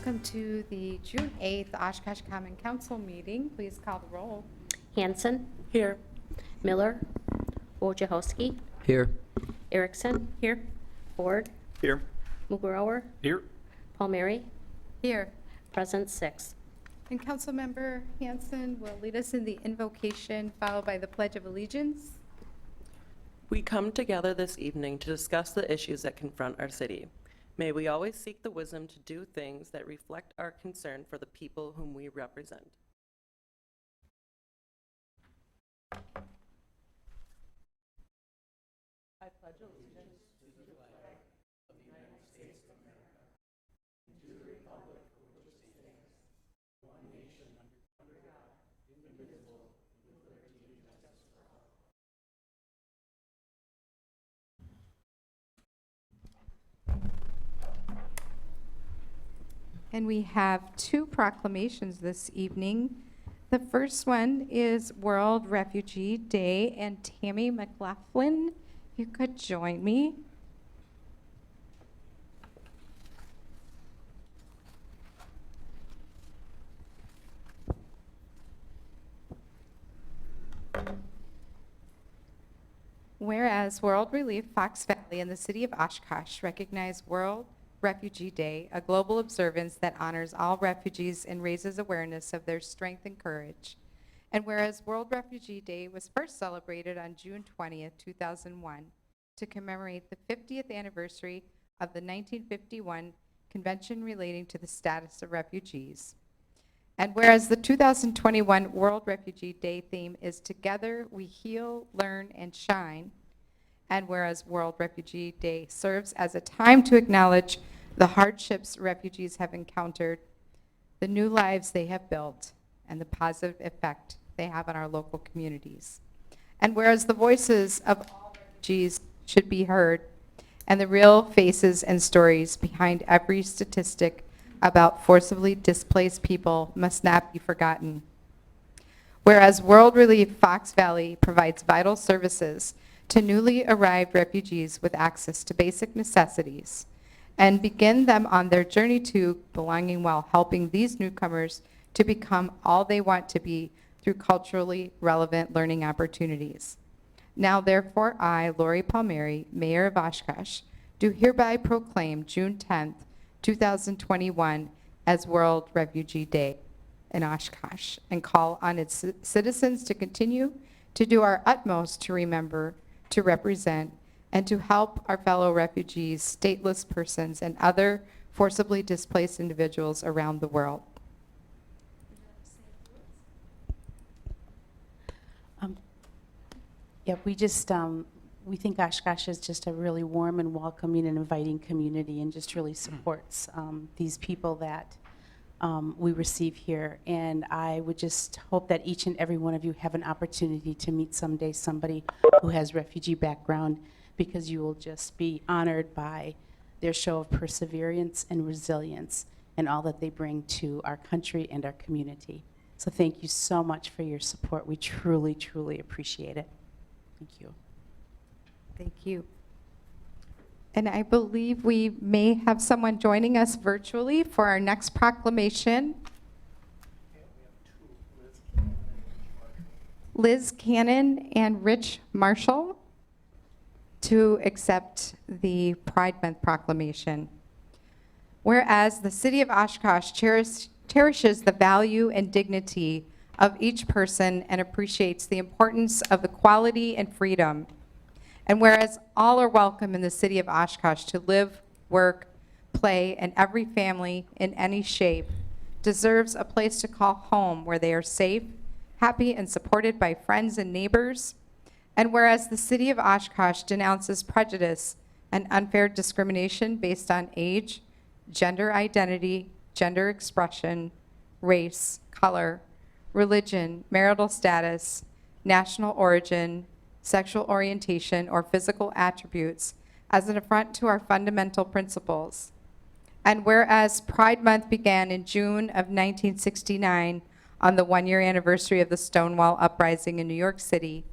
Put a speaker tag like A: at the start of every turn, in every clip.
A: Welcome to the June 8th Oshkosh Common Council meeting. Please call the roll.
B: Hanson,
C: Here.
B: Miller, Wojciechowski,
D: Here.
B: Erickson,
A: Here.
B: Ford,
C: Here.
B: Mugrower,
C: Here.
B: Palmieri,
A: Here.
B: present 6.
A: And Councilmember Hanson will lead us in the invocation, followed by the Pledge of Allegiance.
C: We come together this evening to discuss the issues that confront our city. May we always seek the wisdom to do things that reflect our concern for the people whom we represent. I pledge allegiance to the flag of the United States of America and to the republic for which it stands, one nation under God, indivisible, with liberty and justice for all.
A: And we have 2 proclamations this evening. The first one is World Refugee Day, and Tammy McLaughlin, if you could join me. Whereas World Relief Fox Valley and the city of Oshkosh recognize World Refugee Day, a global observance that honors all refugees and raises awareness of their strength and courage. And whereas World Refugee Day was first celebrated on June 20th, 2001, to commemorate the 50th anniversary of the 1951 Convention relating to the status of refugees. And whereas the 2021 World Refugee Day theme is Together We Heal, Learn, and Shine, and whereas World Refugee Day serves as a time to acknowledge the hardships refugees have encountered, the new lives they have built, and the positive effect they have on our local communities. And whereas the voices of all refugees should be heard, and the real faces and stories behind every statistic about forcibly displaced people must not be forgotten. Whereas World Relief Fox Valley provides vital services to newly arrived refugees with access to basic necessities and begin them on their journey to belonging while helping these newcomers to become all they want to be through culturally relevant learning opportunities. Now therefore I, Lori Palmieri, Mayor of Oshkosh, do hereby proclaim June 10th, 2021 as World Refugee Day in Oshkosh and call on its citizens to continue to do our utmost to remember, to represent, and to help our fellow refugees, stateless persons, and other forcibly displaced individuals around the world.
E: Yeah, we think Oshkosh is just a really warm and welcoming and inviting community and just really supports these people that we receive here. And I would just hope that each and every one of you have an opportunity to meet someday somebody who has refugee background, because you will just be honored by their show of perseverance and resilience and all that they bring to our country and our community. So thank you so much for your support. We truly, truly appreciate it. Thank you.
A: Thank you. And I believe we may have someone joining us virtually for our next proclamation. Liz Cannon and Rich Marshall to accept the Pride Month proclamation. Whereas the city of Oshkosh cherishes the value and dignity of each person and appreciates the importance of equality and freedom. And whereas all are welcome in the city of Oshkosh to live, work, play, and every family in any shape deserves a place to call home where they are safe, happy, and supported by friends and neighbors. And whereas the city of Oshkosh denounces prejudice and unfair discrimination based on age, gender identity, gender expression, race, color, religion, marital status, national origin, sexual orientation, or physical attributes as an affront to our fundamental principles. And whereas Pride Month began in June of 1969 on the 1-year anniversary of the Stonewall Uprising in New York City,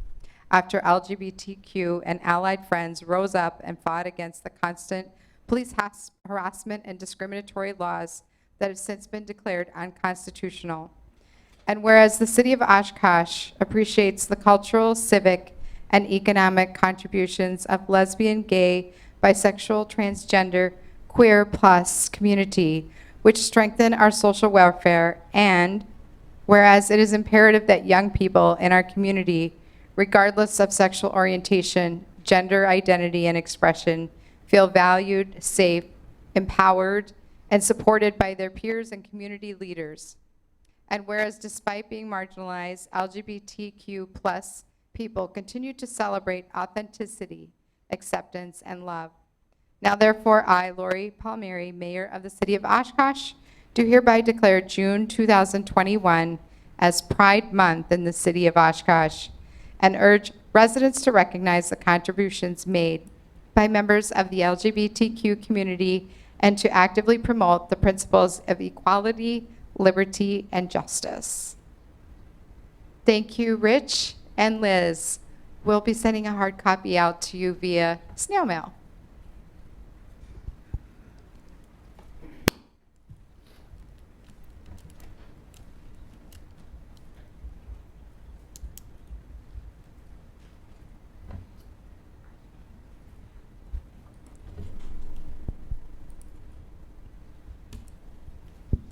A: after LGBTQ and allied friends rose up and fought against the constant police harassment and discriminatory laws that has since been declared unconstitutional. And whereas the city of Oshkosh appreciates the cultural, civic, and economic contributions of lesbian, gay, bisexual, transgender, queer plus community, which strengthen our social welfare, and whereas it is imperative that young people in our community, regardless of sexual orientation, gender identity, and expression, feel valued, safe, empowered, and supported by their peers and community leaders. And whereas despite being marginalized, LGBTQ plus people continue to celebrate authenticity, acceptance, and love. Now therefore, I, Lori Palmieri, Mayor of the City of Oshkosh, do hereby declare June 2021 as Pride Month in the City of Oshkosh, and urge residents to recognize the contributions made by members of the LGBTQ community and to actively promote the principles of equality, liberty, and justice. Thank you, Rich and Liz. We'll be sending a hard copy out to you via snail mail.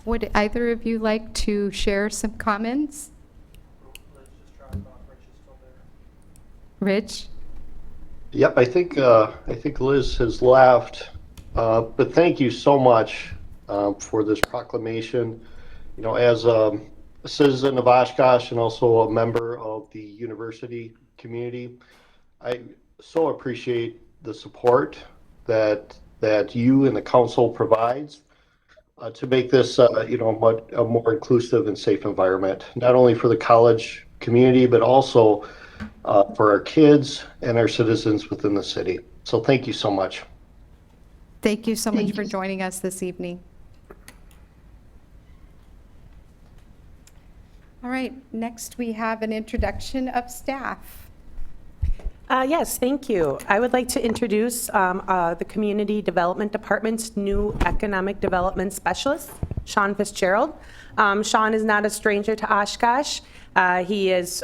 A: Would either of you like to share some comments?
C: Let's just drop it off. Rich is still there.
A: Rich?
D: Yep, I think Liz has left, but thank you so much for this proclamation. You know, as a citizen of Oshkosh and also a member of the university community, I so appreciate the support that you and the council provides to make this, you know, a more inclusive and safe environment, not only for the college community, but also for our kids and our citizens within the city. So thank you so much.
A: Thank you so much for joining us this evening. All right, next we have an introduction of staff.
F: Yes, thank you. I would like to introduce the Community Development Department's new Economic Development Specialist, Sean Fitzgerald. Sean is not a stranger to Oshkosh. He has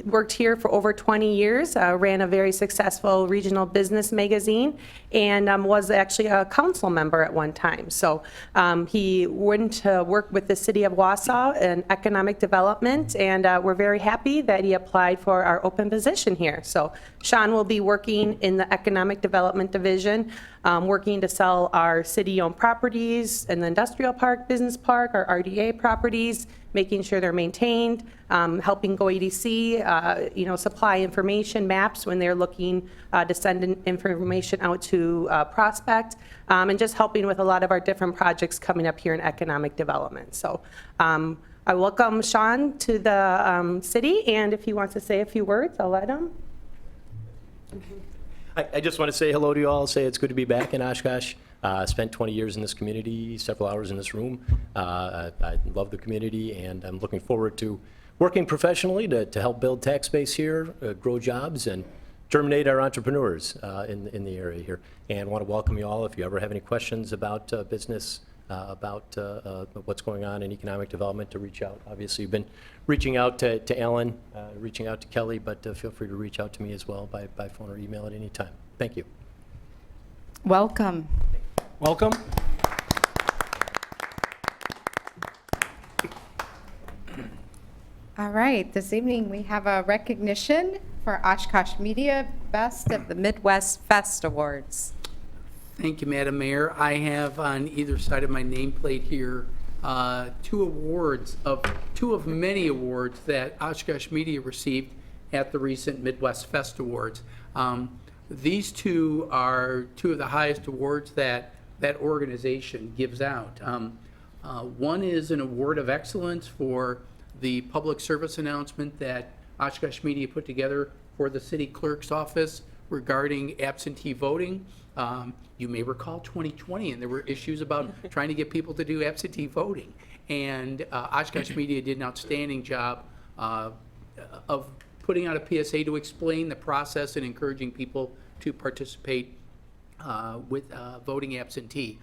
F: worked here for over 20 years, ran a very successful regional business magazine, and was actually a council member at one time. So he went to work with the city of Wausau in economic development, and we're very happy that he applied for our open position here. So Sean will be working in the economic development division, working to sell our city-owned properties in the industrial park, business park, our RDA properties, making sure they're maintained, helping Go EDC, you know, supply information, maps when they're looking to send information out to prospect, and just helping with a lot of our different projects coming up here in economic development. So I welcome Sean to the city, and if he wants to say a few words, I'll let him.
G: I just want to say hello to you all, say it's good to be back in Oshkosh. Spent 20 years in this community, several hours in this room. I love the community, and I'm looking forward to working professionally to help build tax base here, grow jobs, and germinate our entrepreneurs in the area here. And want to welcome you all. If you ever have any questions about business, about what's going on in economic development, to reach out. Obviously, you've been reaching out to Alan, reaching out to Kelly, but feel free to reach out to me as well by phone or email at any time. Thank you.
A: Welcome.
C: Welcome.
A: All right, this evening we have a recognition for Oshkosh Media Best of the Midwest Fest Awards.
H: Thank you, Madam Mayor. I have on either side of my nameplate here two of many awards that Oshkosh Media received at the recent Midwest Fest Awards. These two are two of the highest awards that organization gives out. One is an award of excellence for the public service announcement that Oshkosh Media put together for the city clerk's office regarding absentee voting. You may recall 2020, and there were issues about trying to get people to do absentee voting. And Oshkosh Media did an outstanding job of putting out a PSA to explain the process and encouraging people to participate with voting absentee.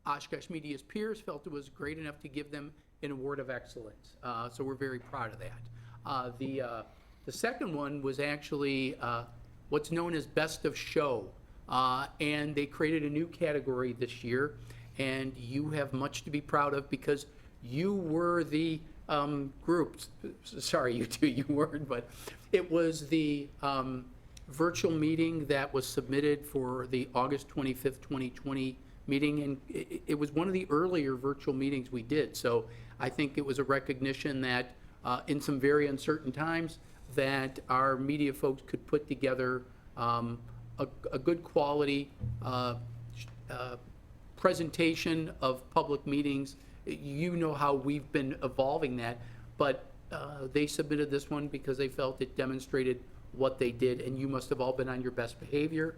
H: Oshkosh Media's peers felt it was great enough to give them an award of excellence. So we're very proud of that. The second one was actually what's known as Best of Show. And they created a new category this year, and you have much to be proud of because you were the group, sorry, you two, you weren't, but it was the virtual meeting that was submitted for the August 25th, 2020 meeting, and it was one of the earlier virtual meetings we did. So I think it was a recognition that in some very uncertain times, that our media folks could put together a good quality presentation of public meetings. You know how we've been evolving that, but they submitted this one because they felt it demonstrated what they did, and you must have all been on your best behavior.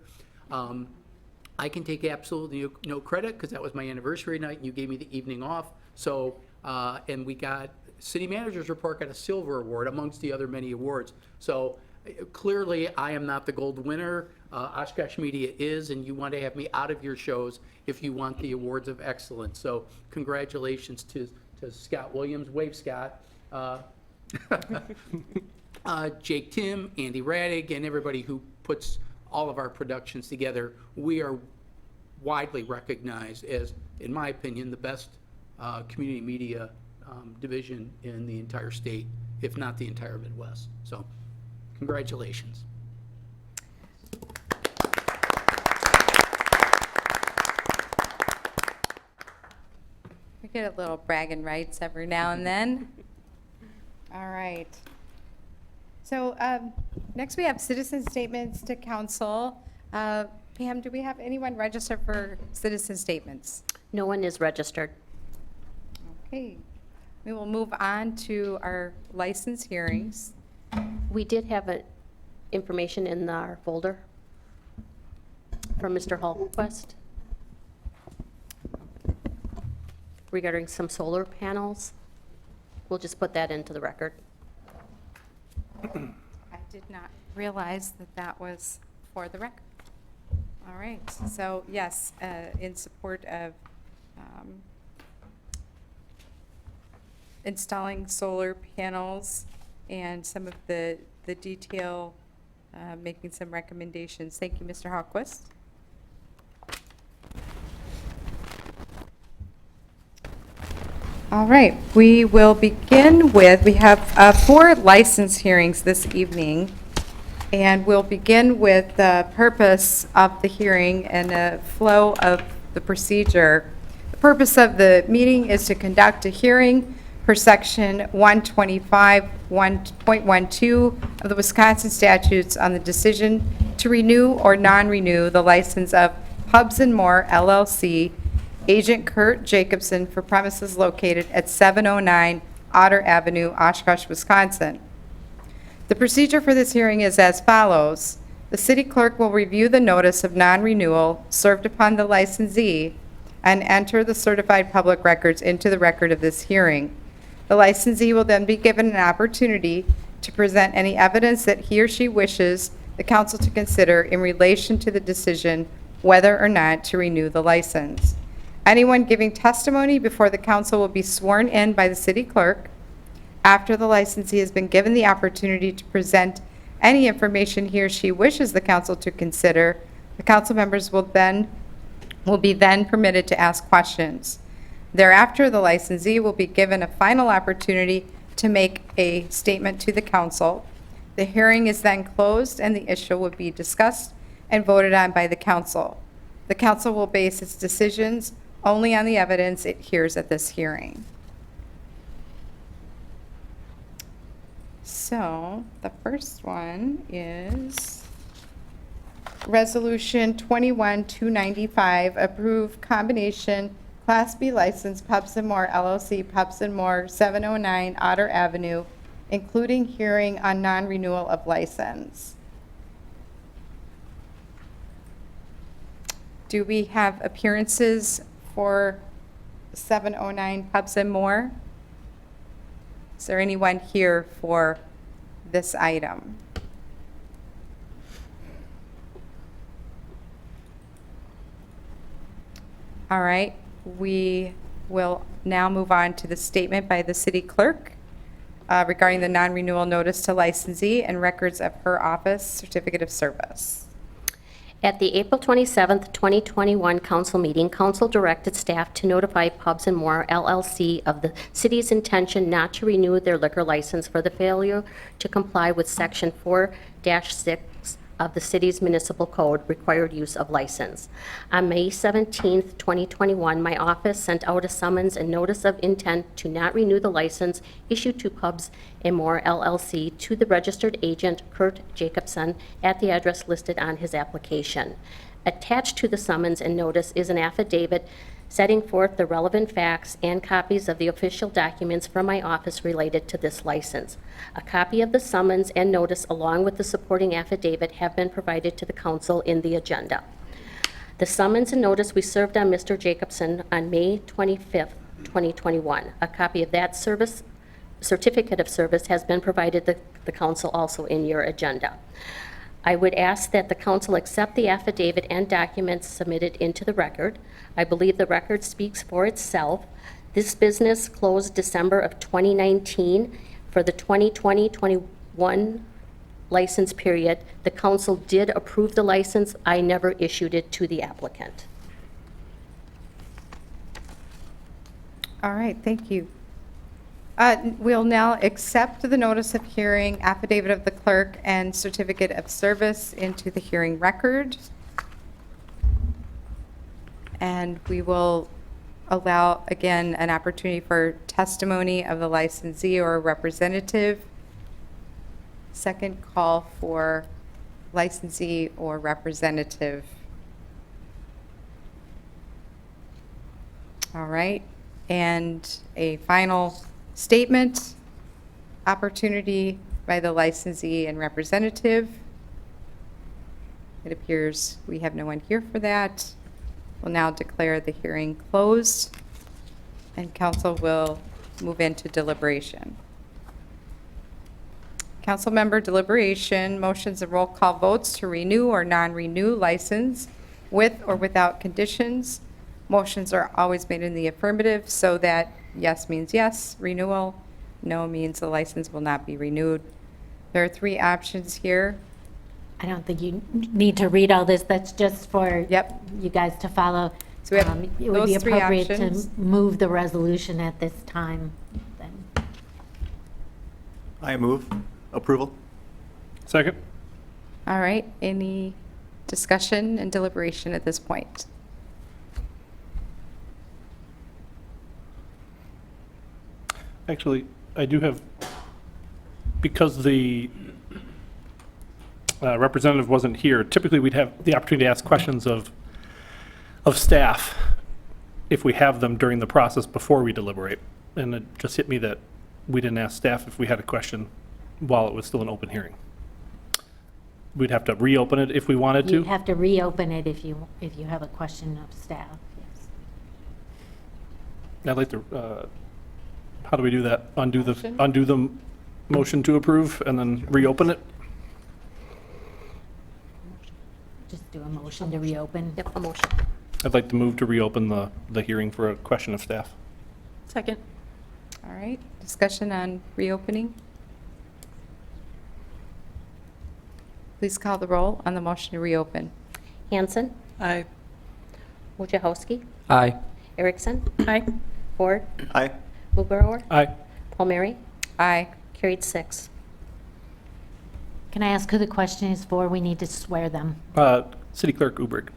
H: I can take absolutely no credit because that was my anniversary night and you gave me the evening off. So, and we got, City Manager's Report got a silver award amongst the other many awards. So clearly I am not the gold winner. Oshkosh Media is, and you want to have me out of your shows if you want the awards of excellence. So congratulations to Scott Williams, wave Scott, Jake Tim, Andy Radig, and everybody who puts all of our productions together. We are widely recognized as, in my opinion, the best community media division in the entire state, if not the entire Midwest. So congratulations.
A: We get a little bragging rights every now and then. All right. So next we have citizen statements to council. Pam, do we have anyone registered for citizen statements?
B: No one is registered.
A: Okay. We will move on to our license hearings.
B: We did have information in our folder from Mr. Hallquist regarding some solar panels. We'll just put that into the record.
A: I did not realize that that was for the record. All right, so yes, in support of installing solar panels and some of the detail, making some recommendations. Thank you, Mr. Hallquist. All right, we will begin with, we have 4 license hearings this evening, and we'll begin with the purpose of the hearing and the flow of the procedure. The purpose of the meeting is to conduct a hearing per section 125.12 of the Wisconsin statutes on the decision to renew or non-renew the license of Pubs and More LLC, Agent Kurt Jacobson, for premises located at 709 Otter Avenue, Oshkosh, Wisconsin. The procedure for this hearing is as follows. The city clerk will review the notice of non-renewal served upon the licensee and enter the certified public records into the record of this hearing. The licensee will then be given an opportunity to present any evidence that he or she wishes the council to consider in relation to the decision whether or not to renew the license. Anyone giving testimony before the council will be sworn in by the city clerk. After the licensee has been given the opportunity to present any information he or she wishes the council to consider, the council members will be then permitted to ask questions. Thereafter, the licensee will be given a final opportunity to make a statement to the council. The hearing is then closed and the issue will be discussed and voted on by the council. The council will base its decisions only on the evidence it hears at this hearing. So the first one is Resolution 21-295, approve combination Class B license Pubs and More LLC, Pubs and More, 709 Otter Avenue, including hearing on non-renewal of license. Do we have appearances for 709 Pubs and More? Is there anyone here for this item? All right, we will now move on to the statement by the city clerk regarding the non-renewal notice to licensee and records of her office certificate of service.
B: At the April 27th, 2021 council meeting, council directed staff to notify Pubs and More LLC of the city's intention not to renew their liquor license for the failure to comply with Section 4-6 of the city's municipal code, required use of license. On May 17th, 2021, my office sent out a summons and notice of intent to not renew the license issued to Pubs and More LLC to the registered agent Kurt Jacobson at the address listed on his application. Attached to the summons and notice is an affidavit setting forth the relevant facts and copies of the official documents from my office related to this license. A copy of the summons and notice along with the supporting affidavit have been provided to the council in the agenda. The summons and notice we served on Mr. Jacobson on May 25th, 2021. A copy of that certificate of service has been provided to the council also in your agenda. I would ask that the council accept the affidavit and documents submitted into the record. I believe the record speaks for itself. This business closed December of 2019. For the 2020-21 license period, the council did approve the license. I never issued it to the applicant.
A: All right, thank you. We'll now accept the notice of hearing, affidavit of the clerk, and certificate of service into the hearing record. And we will allow, again, an opportunity for testimony of the licensee or representative. Second call for licensee or representative. All right, and a final statement, opportunity by the licensee and representative. It appears we have no one here for that. We'll now declare the hearing closed, and council will move into deliberation. Council member deliberation, motions and roll call votes to renew or non-renew license with or without conditions. Motions are always made in the affirmative so that yes means yes, renewal, no means the license will not be renewed. There are three options here.
I: I don't think you need to read all this. That's just for
A: Yep.
I: you guys to follow.
A: So we have
I: It would be
A: those three
I: appropriate
A: options.
I: to move the resolution at this time. Then.
C: I move approval.
J: Second?
A: All right, any discussion and deliberation at this point?
J: Actually, I do have, because the representative wasn't here, typically we'd have the opportunity to ask questions of staff if we have them during the process before we deliberate. And it just hit me that we didn't ask staff if we had a question while it was still an open hearing. We'd have to reopen it if we wanted to.
I: You'd have to reopen it if you have a question of staff. Yes.
J: I'd like to, how do we do that? Undo
A: Motion?
J: the motion to approve and then reopen it?
I: Just do a motion to reopen.
B: Yep, a motion.
J: I'd like to move to reopen the hearing for a question of staff.
F: Second.
A: All right, discussion on reopening. Please call the roll on the motion to reopen.
B: Hanson,
F: Aye.
B: Wojciechowski,
H: Aye.
B: Erickson,
F: Aye.
B: Ford,
C: Aye.
B: Mugrower,
J: Aye.
B: Palmieri,
A: Aye.
B: carried 6.
I: Can I ask who the question is for? We need to swear them.
J: City Clerk Uberg.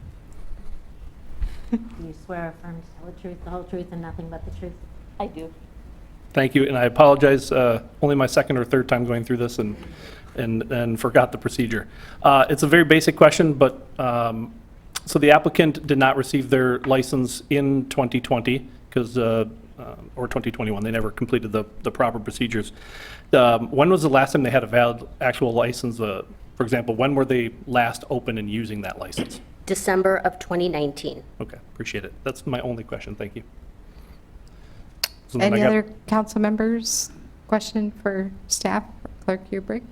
I: Do you swear or affirm to tell the truth, the whole truth, and nothing but the truth?
B: I do.
J: Thank you, and I apologize, only my second or third time going through this and forgot the procedure. It's a very basic question, but, so the applicant did not receive their license in 2020, because, or 2021, they never completed the proper procedures. When was the last time they had a valid actual license? For example, when were they last open and using that license?
B: December of 2019.
J: Okay, appreciate it. That's my only question, thank you. So then I
A: Any
J: got-
A: other council members? Question for staff, Clerk Hubrick?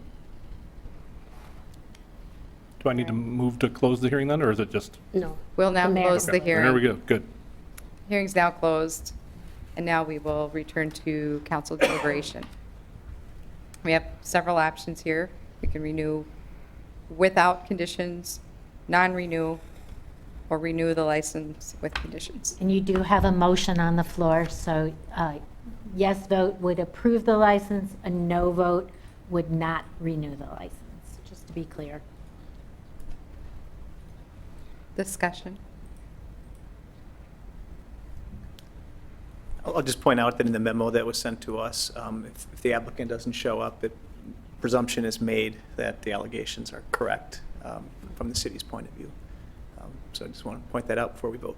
J: Do I need to move to close the hearing then, or is it just?
B: No.
A: We'll now
B: The mayor.
A: close the
J: There we
A: hearing.
J: go, good.
A: Hearing's now closed, and now we will return to council deliberation. We have several options here. We can renew without conditions, non-renew, or renew the license with conditions.
I: And you do have a motion on the floor, so yes vote would approve the license, a no vote would not renew the license, just to be clear.
A: Discussion.
C: I'll just point out that in the memo that was sent to us, if the applicant doesn't show up, presumption is made that the allegations are correct from the city's point of view. So I just want to point that out before we vote.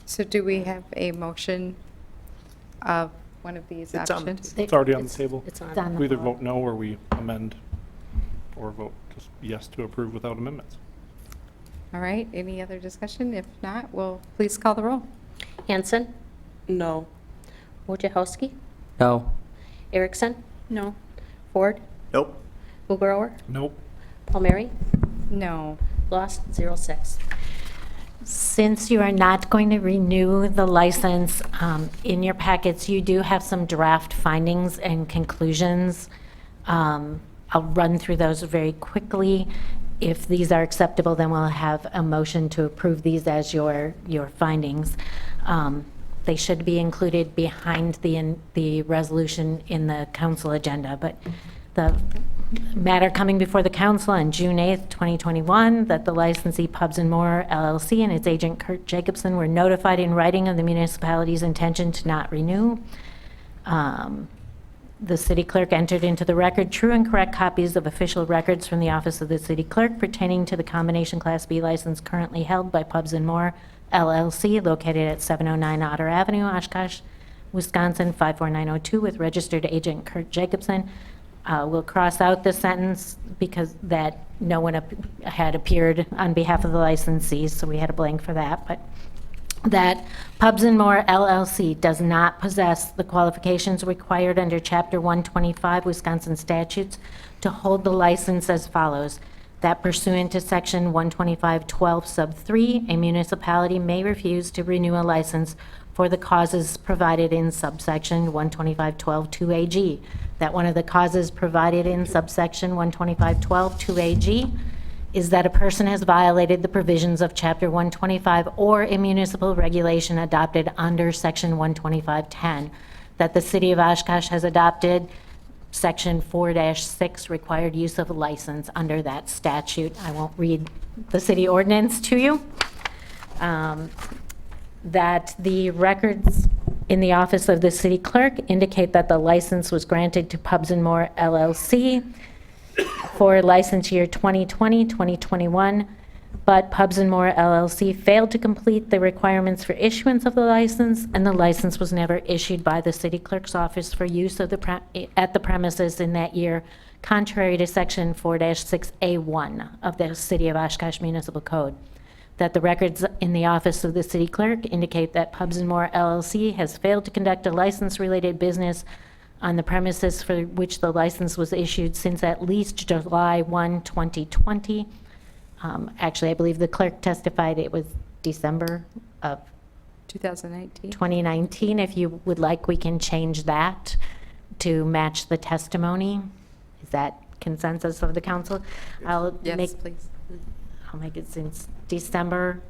A: So do we have a motion of one of these
C: It's on-
A: options?
J: It's already on the table.
B: It's
I: It's
B: on.
I: on the
J: We either
I: floor.
J: vote no, or we amend, or vote just yes to approve without amendments.
A: All right, any other discussion? If not, we'll please call the roll.
B: Hanson,
F: No.
B: Wojciechowski,
K: No.
B: Erickson,
F: No.
B: Ford,
C: Nope.
B: Mugrower,
J: Nope.
B: Palmieri,
A: No.
B: lost, 0-6.
I: Since you are not going to renew the license, in your packets, you do have some draft findings and conclusions. I'll run through those very quickly. If these are acceptable, then we'll have a motion to approve these as your findings. They should be included behind the resolution in the council agenda, but the matter coming before the council on June 8th, 2021, that the licensee Pubs and More LLC and its agent Kurt Jacobson were notified in writing of the municipality's intention to not renew. The city clerk entered into the record true and correct copies of official records from the office of the city clerk pertaining to the combination Class B license currently held by Pubs and More LLC, located at 709 Otter Avenue, Oshkosh, Wisconsin, 54902, with registered agent Kurt Jacobson. We'll cross out the sentence because that no one had appeared on behalf of the licensees, so we had a blank for that. But that Pubs and More LLC does not possess the qualifications required under Chapter 125 Wisconsin statutes to hold the license as follows. That pursuant to Section 125-12 sub 3, a municipality may refuse to renew a license for the causes provided in subsection 125-12 2AG. That one of the causes provided in subsection 125-12 2AG is that a person has violated the provisions of Chapter 125 or a municipal regulation adopted under Section 125-10, that the City of Oshkosh has adopted Section 4-6, required use of a license under that statute. I won't read the city ordinance to you. That the records in the office of the city clerk indicate that the license was granted to Pubs and More LLC for license year 2020, 2021, but Pubs and More LLC failed to complete the requirements for issuance of the license, and the license was never issued by the city clerk's office for use of at the premises in that year, contrary to Section 4-6A1 of the City of Oshkosh Municipal Code. That the records in the office of the city clerk indicate that Pubs and More LLC has failed to conduct a license-related business on the premises for which the license was issued since at least July 1, 2020. Actually, I believe the clerk testified it was December of
A: 2019.
I: 2019. If you would like, we can change that to match the testimony. Is that consensus of the council?
A: Yes, please.
I: I'll make it since December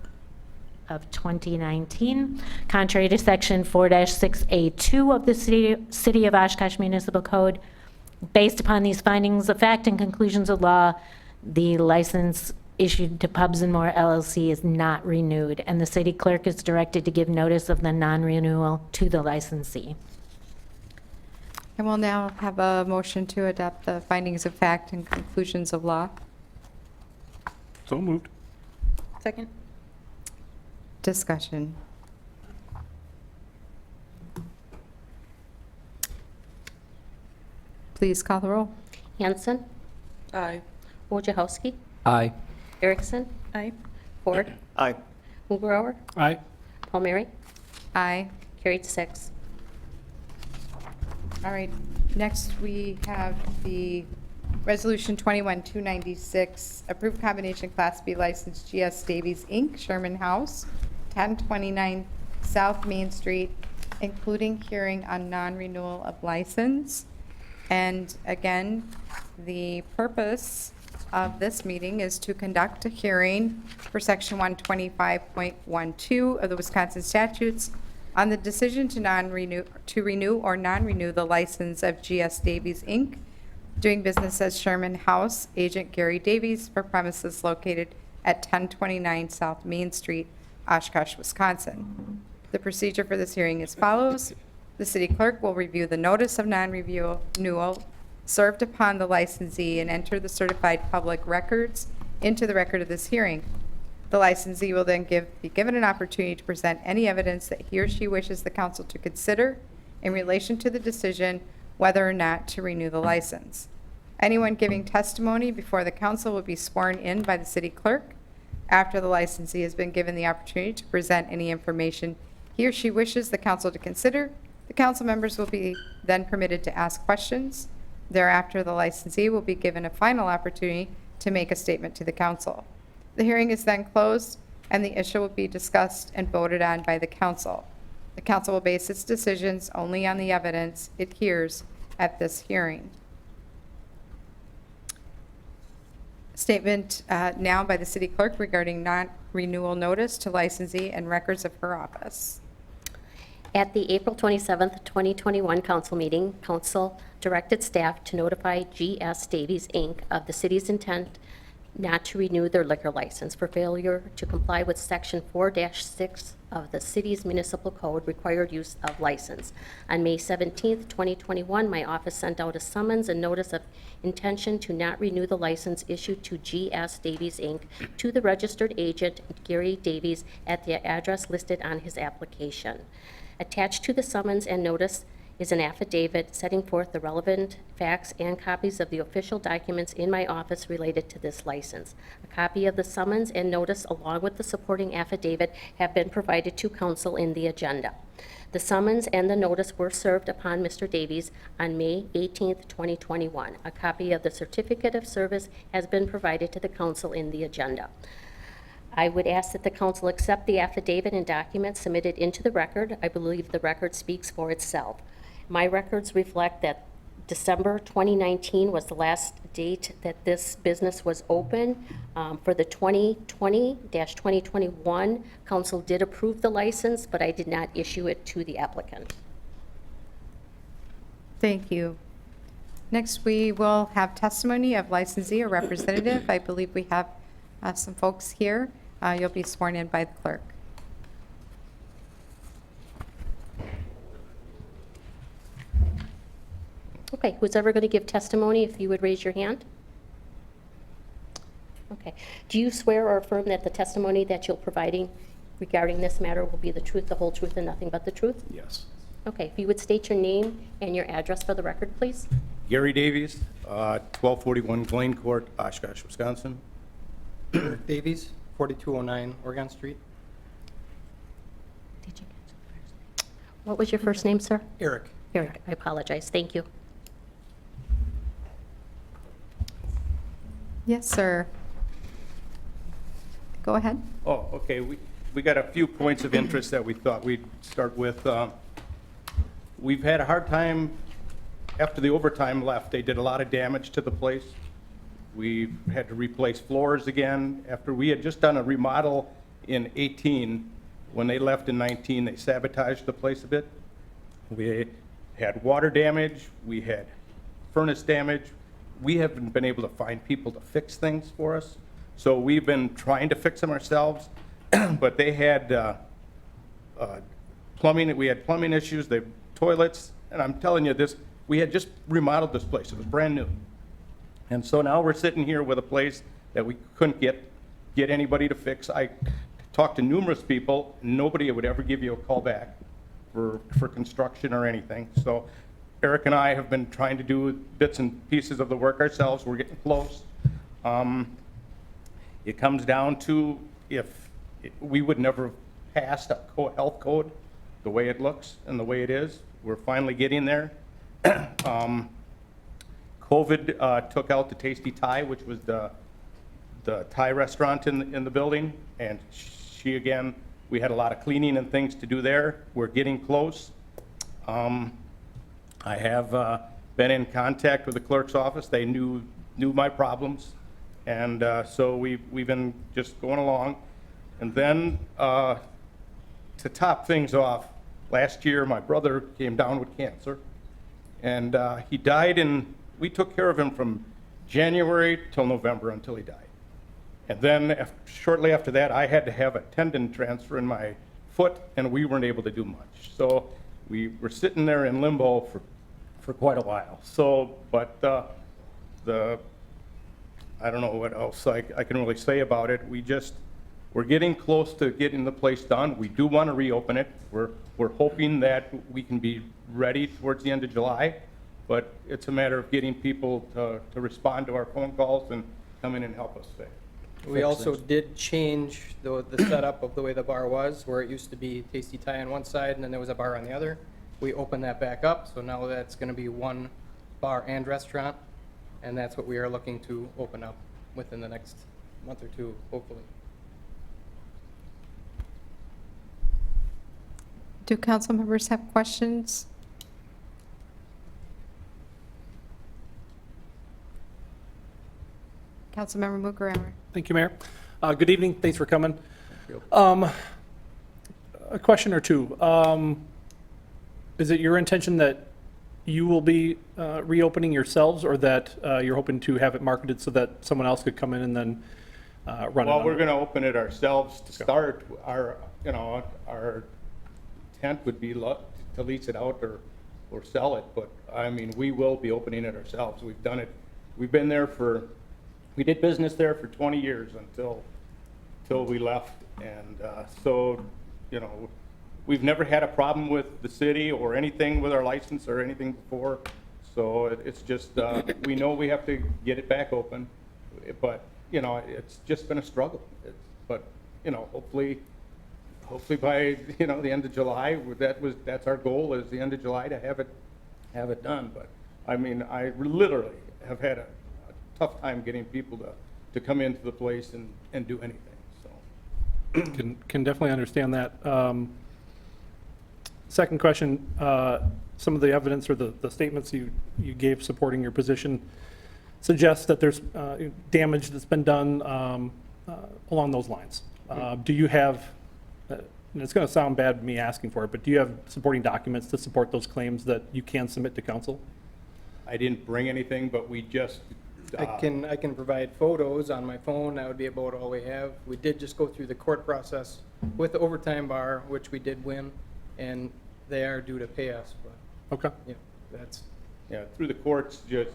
I: of 2019, contrary to Section 4-6A2 of the City of Oshkosh Municipal Code. Based upon these findings of fact and conclusions of law, the license issued to Pubs and More LLC is not renewed, and the city clerk is directed to give notice of the non-renewal to the licensee.
A: And we'll now have a motion to adopt the findings of fact and conclusions of law.
J: So moved.
F: Second.
A: Discussion. Please call the roll.
B: Hanson,
F: Aye.
B: Wojciechowski,
K: Aye.
B: Erickson,
F: Aye.
B: Ford,
C: Aye.
B: Mugrower,
J: Aye.
B: Palmieri,
A: Aye.
B: carried 6.
A: All right, next we have the Resolution 21-296, approved combination Class B license GS Davies, Inc., Sherman House, 1029 South Main Street, including hearing on non-renewal of license. And again, the purpose of this meeting is to conduct a hearing for Section 125.12 of the Wisconsin statutes on the decision to renew or non-renew the license of GS Davies, Inc., doing business as Sherman House, agent Gary Davies, for premises located at 1029 South Main Street, Oshkosh, Wisconsin. The procedure for this hearing is follows. The city clerk will review the notice of non-renewal served upon the licensee and enter the certified public records into the record of this hearing. The licensee will then be given an opportunity to present any evidence that he or she wishes the council to consider in relation to the decision whether or not to renew the license. Anyone giving testimony before the council will be sworn in by the city clerk. After the licensee has been given the opportunity to present any information he or she wishes the council to consider, the council members will be then permitted to ask questions. Thereafter, the licensee will be given a final opportunity to make a statement to the council. The hearing is then closed, and the issue will be discussed and voted on by the council. The council will base its decisions only on the evidence it hears at this hearing. Statement now by the city clerk regarding non-renewal notice to licensee and records of her office.
B: At the April 27th, 2021 council meeting, council directed staff to notify GS Davies, Inc. of the city's intent not to renew their liquor license for failure to comply with Section 4-6 of the city's municipal code required use of license. On May 17th, 2021, my office sent out a summons and notice of intention to not renew the license issued to GS Davies, Inc. to the registered agent, Gary Davies, at the address listed on his application. Attached to the summons and notice is an affidavit setting forth the relevant facts and copies of the official documents in my office related to this license. A copy of the summons and notice along with the supporting affidavit have been provided to council in the agenda. The summons and the notice were served upon Mr. Davies on May 18th, 2021. A copy of the certificate of service has been provided to the council in the agenda. I would ask that the council accept the affidavit and documents submitted into the record. I believe the record speaks for itself. My records reflect that December 2019 was the last date that this business was open. For the 2020-2021, council did approve the license, but I did not issue it to the applicant.
A: Thank you. Next, we will have testimony of licensee or representative. I believe we have some folks here. You'll be sworn in by the clerk.
B: Okay, who's ever going to give testimony, if you would raise your hand? Okay. Do you swear or affirm that the testimony that you're providing regarding this matter will be the truth, the whole truth, and nothing but the truth?
C: Yes.
B: Okay, if you would state your name and your address for the record, please.
C: Gary Davies, 1241 Blaine Court, Oshkosh, Wisconsin.
K: Eric Davies, 4209 Oregon Street.
B: Did you get the first name? What was your first name, sir?
K: Eric.
B: Eric, I apologize. Thank you.
A: Yes, sir. Go ahead.
C: Oh, okay. We got a few points of interest that we thought we'd start with. We've had a hard time after the overtime left. They did a lot of damage to the place. We've had to replace floors again. After we had just done a remodel in 18, when they left in 19, they sabotaged the place a bit. We had water damage. We had furnace damage. We haven't been able to find people to fix things for us. So we've been trying to fix them ourselves, but they had plumbing. We had plumbing issues, the toilets, and I'm telling you this, we had just remodeled this place. It was brand new. And so now we're sitting here with a place that we couldn't get anybody to fix. I talked to numerous people. Nobody would ever give you a call back for construction or anything. So Eric and I have been trying to do bits and pieces of the work ourselves. We're getting close. It comes down to we would never have passed a health code the way it looks and the way it is. We're finally getting there. COVID took out the Tasty Thai, which was the Thai restaurant in the building, and she again we had a lot of cleaning and things to do there. We're getting close. I have been in contact with the clerk's office. They knew my problems, and so we've been just going along. And then to top things off, last year my brother came down with cancer, and he died we took care of him from January till November until he died. And then shortly after that, I had to have a tendon transfer in my foot, and we weren't able to do much. So we were sitting there in limbo for quite a while. So, but I don't know what else I can really say about it. We're getting close to getting the place done. We do want to reopen it. We're hoping that we can be ready towards the end of July, but it's a matter of getting people to respond to our phone calls and come in and help us fix.
K: We also did change the setup of the way the bar was, where it used to be Tasty Thai on one side and then there was a bar on the other. We opened that back up, so now that's going to be one bar and restaurant, and that's what we are looking to open up within the next month or two, hopefully.
A: Do council members have questions? Councilmember Mukarami.
J: Thank you, Mayor. Good evening. Thanks for coming. A question or two. Is it your intention that you will be reopening yourselves, or that you're hoping to have it marketed so that someone else could come in and then run it?
C: Well, we're going to open it ourselves to start. Our intent would be to lease it out or sell it, but I mean, we will be opening it ourselves. We've done it. We've been there we did business there for 20 years until we left, and so, you know, we've never had a problem with the city or anything with our license or anything before, so it's just, we know we have to get it back open, but, you know, it's just been a struggle. But, you know, hopefully by, you know, the end of July, that's our goal, is the end of July to have it done. But, I mean, I literally have had a tough time getting people to come into the place and do anything, so.
J: Can definitely understand that. Second question, some of the evidence or the statements you gave supporting your position suggests that there's damage that's been done along those lines. Do you have, and it's going to sound bad me asking for it, but do you have supporting documents to support those claims that you can submit to council?
C: I didn't bring anything, but we just.
K: I can provide photos on my phone. That would be about all we have. We did just go through the court process with the overtime bar, which we did win, and they are due to pay us. But
J: Okay.
K: yeah, that's.
C: Yeah, through the courts, just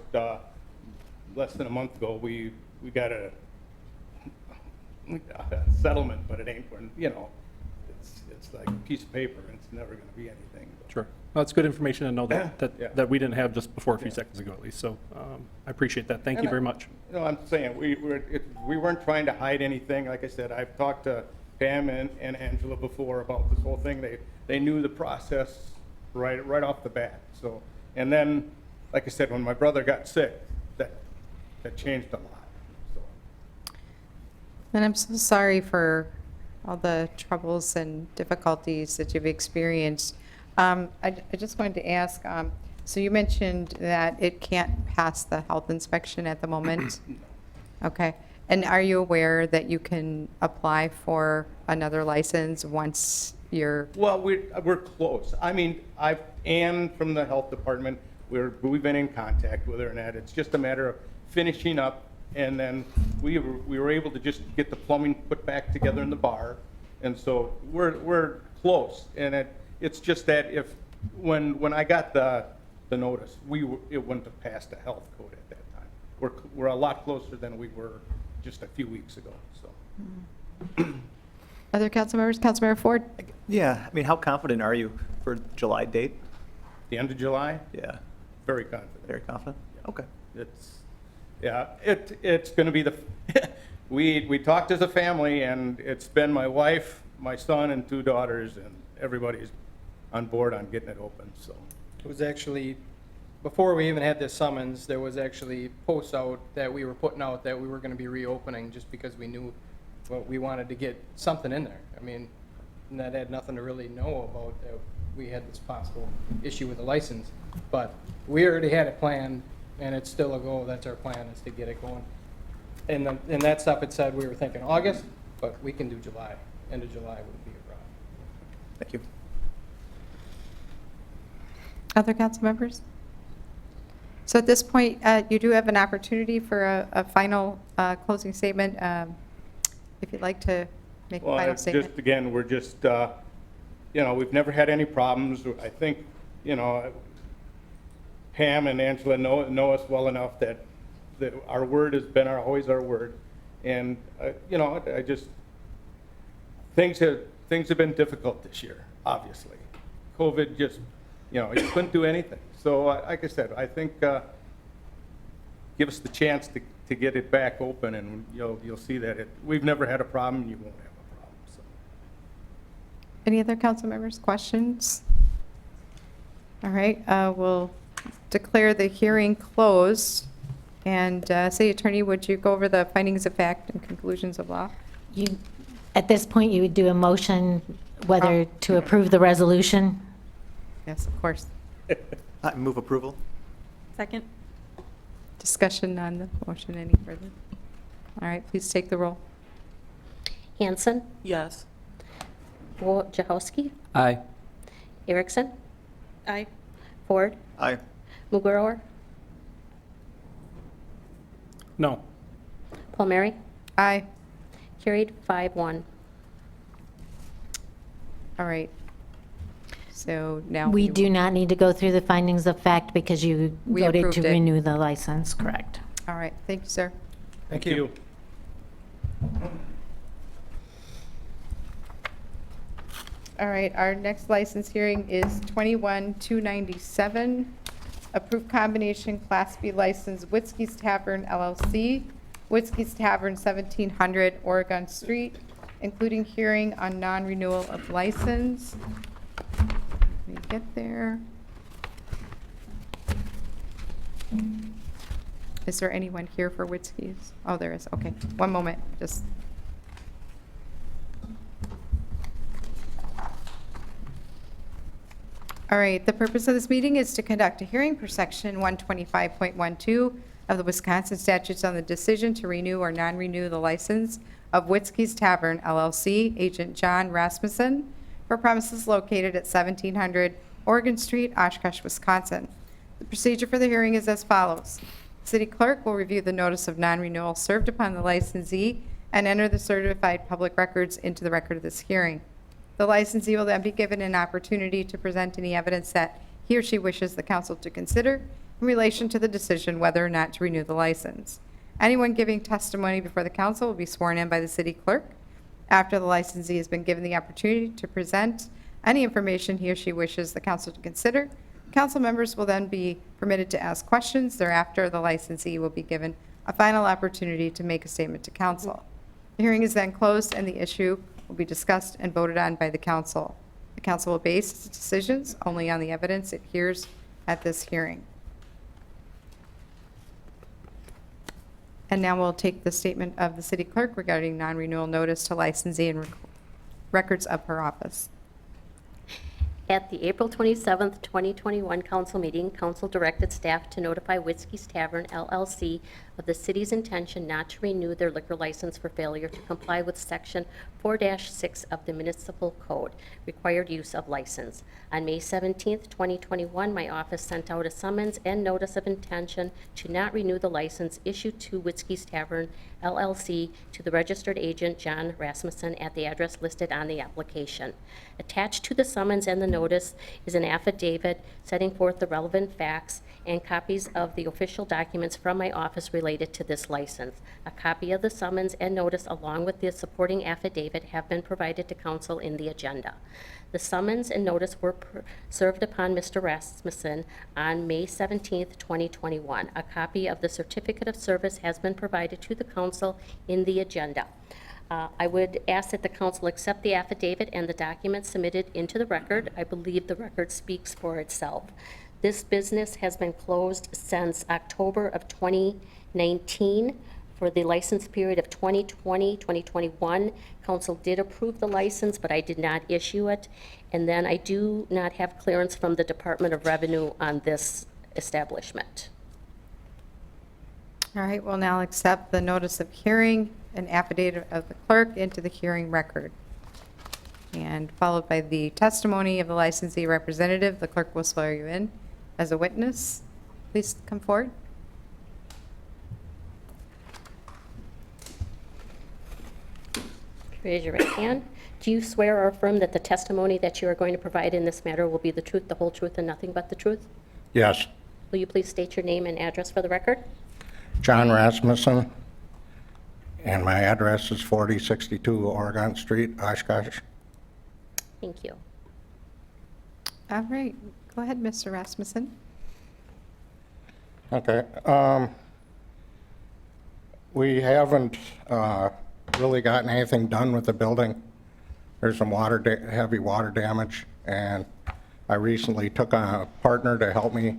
C: less than a month ago, we got a settlement, but it ain't, you know, it's like a piece of paper, and it's never going to be anything. But.
J: Sure. Well, that's good information to know that
C: Yeah.
J: that we didn't have just before a few seconds ago, at least. So I appreciate that. Thank you very much.
C: You know, I'm saying, we weren't trying to hide anything. Like I said, I've talked to Pam and Angela before about this whole thing. They knew the process right off the bat. So, and then, like I said, when my brother got sick, that changed a lot. So.
A: And I'm so sorry for all the troubles and difficulties that you've experienced. I just wanted to ask, so you mentioned that it can't pass the health inspection at the moment? Okay. And are you aware that you can apply for another license once you're?
C: Well, we're close. I mean, Ann from the health department, we've been in contact with her, and that it's just a matter of finishing up, and then we were able to just get the plumbing put back together in the bar, and so we're close. And it's just that when I got the notice, it wouldn't have passed the health code at that time. We're a lot closer than we were just a few weeks ago. So.
A: Other council members? Councilmember Ford?
L: Yeah, I mean, how confident are you for July date?
C: The end of July?
L: Yeah,
C: Very confident.
L: very confident? Okay.
C: It's going to be we talked as a family, and it's been my wife, my son, and 2 daughters, and everybody's on board on getting it open, so.
K: It was actually, before we even had this summons, there was actually posts out that we were putting out that we were going to be reopening, just because we knew, well, we wanted to get something in there. I mean, and that had nothing to really know about, that we had this possible issue with the license. But we already had it planned, and it's still a go. That's our plan, is to get it going. And that stuff, it said we were thinking August, but we can do July. End of July wouldn't be a problem.
L: Thank you.
A: Other council members? So at this point, you do have an opportunity for a final closing statement. If you'd like to make a
M: Well,
A: final
M: it's
A: statement.
M: just, again, we're just, we've never had any problems. I think, Pam and Angela know us well enough that our word has been always our word. And, I just, things have been difficult this year, obviously. COVID just, you couldn't do anything. So, like I said, I think, give us the chance to get it back open, and you'll see that we've never had a problem, and you won't have a problem. So.
A: Any other council members, questions? All right, we'll declare the hearing closed. And City Attorney, would you go over the findings of fact and conclusions of law?
I: At this point, you would do a motion whether to approve the resolution?
A: Yes, of course.
L: I move approval.
E: Second.
A: Discussion on the motion any further? All right, please take the roll.
B: Hanson,
F: Yes.
B: Wojciechowski,
K: Aye.
B: Erickson,
E: Aye.
B: Ford,
L: Aye.
B: Mugrower,
J: No.
B: Palmieri,
A: Aye.
B: carried 5-1.
A: All right. So now
I: We do not need to go through the findings of fact because you
A: We
I: voted
A: approved
I: to
A: it.
I: renew the license, correct?
A: All right, thank you, sir.
M: Thank you.
A: All right, our next license hearing is 21-297. Approved combination Class B license, Whiskey's Tavern LLC, Whiskey's Tavern, 1700 Oregon Street, including hearing on non-renewal of license. Let me get there. Is there anyone here for Whiskey's? Oh, there is, okay. One moment, just. All right, the purpose of this meeting is to conduct a hearing per section 125.12 of the Wisconsin statutes on the decision to renew or non-renew the license of Whiskey's Tavern LLC, agent John Rasmussen, for premises located at 1700 Oregon Street, Oshkosh, Wisconsin. The procedure for the hearing is as follows. City clerk will review the notice of non-renewal served upon the licensee and enter the certified public records into the record of this hearing. The licensee will then be given an opportunity to present any evidence that he or she wishes the council to consider in relation to the decision whether or not to renew the license. Anyone giving testimony before the council will be sworn in by the city clerk. After the licensee has been given the opportunity to present any information he or she wishes the council to consider, council members will then be permitted to ask questions. Thereafter, the licensee will be given a final opportunity to make a statement to council. The hearing is then closed and the issue will be discussed and voted on by the council. The council will base its decisions only on the evidence it hears at this hearing. And now we'll take the statement of the city clerk regarding non-renewal notice to licensee and records of her office.
B: At the April 27th, 2021 council meeting, council directed staff to notify Whiskey's Tavern LLC of the city's intention not to renew their liquor license for failure to comply with Section 4-6 of the Municipal Code, required use of license. On May 17th, 2021, my office sent out a summons and notice of intention to not renew the license issued to Whiskey's Tavern LLC to the registered agent John Rasmussen at the address listed on the application. Attached to the summons and the notice is an affidavit setting forth the relevant facts and copies of the official documents from my office related to this license. A copy of the summons and notice along with the supporting affidavit have been provided to council in the agenda. The summons and notice were served upon Mr. Rasmussen on May 17th, 2021. A copy of the certificate of service has been provided to the council in the agenda. I would ask that the council accept the affidavit and the documents submitted into the record. I believe the record speaks for itself. This business has been closed since October of 2019 for the license period of 2020, 2021. Council did approve the license, but I did not issue it. And then I do not have clearance from the Department of Revenue on this establishment.
A: All right, we'll now accept the notice of hearing and affidavit of the clerk into the hearing record. And followed by the testimony of the licensee representative, the clerk will swear you in as a witness. Please come forward.
B: Raise your right hand. Do you swear or affirm that the testimony that you are going to provide in this matter will be the truth, the whole truth, and nothing but the truth?
N: Yes.
B: Will you please state your name and address for the record?
N: John Rasmussen, and my address is 4062 Oregon Street, Oshkosh.
B: Thank you.
A: All right, go ahead, Mr. Rasmussen.
N: Okay. We haven't really gotten anything done with the building. There's some heavy water damage, and I recently took on a partner to help me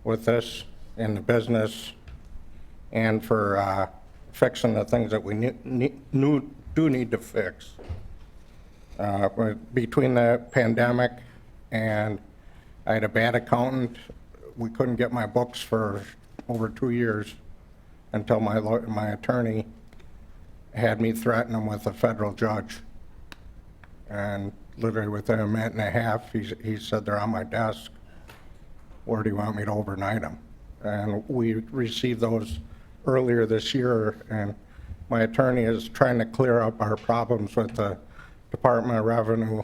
N: with this in the business and for fixing the things that we do need to fix. But between the pandemic and I had a bad accountant, we couldn't get my books for over 2 years until my attorney had me threaten him with a federal judge. And literally within a minute and a half, he said, they're on my desk. Where do you want me to overnight them? And we received those earlier this year, and my attorney is trying to clear up our problems with the Department of Revenue,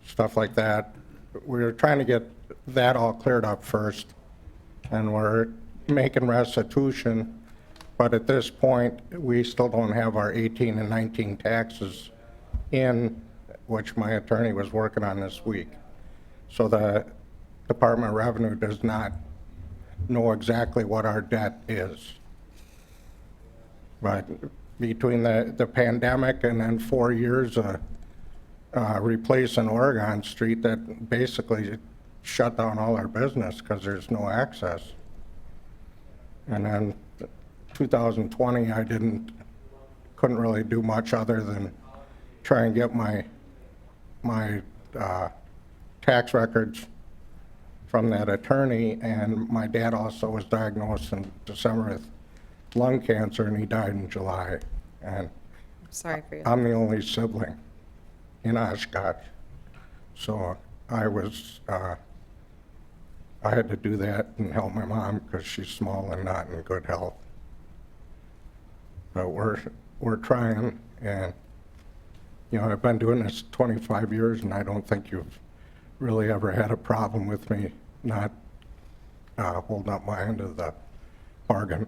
N: stuff like that. We're trying to get that all cleared up first, and we're making restitution, but at this point, we still don't have our 18 and 19 taxes in, which my attorney was working on this week. So the Department of Revenue does not know exactly what our debt is. But between the pandemic and then 4 years of replacing Oregon Street, that basically shut down all our business because there's no access. And then 2020, I couldn't really do much other than try and get my tax records from that attorney, and my dad also was diagnosed in December with lung cancer, and he died in July. And
A: Sorry for you.
N: I'm the only sibling in Oshkosh, so I had to do that and help my mom because she's small and not in good health. But we're trying, and you know, I've been doing this 25 years, and I don't think you've really ever had a problem with me not holding up my end of the bargain.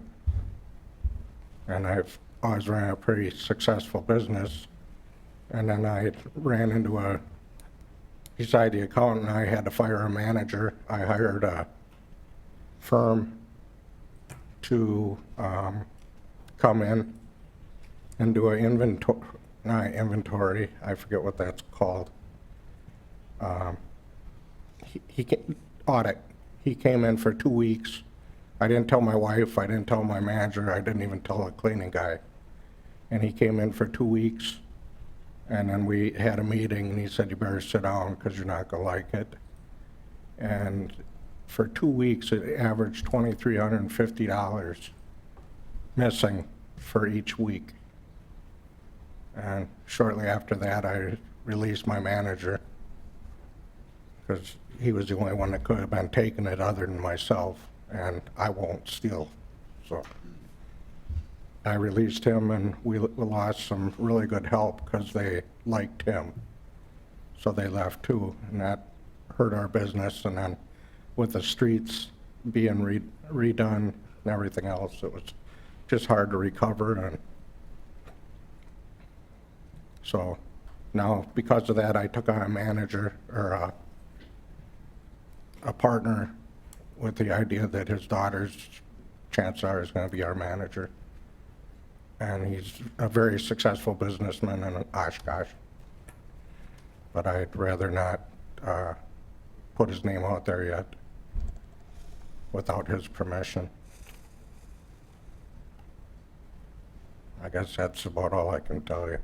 N: And I've always ran a pretty successful business. And then I ran into beside the accountant, I had to fire a manager. I hired a firm to come in and do an inventory, I forget what that's called. Audit. He came in for 2 weeks. I didn't tell my wife, I didn't tell my manager, I didn't even tell the cleaning guy. And he came in for 2 weeks, and then we had a meeting, and he said, you better sit down because you're not going to like it. And for 2 weeks, it averaged $2,350 missing for each week. And shortly after that, I released my manager because he was the only one that could have been taking it other than myself, and I won't steal. So I released him, and we lost some really good help because they liked him. So they left too, and that hurt our business. And then with the streets being redone and everything else, it was just hard to recover. And so now, because of that, I took on a manager, or a partner, with the idea that his daughter's, chances are, is going to be our manager. And he's a very successful businessman in Oshkosh. But I'd rather not put his name out there yet without his permission. I guess that's about all I can tell you.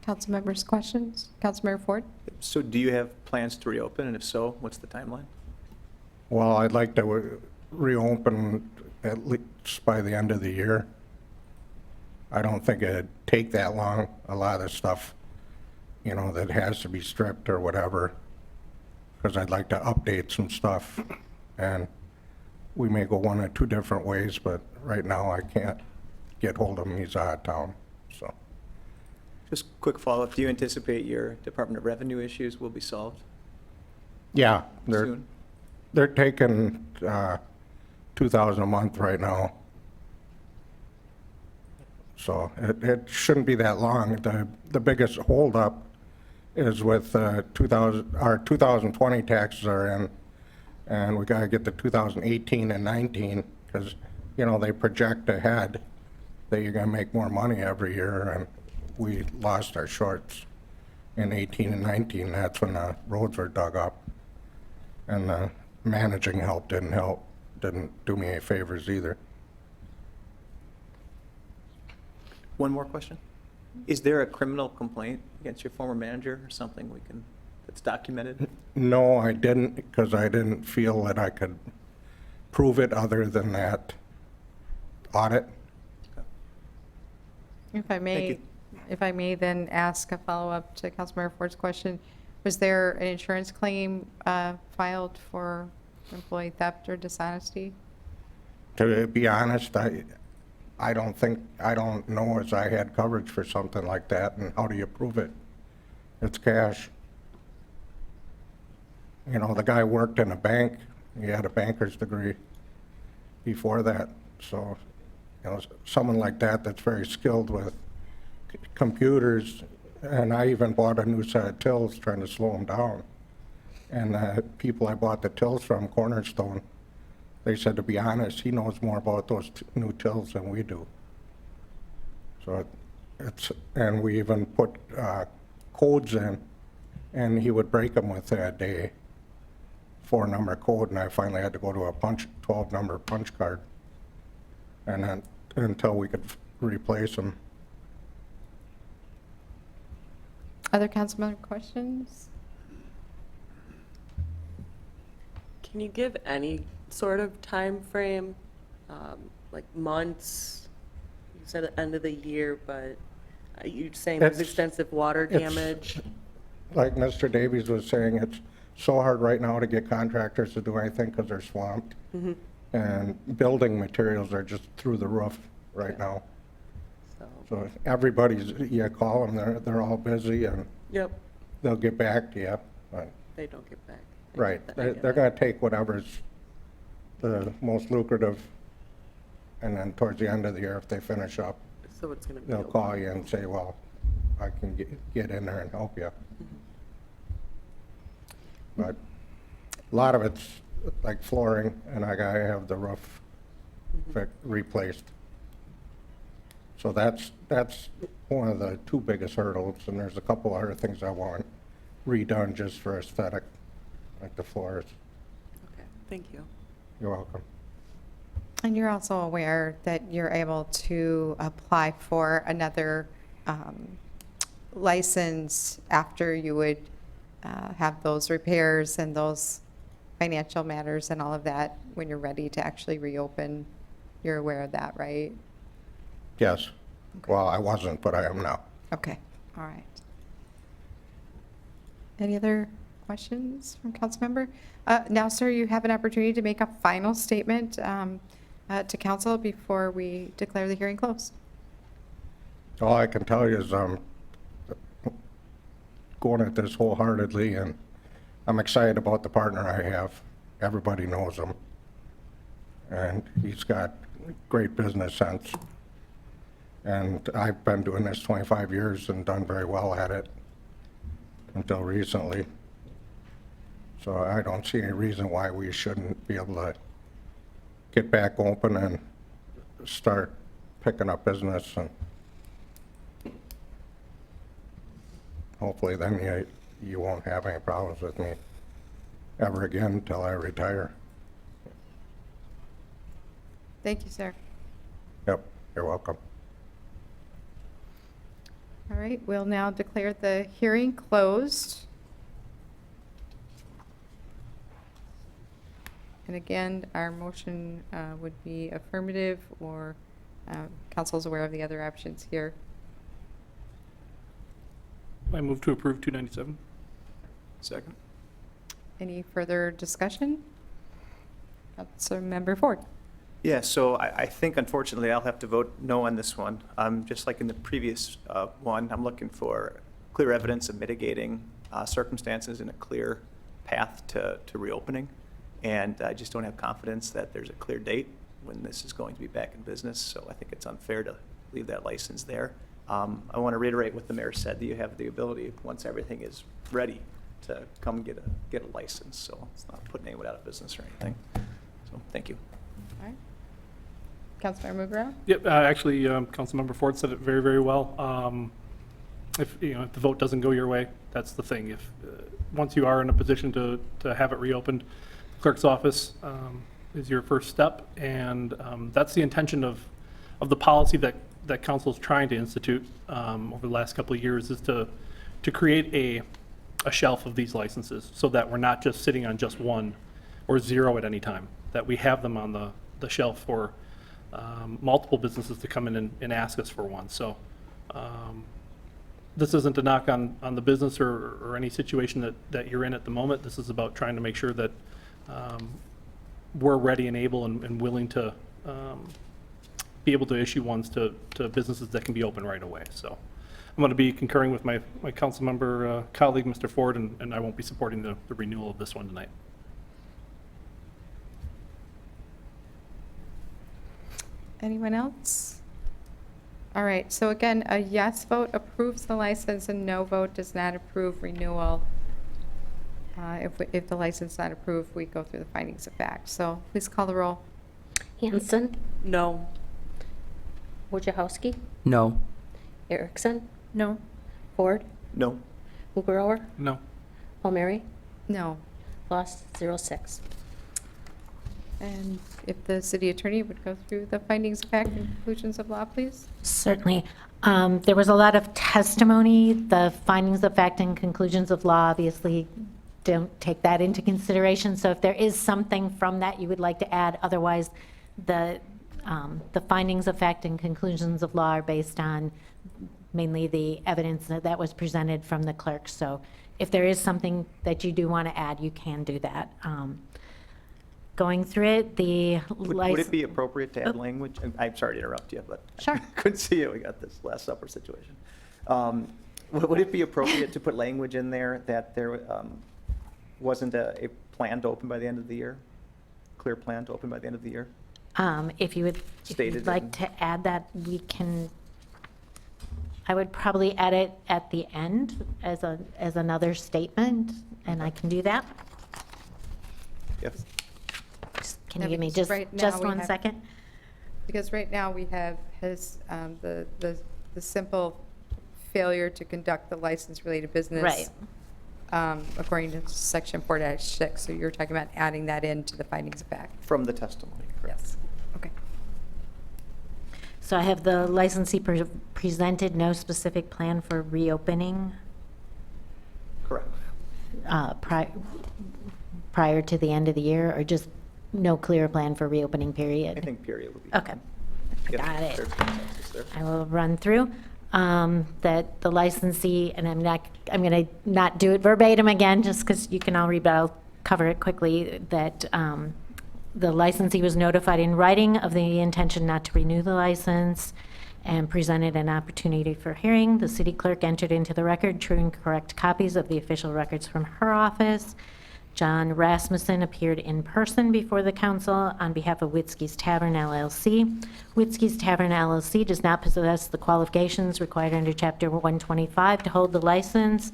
A: Council members' questions? Councilmember Ford?
L: So do you have plans to reopen, and if so, what's the timeline?
N: Well, I'd like to reopen at least by the end of the year. I don't think it'd take that long. A lot of the stuff, you know, that has to be stripped or whatever, because I'd like to update some stuff. And we may go one or two different ways, but right now I can't get hold of him. He's out of town, so.
L: Just quick follow-up, do you anticipate your Department of Revenue issues will be solved
N: Yeah,
L: soon?
N: they're taking $2,000 a month right now. So it shouldn't be that long. The biggest holdup is with our 2020 taxes are in, and we gotta get the 2018 and 19, because, you know, they project ahead that you're gonna make more money every year, and we lost our shorts in 18 and 19. That's when the roads were dug up. And the managing didn't do me any favors either.
L: One more question. Is there a criminal complaint against your former manager or something that's documented?
N: No, I didn't, because I didn't feel that I could prove it other than that audit.
A: If I may,
L: you.
A: if I may then ask a follow-up to Councilmember Ford's question, was there an insurance claim filed for employee theft or dishonesty?
N: To be honest, I don't know as I had coverage for something like that, and how do you prove it? It's cash. You know, the guy worked in a bank. He had a banker's degree before that. So, you know, someone like that that's very skilled with computers, and I even bought a new set of tills trying to slow them down. And the people I bought the tills from, Cornerstone, they said, to be honest, he knows more about those new tills than we do. So and we even put codes in, and he would break them with a day 4-number code, and I finally had to go to a 12-number punch card, and then until we could replace them.
A: Other council member questions?
O: Can you give any sort of time frame, like months? You said at the end of the year, but you're saying there's extensive water damage?
N: Like Mr. Davies was saying, it's so hard right now to get contractors to do anything because they're swamped.
O: Mm-hmm.
N: And building materials are just through the roof right now.
O: So,
N: So everybody's, you call them, they're all busy, and
O: yep,
N: they'll get back to you. But,
O: they don't get back. I
N: right,
O: get that, I
N: they're
O: get
N: they're
O: that.
N: gonna take whatever's the most lucrative, and then towards the end of the year, if they finish up,
O: So it's gonna be.
N: they'll
O: open.
N: call you and say, well, I can get in there and help you. But a lot of it's like flooring, and I gotta have the roof replaced. So that's one of the two biggest hurdles, and there's a couple other things I want redone just for aesthetic, like the floors.
O: Okay, thank you.
N: You're welcome.
A: And you're also aware that you're able to apply for another license after you would have those repairs and those financial matters and all of that when you're ready to actually reopen. You're aware of that, right?
N: Yes. Well, I wasn't, but I am now.
A: Okay, all right. Any other questions from council member? Now, sir, you have an opportunity to make a final statement to council before we declare the hearing closed.
N: All I can tell you is I'm going at this wholeheartedly, and I'm excited about the partner I have. Everybody knows him, and he's got great business sense. And I've been doing this 25 years and done very well at it until recently. So I don't see any reason why we shouldn't be able to get back open and start picking up business, and hopefully then you won't have any problems with me ever again until I retire.
A: Thank you, sir.
N: Yep, you're welcome.
A: All right, we'll now declare the hearing closed. And again, our motion would be affirmative, or council's aware of the other options here.
J: I move to approve 297.
L: Second.
A: Any further discussion? Councilmember Ford.
L: Yeah, so I think unfortunately I'll have to vote no on this one. Just like in the previous one, I'm looking for clear evidence of mitigating circumstances and a clear path to reopening. And I just don't have confidence that there's a clear date when this is going to be back in business. So I think it's unfair to leave that license there. I want to reiterate what the mayor said, that you have the ability, once everything is ready, to come get a license. So it's not putting anyone out of business or anything. So thank you.
A: All right. Councilmember Guerrero?
J: Yep, actually, Councilmember Ford said it very, very well. If if the vote doesn't go your way, that's the thing. If once you are in a position to have it reopened, the clerk's office is your first step, and that's the intention of the policy that council is trying to institute over the last couple of years, is to create a shelf of these licenses, so that we're not just sitting on just one or zero at any time, that we have them on the shelf for multiple businesses to come in and ask us for one. So this isn't a knock on the business or any situation that you're in at the moment. This is about trying to make sure that we're ready and able and willing to be able to issue ones to businesses that can be open right away. So I'm going to be concurring with my council member colleague, Mr. Ford, and I won't be supporting the renewal of this one tonight.
A: Anyone else? All right, so again, a yes vote approves the license, and no vote does not approve renewal. If the license is not approved, we go through the findings of fact. So please call the roll.
B: Hanson,
O: No.
B: Wojciechowski,
K: No.
B: Erickson,
I: No.
B: Ford,
L: No.
B: Mugrower,
J: No.
B: Palmieri,
A: No.
B: lost 06.
A: And if the city attorney would go through the findings of fact and conclusions of law, please.
I: Certainly. There was a lot of testimony. The findings of fact and conclusions of law obviously don't take that into consideration. So if there is something from that you would like to add, otherwise the findings of fact and conclusions of law are based on mainly the evidence that was presented from the clerk. So if there is something that you do want to add, you can do that. Going through it, the
L: Would it be appropriate to add language? And I'm sorry to interrupt you, but
I: Sure.
L: I couldn't see you. We got this Last Supper situation. Would it be appropriate to put language in there that there wasn't a plan to open by the end of the year? Clear plan to open by the end of the year?
I: If you'd
L: Stated
I: like
L: in-
I: to add that, we can, I would probably add it at the end as another statement, and I can do that.
L: Yes.
I: Can
A: Yeah,
I: you give me
A: because
I: just
A: right now we
I: one
A: have-
I: second?
A: Because right now we have the simple failure to conduct the license-related business.
I: Right.
A: According to section 4-6, so you're talking about adding that into the findings of fact.
L: From the testimony, correct?
A: Yes. Okay.
I: So I have the licensee presented no specific plan for reopening
L: Correct.
I: prior to the end of the year, or just no clear plan for reopening period?
L: I think period would be.
I: Okay.
L: Given
I: Got
L: the
I: it.
L: circumstances there.
I: I will run through that the licensee, and I'm going to not do it verbatim again, just because you can all read, but I'll cover it quickly, that the licensee was notified in writing of the intention not to renew the license and presented an opportunity for hearing. The city clerk entered into the record true and correct copies of the official records from her office. John Rasmussen appeared in person before the council on behalf of Whiskey's Tavern LLC. Whiskey's Tavern LLC does not possess the qualifications required under Chapter 125 to hold the license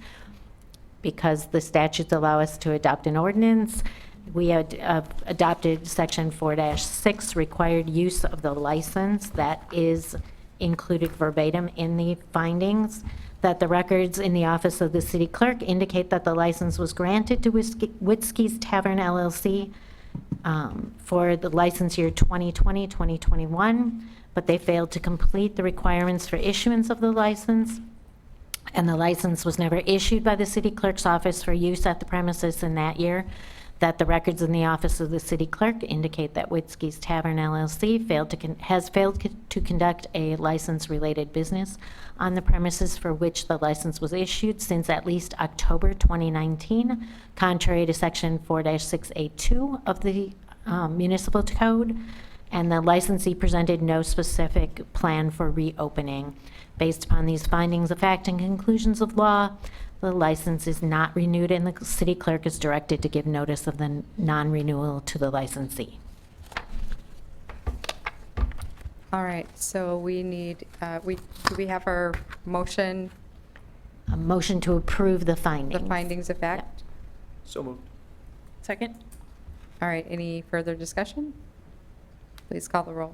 I: because the statutes allow us to adopt an ordinance. We had adopted Section 4-6, required use of the license. That is included verbatim in the findings. That the records in the office of the city clerk indicate that the license was granted to Whiskey's Tavern LLC for the license year 2020-2021, but they failed to complete the requirements for issuance of the license. and the license was never issued by the city clerk's office for use at the premises in that year, that the records in the office of the city clerk indicate that Whiskey's Tavern LLC has failed to conduct a license-related business on the premises for which the license was issued since at least October 2019, contrary to Section 4-682 of the Municipal Code, and the licensee presented no specific plan for reopening. Based upon these findings of fact and conclusions of law, the license is not renewed, and the city clerk is directed to give notice of the non-renewal to the licensee.
A: All right, so we need, do we have our motion,
I: A motion to approve the
A: the
I: findings.
A: findings of fact?
L: So moved.
O: Second?
A: All right, any further discussion? Please call the roll.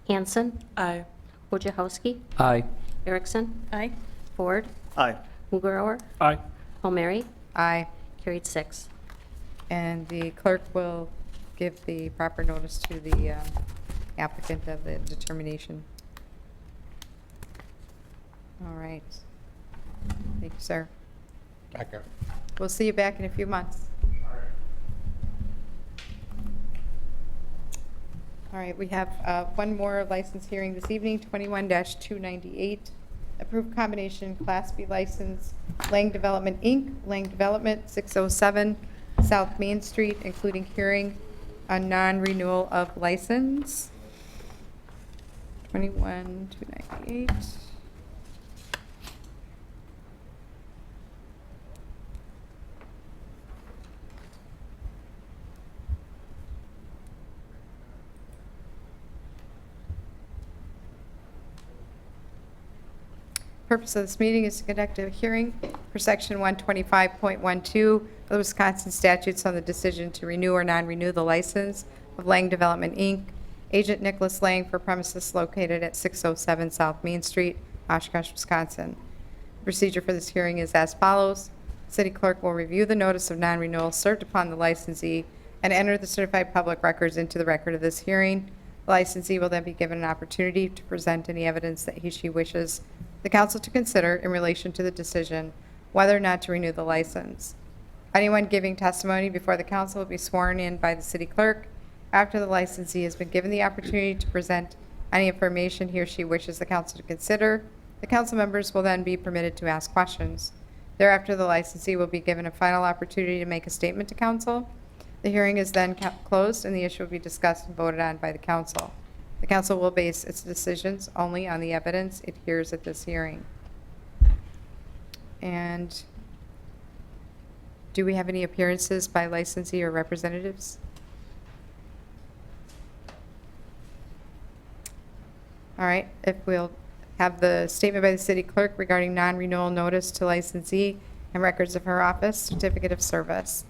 B: Hanson,
O: Aye.
B: Wojciechowski,
C: Aye.
B: Erickson,
O: Aye.
B: Ford,
L: Aye.
B: Mugrower,
J: Aye.
B: Palmieri,
A: Aye.
B: carried 6.
A: And the clerk will give the proper notice to the applicant of the determination. All right. Thank you, sir.
N: Back up.
A: We'll see you back in a few months. All right, we have one more license hearing this evening, 21-298. Approved combination Class B license, Lang Development, Inc., Lang Development, 607 South Main Street, including hearing on non-renewal of license. 21-298. Purpose of this meeting is to conduct a hearing for Section 125.12 of the Wisconsin statutes on the decision to renew or non-renew the license of Lang Development, Inc., Agent Nicholas Lang, for premises located at 607 South Main Street, Oshkosh, Wisconsin. The procedure for this hearing is as follows. City clerk will review the notice of non-renewal served upon the licensee and enter the certified public records into the record of this hearing. The licensee will then be given an opportunity to present any evidence that she wishes the council to consider in relation to the decision whether or not to renew the license. Anyone giving testimony before the council will be sworn in by the city clerk. After the licensee has been given the opportunity to present any information he or she wishes the council to consider, the council members will then be permitted to ask questions. Thereafter, the licensee will be given a final opportunity to make a statement to council. The hearing is then closed and the issue will be discussed and voted on by the council. The council will base its decisions only on the evidence it hears at this hearing. And do we have any appearances by licensee or representatives? All right, if we'll have the statement by the city clerk regarding non-renewal notice to licensee and records of her office, certificate of service.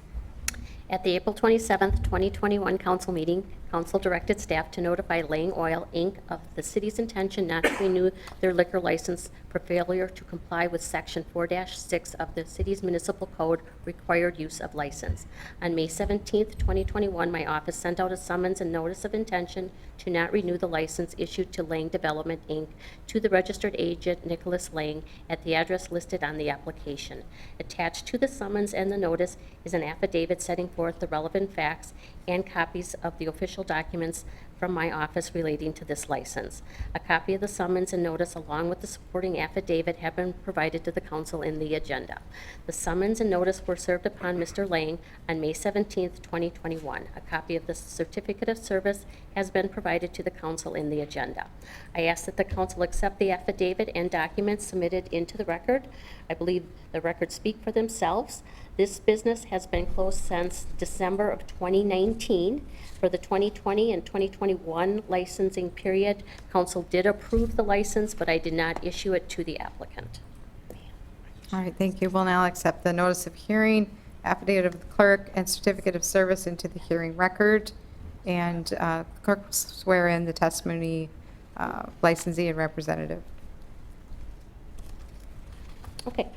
B: At the April 27th, 2021 council meeting, council directed staff to notify Lang Oil, Inc. of the city's intention not to renew their liquor license for failure to comply with Section 4-6 of the city's municipal code required use of license. On May 17th, 2021, my office sent out a summons and notice of intention to not renew the license issued to Lang Development, Inc. to the registered agent Nicholas Lang at the address listed on the application. Attached to the summons and the notice is an affidavit setting forth the relevant facts and copies of the official documents from my office relating to this license. A copy of the summons and notice along with the supporting affidavit have been provided to the council in the agenda. The summons and notice were served upon Mr. Lang on May 17th, 2021. A copy of the certificate of service has been provided to the council in the agenda. I ask that the council accept the affidavit and documents submitted into the record. I believe the records speak for themselves. This business has been closed since December of 2019. For the 2020 and 2021 licensing period, council did approve the license, but I did not issue it to the applicant.
A: All right, thank you. We'll now accept the notice of hearing, affidavit of the clerk, and certificate of service into the hearing record. And clerk will swear in the testimony licensee and representative.
B: Okay.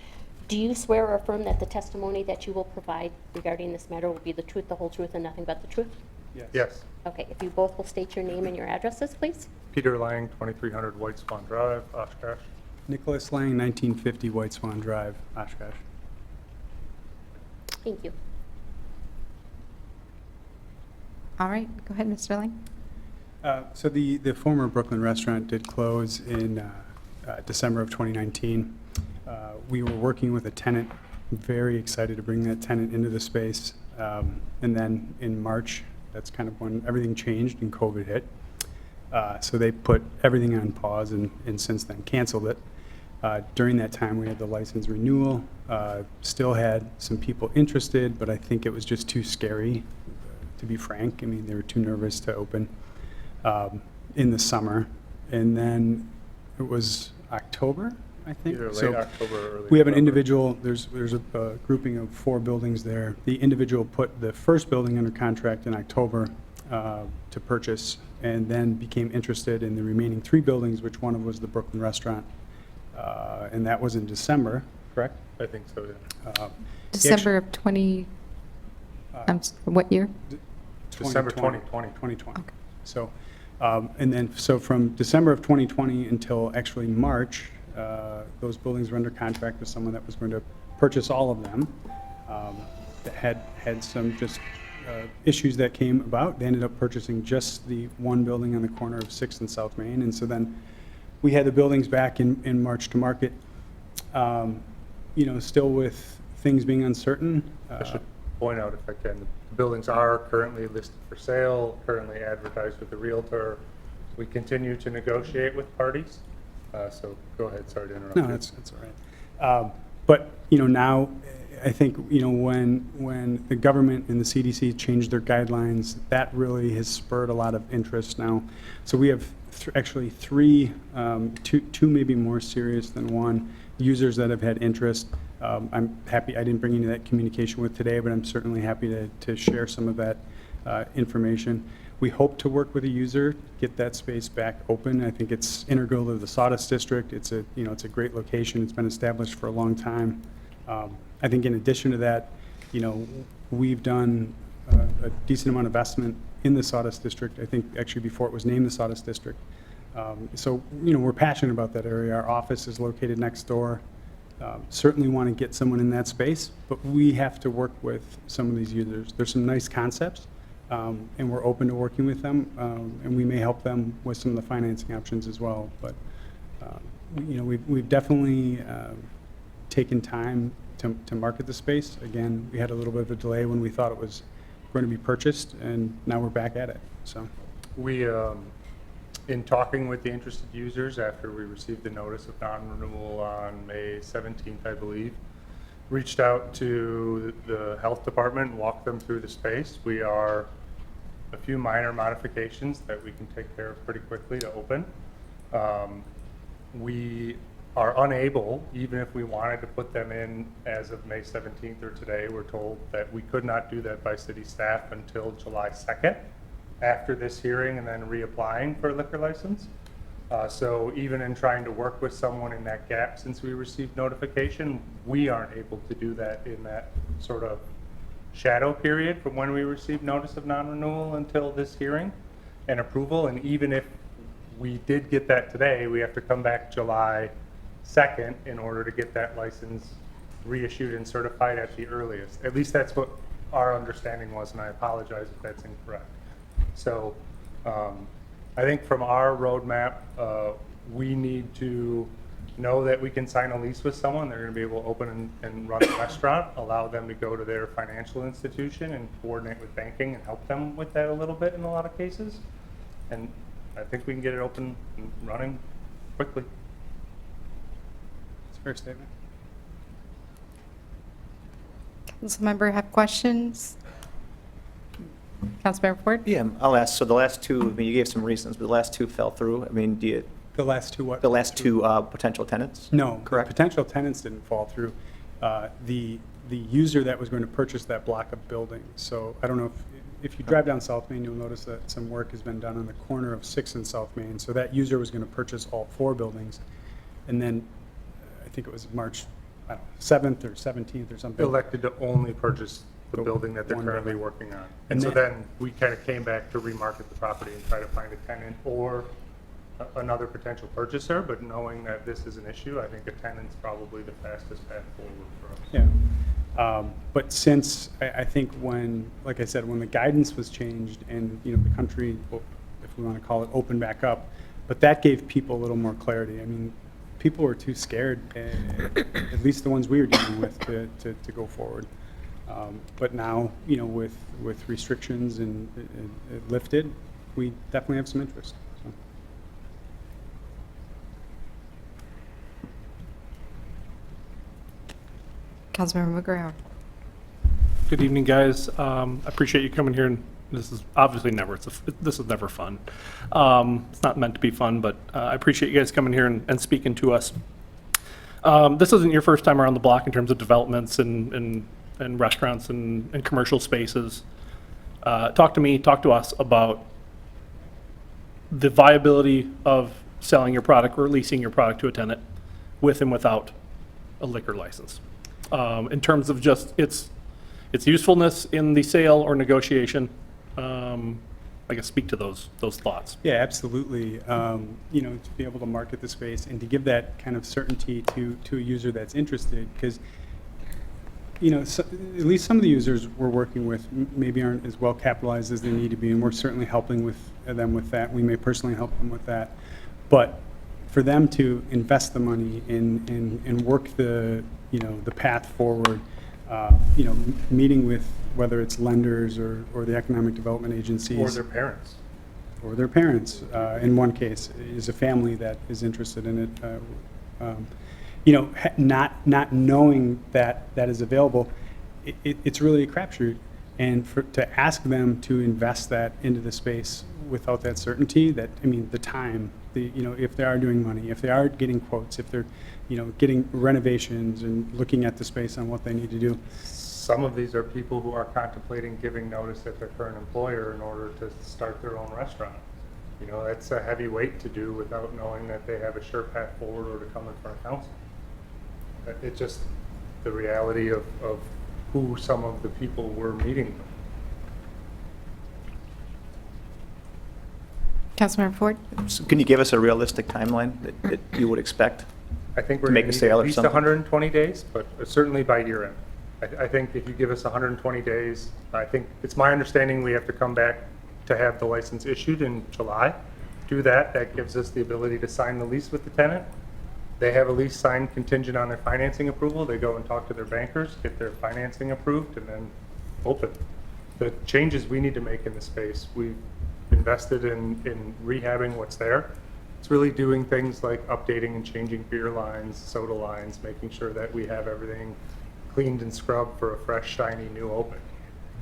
B: Do you swear or affirm that the testimony that you will provide regarding this matter will be the truth, the whole truth, and nothing but the truth?
P: Yes.
B: Okay, if you both will state your name and your addresses, please.
P: Peter Lang, 2300 White Swan Drive, Oshkosh.
C: Nicholas Lang, 1950 White Swan Drive, Oshkosh.
B: Thank you.
A: All right, go ahead, Mr. Lang.
C: So the former Brooklyn restaurant did close in December of 2019. We were working with a tenant, very excited to bring that tenant into the space. And then in March, that's kind of when everything changed and COVID hit. So they put everything on pause and since then canceled it. During that time, we had the license renewal, still had some people interested, but I think it was just too scary, to be frank. I mean, they were too nervous to open in the summer. And then it was October, I think.
P: Either late
C: So
P: October or early
C: we have an
P: November.
C: individual, there's a grouping of 4 buildings there. The individual put the first building under contract in October to purchase, and then became interested in the remaining 3 buildings, which one of was the Brooklyn restaurant. And that was in December, correct?
P: I think so, yeah.
A: December of 20, what year?
P: December 2020.
C: 2020. So, and then, so from December of 2020 until actually March, those buildings were under contract with someone that was going to purchase all of them. That had some just issues that came about. They ended up purchasing just the one building on the corner of 6th and South Main. And so then we had the buildings back in March to market, you know, still with things being uncertain.
P: I should point out, if I can, the buildings are currently listed for sale, currently advertised with the Realtor. We continue to negotiate with parties. So go ahead, sorry to interrupt you.
C: No, that's all right. But, you know, now, I think, you know, when the government and the CDC changed their guidelines, that really has spurred a lot of interest now. So we have actually 3, two maybe more serious than one, users that have had interest. I'm happy, I didn't bring any of that communication with today, but I'm certainly happy to share some of that information. We hope to work with a user, get that space back open. I think it's integral to the Sawdust District. It's a, you know, it's a great location. It's been established for a long time. I think in addition to that, you know, we've done a decent amount of investment in the Sawdust District. I think actually before it was named the Sawdust District. So, you know, we're passionate about that area. Our office is located next door. Certainly want to get someone in that space, but we have to work with some of these users. There's some nice concepts, and we're open to working with them, and we may help them with some of the financing options as well. But, you know, we've definitely taken time to market the space. Again, we had a little bit of a delay when we thought it was going to be purchased, and now we're back at it, so.
P: We, in talking with the interested users after we received the notice of non-renewal on May 17th, I believe, reached out to the health department and walked them through the space. We are a few minor modifications that we can take care of pretty quickly to open. We are unable, even if we wanted to put them in as of May 17th or today, we're told that we could not do that by city staff until July 2nd, after this hearing and then reapplying for a liquor license. So even in trying to work with someone in that gap since we received notification, we aren't able to do that in that sort of shadow period from when we received notice of non-renewal until this hearing and approval. And even if we did get that today, we have to come back July 2nd in order to get that license reissued and certified at the earliest. At least that's what our understanding was, and I apologize if that's incorrect. So I think from our roadmap, we need to know that we can sign a lease with someone. They're going to be able to open and run a restaurant, allow them to go to their financial institution and coordinate with banking and help them with that a little bit in a lot of cases. And I think we can get it open and running quickly.
C: It's a fair statement.
A: Councilmember have questions? Councilmember Ford?
L: Yeah, I'll ask. So the last 2, I mean, you gave some reasons, but the last 2 fell through. I mean, do you,
C: The last 2 what?
L: the last 2 potential tenants?
C: No,
L: Correct.
C: the potential tenants didn't fall through. The user that was going to purchase that block of buildings. So I don't know if you drive down South Main, you'll notice that some work has been done on the corner of 6th and South Main. So that user was going to purchase all 4 buildings. And then I think it was March, I don't know, 7th or 17th or something.
P: Elected to only purchase the building that they're
C: One
P: currently
C: building.
P: working on.
C: And
P: And so
C: then-
P: then we kind of came back to remarket the property and try to find a tenant or another potential purchaser, but knowing that this is an issue, I think a tenant's probably the fastest path forward for us.
C: Yeah. But since, I think when, like I said, when the guidance was changed and, the country, if we want to call it, opened back up, but that gave people a little more clarity. I mean, people were too scared, at least the ones we were dealing with, to go forward. But now, with restrictions and lifted, we definitely have some interest. So.
A: Councilmember McGrath.
J: Good evening, guys. I appreciate you coming here, and this is obviously this is never fun. It's not meant to be fun, but I appreciate you guys coming here and speaking to us. This isn't your first time around the block in terms of developments and restaurants and commercial spaces. Talk to us about the viability of selling your product or leasing your product to a tenant with and without a liquor license. In terms of just its usefulness in the sale or negotiation, I guess speak to those thoughts.
C: Yeah, absolutely. To be able to market the space and to give that kind of certainty to a user that's interested, because at least some of the users we're working with maybe aren't as well capitalized as they need to be, and we're certainly helping them with that. We may personally help them with that, but for them to invest the money and work the path forward, meeting with whether it's lenders or the economic development agencies.
P: Or their parents.
C: Or their parents, in one case, is a family that is interested in it. Not knowing that is available, it's really a crapshoot. And to ask them to invest that into the space without that certainty, the time, if they are doing money, if they are getting quotes, if they're, getting renovations and looking at the space on what they need to do.
P: Some of these are people who are contemplating giving notice at their current employer in order to start their own restaurant. That's a heavy weight to do without knowing that they have a sure path forward or to come in front of council. It's just the reality of who some of the people we're meeting with.
A: Councilmember Ford.
L: So can you give us a realistic timeline that you would expect?
P: I think we're
L: To make
P: going
L: a
P: to need
L: sale
P: at
L: or
P: least
L: something?
P: 120 days, but certainly by year end. I think if you give us 120 days, I think it's my understanding we have to come back to have the license issued in July. Do that, that gives us the ability to sign the lease with the tenant. They have a lease signed contingent on their financing approval. They go and talk to their bankers, get their financing approved, and then open. The changes we need to make in the space, we've invested in rehabbing what's there. It's really doing things like updating and changing beer lines, soda lines, making sure that we have everything cleaned and scrubbed for a fresh, shiny, new open,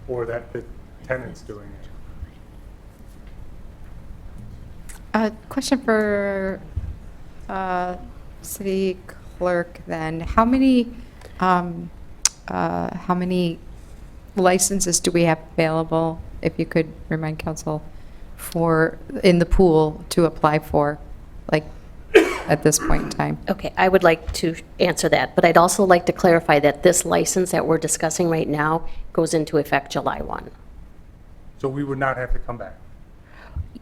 P: or that the tenant's doing it.
A: Question for City Clerk then. How many licenses do we have available, if you could remind council, in the pool to apply for, at this point in time?
B: Okay, I would like to answer that, but I'd also like to clarify that this license that we're discussing right now goes into effect July 1.
P: So we would not have to come back.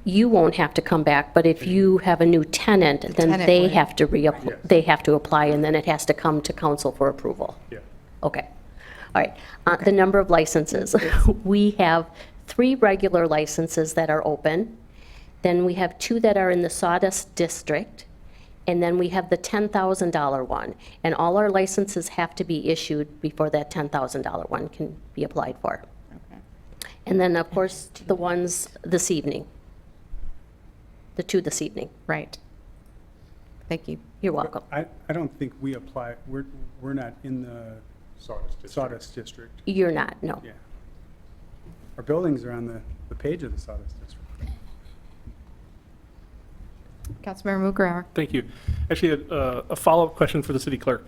B: You won't have to come back, but if you have a new tenant, then
A: tenant
B: they
A: would.
B: have to
P: Yes.
B: they have to apply, and then it has to come to council for approval.
P: Yeah.
B: Okay. All right. The number of licenses. We have 3 regular licenses that are open. Then we have 2 that are in the Sawdust District. And then we have the $10,000 one. And all our licenses have to be issued before that $10,000 one can be applied for.
A: Okay.
B: And then, of course, the ones this evening. The 2 this evening.
A: Right. Thank you.
B: You're welcome.
C: I don't think we apply, we're not in the
P: Sawdust District.
C: Sawdust District.
B: You're not, no.
C: Yeah. Our buildings are on the page of the Sawdust District.
A: Councilmember Mugrauer.
J: Thank you. Actually, a follow-up question for the city clerk.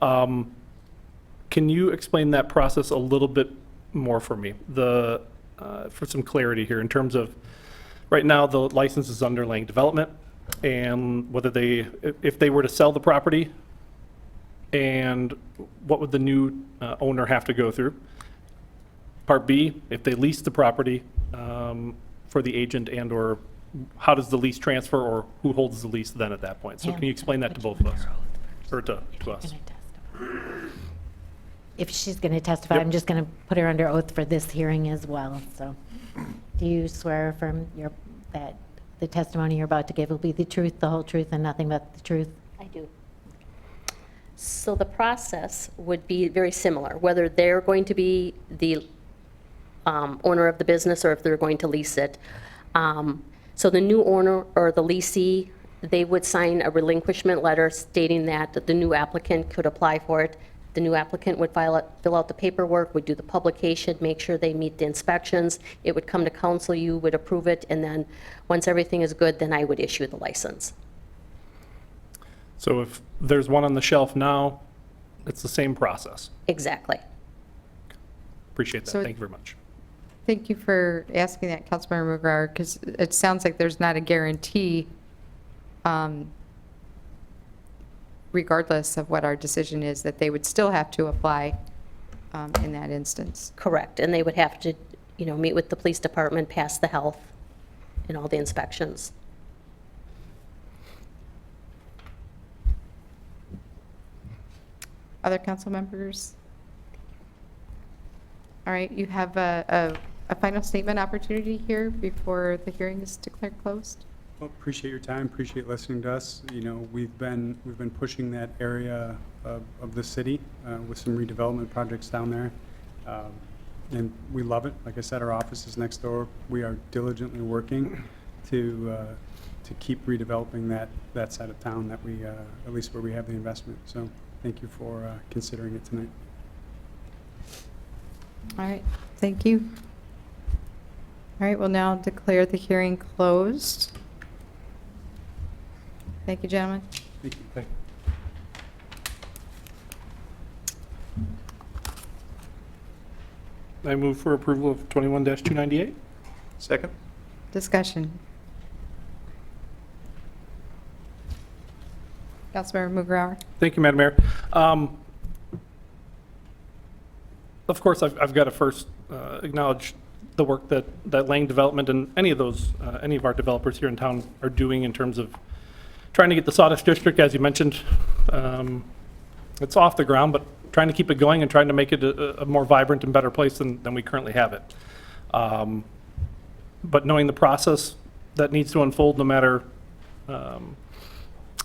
J: Can you explain that process a little bit more for me? For some clarity here in terms of, right now, the license is underlying development, and whether if they were to sell the property, and what would the new owner have to go through? Part B, if they lease the property for the agent and/or how does the lease transfer, or who holds the lease then at that point? So can you explain that to both of us, or to us?
I: If she's going to testify,
J: Yep.
I: I'm just going to put her under oath for this hearing as well. So do you swear or affirm that the testimony you're about to give will be the truth, the whole truth, and nothing but the truth?
B: I do. So the process would be very similar, whether they're going to be the owner of the business or if they're going to lease it. So the new owner or the leasee, they would sign a relinquishment letter stating that the new applicant could apply for it. The new applicant would fill out the paperwork, would do the publication, make sure they meet the inspections. It would come to council, you would approve it, and then once everything is good, then I would issue the license.
J: So if there's one on the shelf now, it's the same process.
B: Exactly.
J: Appreciate that.
A: So-
J: Thank you very much.
A: Thank you for asking that, Councilmember McGuire, because it sounds like there's not a guarantee, regardless of what our decision is, that they would still have to apply in that instance.
B: Correct, and they would have to, meet with the police department, pass the health, and all the inspections.
A: Other council members? All right, you have a final statement opportunity here before the hearing is declared closed.
Q: Well, appreciate your time, appreciate listening to us. We've been pushing that area of the city with some redevelopment projects down there. And we love it. Like I said, our office is next door. We are diligently working to keep redeveloping that side of town that we, at least where we have the investment. So thank you for considering it tonight.
A: All right, thank you. All right, we'll now declare the hearing closed. Thank you, gentlemen.
Q: Thank you.
P: Thank
J: I move for approval of 21-298.
L: Second?
A: Discussion. Councilmember Mugrauer.
J: Thank you, Madam Mayor. Of course, I've got to first acknowledge the work that Lang Development and any of our developers here in town are doing in terms of trying to get the Sawdust District, as you mentioned, it's off the ground, but trying to keep it going and trying to make it a more vibrant and better place than we currently have it. But knowing the process that needs to unfold, no matter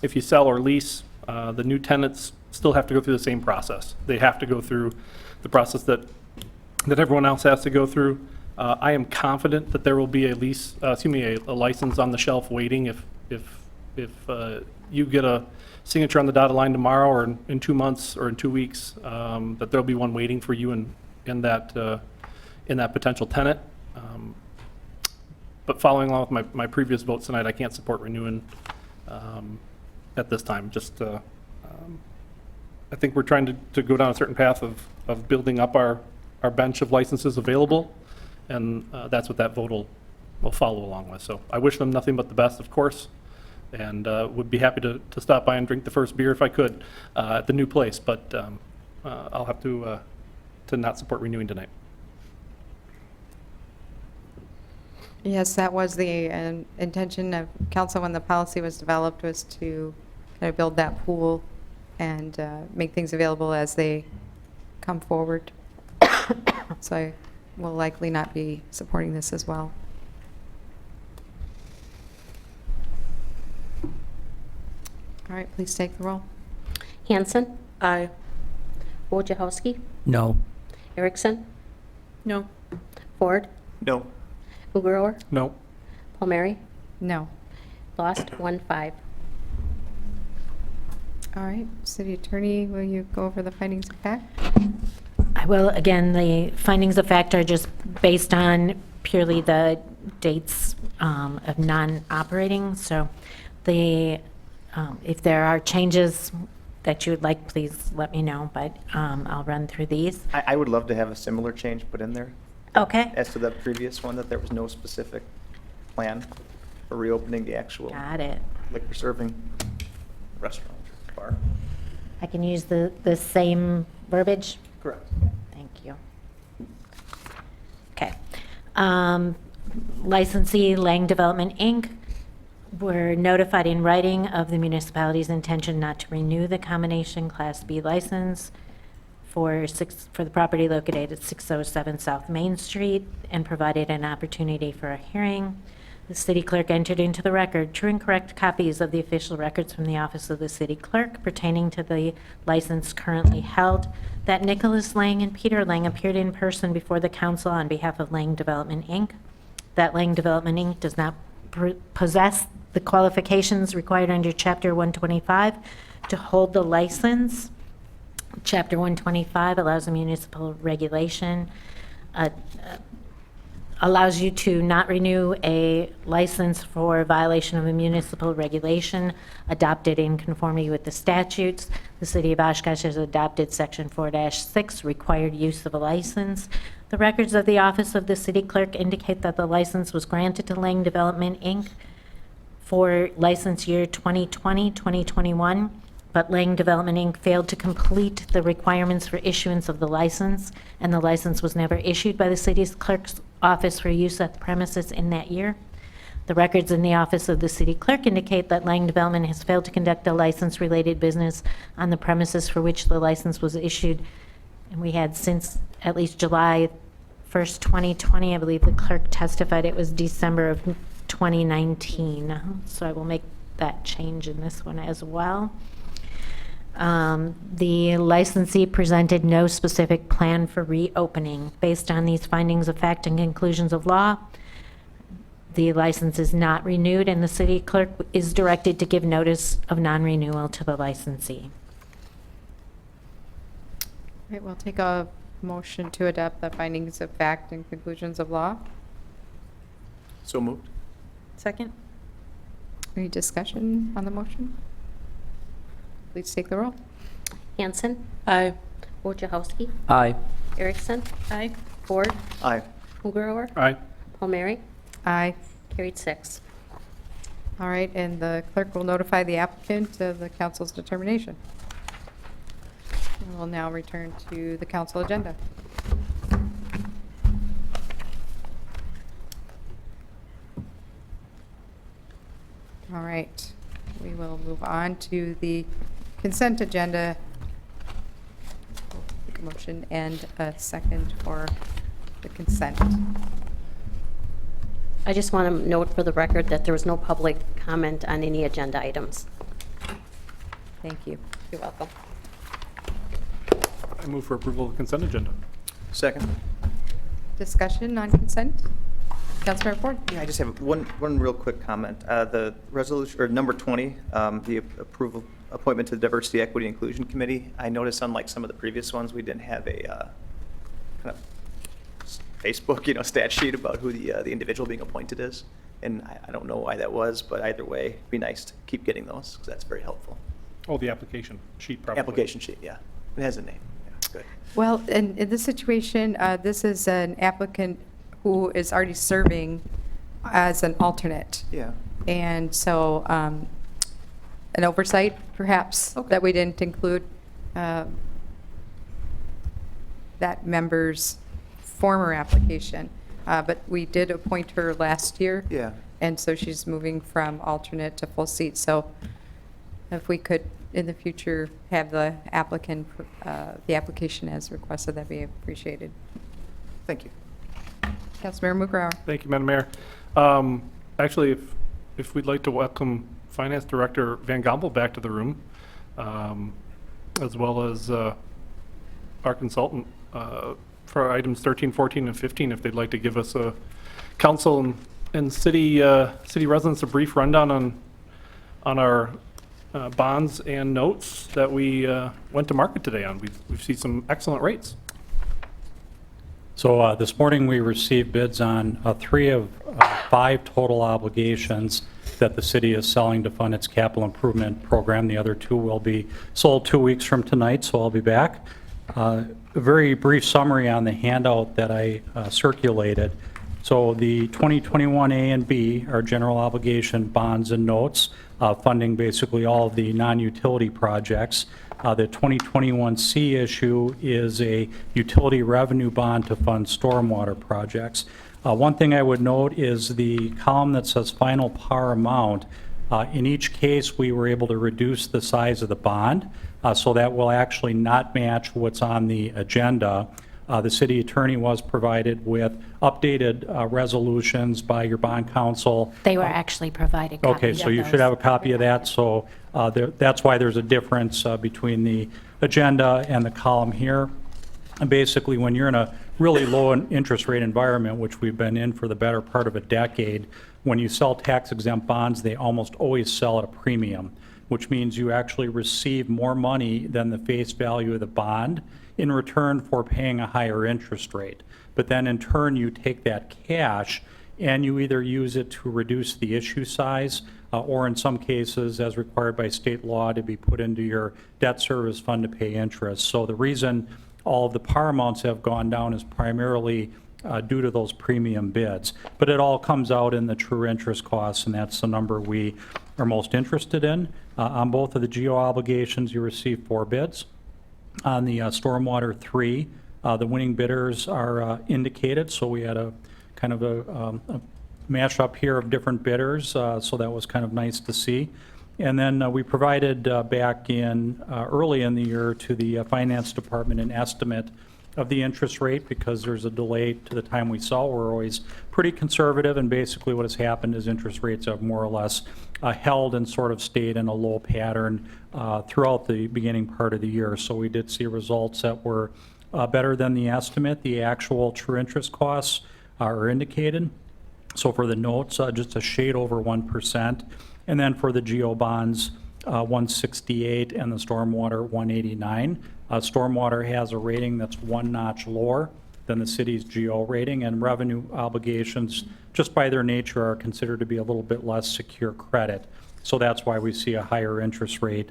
J: if you sell or lease, the new tenants still have to go through the same process. They have to go through the process that everyone else has to go through. I am confident that there will be a license on the shelf waiting if you get a signature on the dotted line tomorrow or in 2 months or in 2 weeks, that there'll be one waiting for you in that potential tenant. But following along with my previous votes tonight, I can't support renewing at this time. Just I think we're trying to go down a certain path of building up our bench of licenses available, and that's what that vote will follow along with. So I wish them nothing but the best, of course, and would be happy to stop by and drink the first beer if I could at the new place, but I'll have to not support renewing tonight.
A: Yes, that was the intention of council when the policy was developed, was to kind of build that pool and make things available as they come forward. So I will likely not be supporting this as well. All right, please take the roll.
B: Hanson,
O: Aye.
B: Wojciechowski,
C: No.
B: Erickson,
O: No.
B: Ford,
L: No.
B: Mugrower,
J: No.
B: Palmieri,
A: No.
B: lost 1-5.
A: All right, city attorney, will you go over the findings of fact?
I: I will. Again, the findings of fact are just based on purely the dates of non-operating. So if there are changes that you would like, please let me know, but I'll run through these.
L: I would love to have a similar change put in there
I: Okay.
L: as to the previous one, that there was no specific plan for reopening the actual
I: Got it.
L: liquor serving restaurant, bar.
I: I can use the same verbiage?
L: Correct.
I: Thank you. Okay. Licensee Lang Development, Inc., were notified in writing of the municipality's intention not to renew the combination Class B license for the property located at 607 South Main Street and provided an opportunity for a hearing. The city clerk entered into the record true and correct copies of the official records from the office of the city clerk pertaining to the license currently held, that Nicholas Lang and Peter Lang appeared in person before the council on behalf of Lang Development, Inc., that Lang Development, Inc. does not possess the qualifications required under Chapter 125 to hold the license. Chapter 125 allows a municipal regulation, allows you to not renew a license for violation of a municipal regulation adopted in conformity with the statutes. The City of Oshkosh has adopted Section 4-6, required use of a license. The records of the Office of the City Clerk indicate that the license was granted to Lang Development, Inc. for license year 2020-2021, but Lang Development, Inc. failed to complete the requirements for issuance of the license, and the license was never issued by the city's clerk's office for use at the premises in that year. The records in the office of the city clerk indicate that Lang Development has failed to conduct a license-related business on the premises for which the license was issued. And we had since at least July 1st, 2020, I believe the clerk testified it was December of 2019. So I will make that change in this one as well. The licensee presented no specific plan for reopening. Based on these findings of fact and conclusions of law, the license is not renewed, and the city clerk is directed to give notice of non-renewal to the licensee.
A: All right, we'll take a motion to adopt the findings of fact and conclusions of law.
L: So moved.
O: Second?
A: Any discussion on the motion? Please take the roll.
B: Hanson,
O: Aye.
B: Wojciechowski,
K: Aye.
B: Erickson,
O: Aye.
B: Ford,
L: Aye.
B: Hungerower,
J: Aye.
B: Palmieri,
A: Aye.
B: carried 6.
A: All right, and the clerk will notify the applicant of the council's determination. We'll now return to the council agenda. All right, we will move on to the consent agenda. We'll take a motion and a second for the consent.
B: I just want to note for the record that there was no public comment on any agenda items.
A: Thank you.
B: You're welcome.
J: I move for approval of the consent agenda.
L: Second.
A: Discussion on consent? Councilor Ford?
L: Yeah, I just have one real quick comment. The resolution, or number 20, the approval, appointment to the Diversity, Equity, Inclusion Committee. I noticed unlike some of the previous ones, we didn't have a kind of Facebook, stat sheet about who the individual being appointed is. And I don't know why that was, but either way, it'd be nice to keep getting those, because that's very helpful.
J: Oh, the application sheet probably.
L: Application sheet, yeah. It has a name. Yeah, good.
A: Well, in this situation, this is an applicant who is already serving as an alternate.
L: Yeah.
A: And so an oversight, perhaps, that we didn't include that member's former application. But we did appoint her last year.
L: Yeah.
A: And so she's moving from alternate to full seat. So if we could, in the future, have the applicant, the application as requested, that'd be appreciated.
L: Thank you.
A: Councilmember Mugrower.
J: Thank you, Madam Mayor. Actually, if we'd like to welcome Finance Director Van Gompel back to the room, as well as our consultant for items 13, 14, and 15, if they'd like to give us a council and city residents a brief rundown on our bonds and notes that we went to market today on. We've seen some excellent rates.
R: So this morning we received bids on 3 of 5 total obligations that the city is selling to fund its capital improvement program. The other 2 will be sold 2 weeks from tonight, so I'll be back. A very brief summary on the handout that I circulated. So the 2021 A and B are general obligation bonds and notes, funding basically all of the non-utility projects. The 2021 C issue is a utility revenue bond to fund stormwater projects. One thing I would note is the column that says final par amount. In each case, we were able to reduce the size of the bond, so that will actually not match what's on the agenda. The city attorney was provided with updated resolutions by your bond counsel.
I: They were actually provided copies
R: Okay,
I: of
R: so you
I: those.
R: should have a copy of that, so that's why there's a difference between the agenda and the column here. And basically, when you're in a really low interest rate environment, which we've been in for the better part of a decade, when you sell tax exempt bonds, they almost always sell at a premium, which means you actually receive more money than the face value of the bond in return for paying a higher interest rate. But then in turn, you take that cash and you either use it to reduce the issue size or in some cases, as required by state law, to be put into your debt service fund to pay interest. So the reason all of the par amounts have gone down is primarily due to those premium bids. But it all comes out in the true interest costs, and that's the number we are most interested in. On both of the GO obligations, you receive 4 bids. On the Stormwater 3, the winning bidders are indicated, so we had a kind of a mashup here of different bidders, so that was kind of nice to see. And then we provided back in early in the year to the Finance Department an estimate of the interest rate because there's a delay to the time we sell. We're always pretty conservative, and basically what has happened is interest rates have more or less held and sort of stayed in a low pattern throughout the beginning part of the year. So we did see results that were better than the estimate. The actual true interest costs are indicated. So for the notes, just a shade over 1%. And then for the GO bonds, 168, and the stormwater, 189. Stormwater has a rating that's 1 notch lower than the city's GO rating, and revenue obligations, just by their nature, are considered to be a little bit less secure credit. So that's why we see a higher interest rate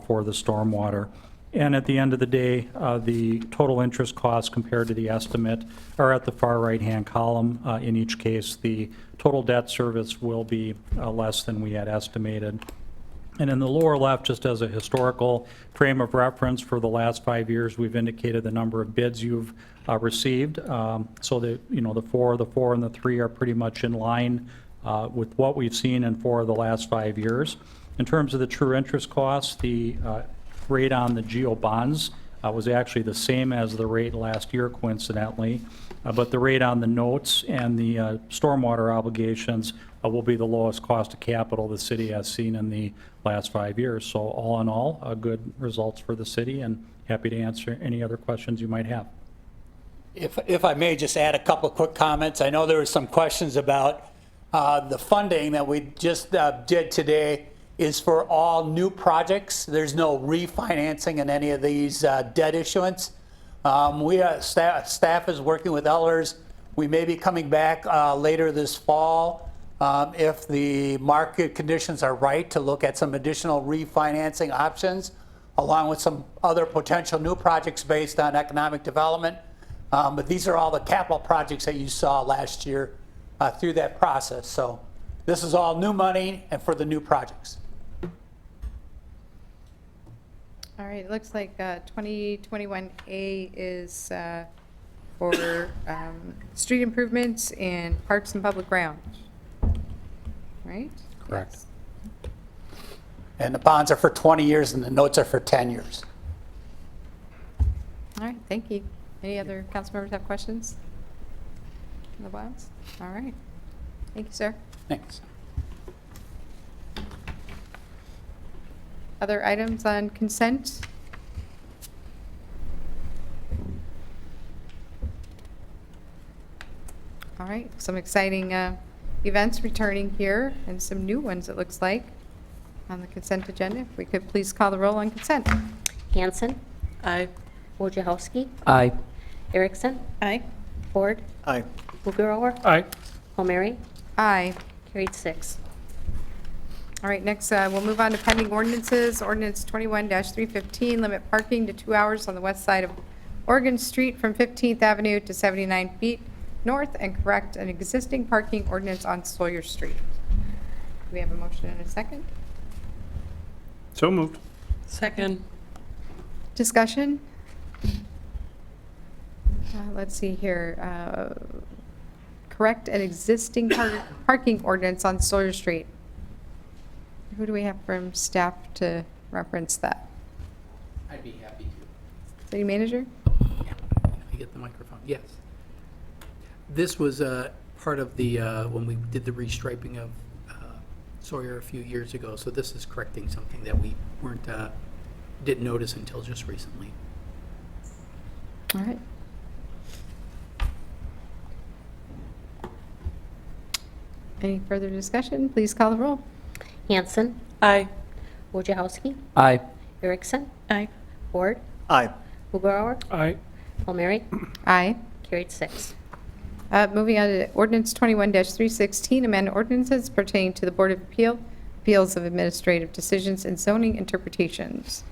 R: for the stormwater. And at the end of the day, the total interest costs compared to the estimate are at the far right-hand column. In each case, the total debt service will be less than we had estimated. And in the lower left, just as a historical frame of reference for the last 5 years, we've indicated the number of bids you've received. So that, you know, the 4, and the 3 are pretty much in line with what we've seen in 4 of the last 5 years. In terms of the true interest costs, the rate on the GO bonds was actually the same as the rate last year, coincidentally. But the rate on the notes and the stormwater obligations will be the lowest cost of capital the city has seen in the last 5 years. So all in all, good results for the city, and happy to answer any other questions you might have.
C: If I may just add a couple of quick comments. I know there were some questions about the funding that we just did today is for all new projects. There's no refinancing in any of these debt issuance. Staff is working with Ellers. We may be coming back later this fall if the market conditions are right to look at some additional refinancing options along with some other potential new projects based on economic development. But these are all the capital projects that you saw last year through that process. So this is all new money and for the new projects.
A: All right, it looks like 2021A is for street improvements and parks and public grounds, right?
R: Correct.
C: And the bonds are for 20 years and the notes are for 10 years.
A: All right, thank you. Any other council members have questions on the bonds? All right. Thank you, sir.
C: Thanks.
A: Other items on consent? All right, some exciting events returning here and some new ones, it looks like, on the consent agenda. If we could please call the roll on consent.
B: Hanson,
O: Aye.
B: Wojciechowski,
H: Aye.
B: Erickson,
A: Aye.
B: Ford,
L: Aye.
B: Mugrower,
J: Aye.
B: Palmieri,
A: Aye.
B: carried 6.
A: All right, next we'll move on to pending ordinances. Ordinance 21-315, limit parking to 2 hours on the west side of Oregon Street from 15th Avenue to 79 feet north, and correct an existing parking ordinance on Sawyer Street. Do we have a motion and a second?
J: So moved.
O: Second.
A: Discussion? Let's see here. Correct an existing parking ordinance on Sawyer Street. Who do we have from staff to reference that?
H: I'd be happy to.
A: City manager?
H: Yeah, let me get the microphone. Yes. This was part of the, when we did the restriping of Sawyer a few years ago, so this is correcting something that we weren't, didn't notice until just recently.
A: All right. Any further discussion? Please call the roll.
B: Hanson.
O: Aye.
B: Wojciechowski.
C: Aye.
B: Erickson.
O: Aye.
B: Ford.
L: Aye.
B: Mughawar.
J: Aye.
B: Palmieri.
A: Aye.
B: Carried 6.
A: Moving on to ordinance 21-316, amend ordinances pertaining to the Board of Appeals of Administrative Decisions and zoning interpretations.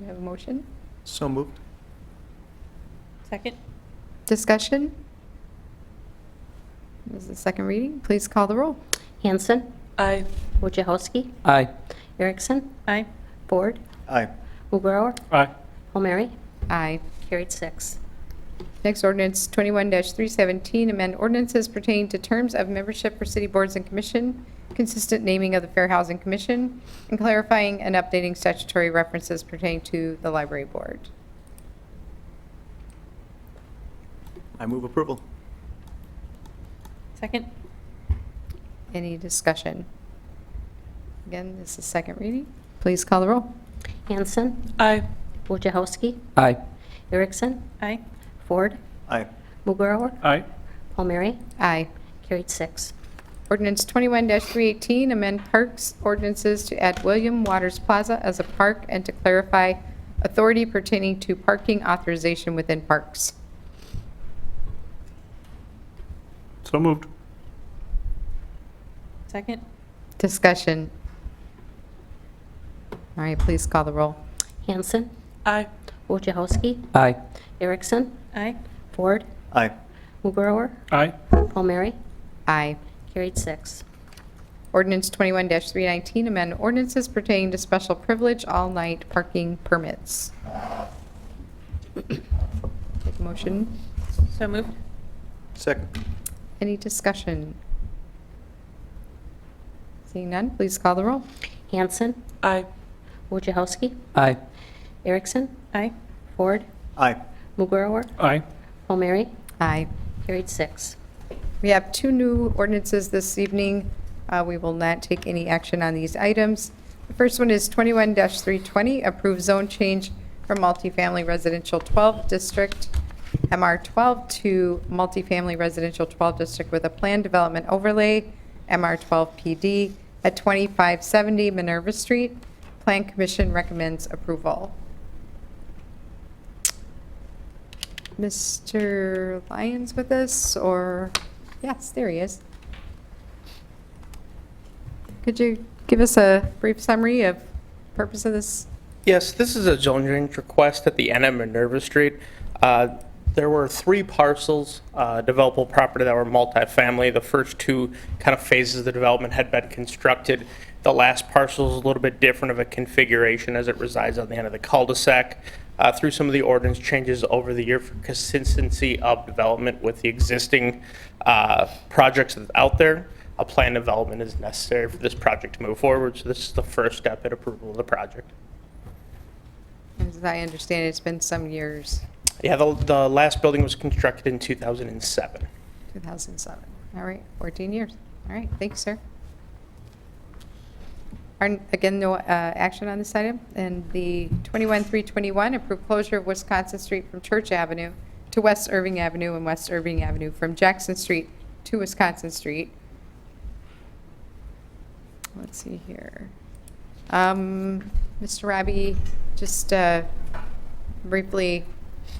A: We have a motion?
L: So moved.
O: Second?
A: Discussion? This is the second reading. Please call the roll.
B: Hanson.
O: Aye.
B: Wojciechowski.
C: Aye.
B: Erickson.
O: Aye.
B: Ford.
L: Aye.
B: Mughawar.
J: Aye.
B: Palmieri.
A: Aye.
B: Carried 6.
A: Next ordinance, 21-317, amend ordinances pertaining to terms of membership for city boards and commission, consistent naming of the Fair Housing Commission, and clarifying and updating statutory references pertaining to the library board.
L: I move approval.
O: Second?
A: Any discussion? Again, this is second reading. Please call the roll.
B: Hanson.
O: Aye.
B: Wojciechowski.
C: Aye.
B: Erickson.
O: Aye.
B: Ford.
L: Aye.
B: Mughawar.
J: Aye.
B: Palmieri.
A: Aye.
B: Carried 6.
A: Ordinance 21-318, amend parks ordinances to add William Waters Plaza as a park and to clarify authority pertaining to parking authorization within parks.
J: So moved.
O: Second?
A: Discussion. All right, please call the roll.
B: Hanson.
O: Aye.
B: Wojciechowski.
C: Aye.
B: Erickson.
O: Aye.
B: Ford.
L: Aye.
B: Mughawar.
J: Aye.
B: Palmieri.
A: Aye.
B: Carried 6.
A: Ordinance 21-319, amend ordinances pertaining to special privilege all-night parking permits. Take a motion.
O: So moved?
L: Second.
A: Any discussion? Seeing none, please call the roll.
B: Hanson.
O: Aye.
B: Wojciechowski.
C: Aye.
B: Erickson.
O: Aye.
B: Ford.
L: Aye.
B: Mughawar.
J: Aye.
B: Palmieri.
A: Aye.
B: Carried 6.
A: We have two new ordinances this evening. We will not take any action on these items. The first one is 21-320, approve zone change from multifamily residential 12 district, MR12, to multifamily residential 12 district with a planned development overlay, MR12 PD, at 2570 Minerva Street. Plan Commission recommends approval. Mr. Lyons with us, or, yes, there he is. Could you give us a brief summary of purpose of this?
S: Yes, this is a zone change request at the end of Minerva Street. There were 3 parcels, developable property that were multifamily. The first 2 kind of phases of the development had been constructed. The last parcel is a little bit different of a configuration as it resides on the end of the cul-de-sac. Through some of the ordinance changes over the year for consistency of development with the existing projects that's out there, a plan development is necessary for this project to move forward. So this is the first step in approval of the project.
A: As I understand, it's been some years,
S: Yeah, the last building was constructed in 2007.
A: 2007. All right, 14 years. All right, thank you, sir. Again, no action on this item. And the 21-321, approve closure of Wisconsin Street from Church Avenue to West Irving Avenue and West Irving Avenue from Jackson Street to Wisconsin Street. Let's see here. Mr. Robbie, just briefly,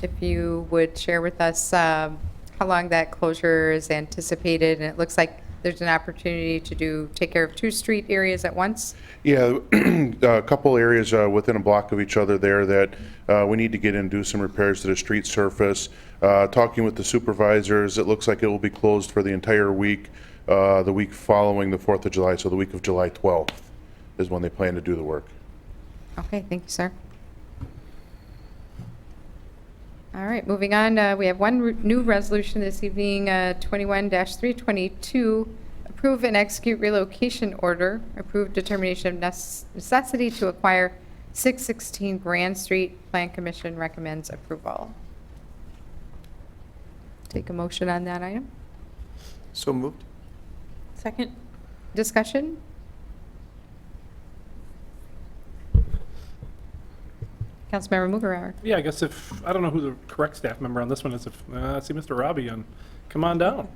A: if you would share with us how long that closure is anticipated, and it looks like there's an opportunity to take care of 2 street areas at once.
T: Yeah, a couple areas within a block of each other there that we need to get in and do some repairs to the street surface. Talking with the supervisors, it looks like it will be closed for the entire week, the week following the 4th of July, so the week of July 12th is when they plan to do the work.
A: Okay, thank you, sir. All right, moving on, we have one new resolution this evening, 21-322, approve Approve and execute relocation order. Approve determination of necessity to acquire 616 Grand Street. Plan Commission recommends approval. Take a motion on that item.
L: So moved.
O: Second?
A: Discussion? Councilmember Mugarauer.
J: Yeah, I guess I don't know who the correct staff member on this one is. I see Mr. Robbie come on down.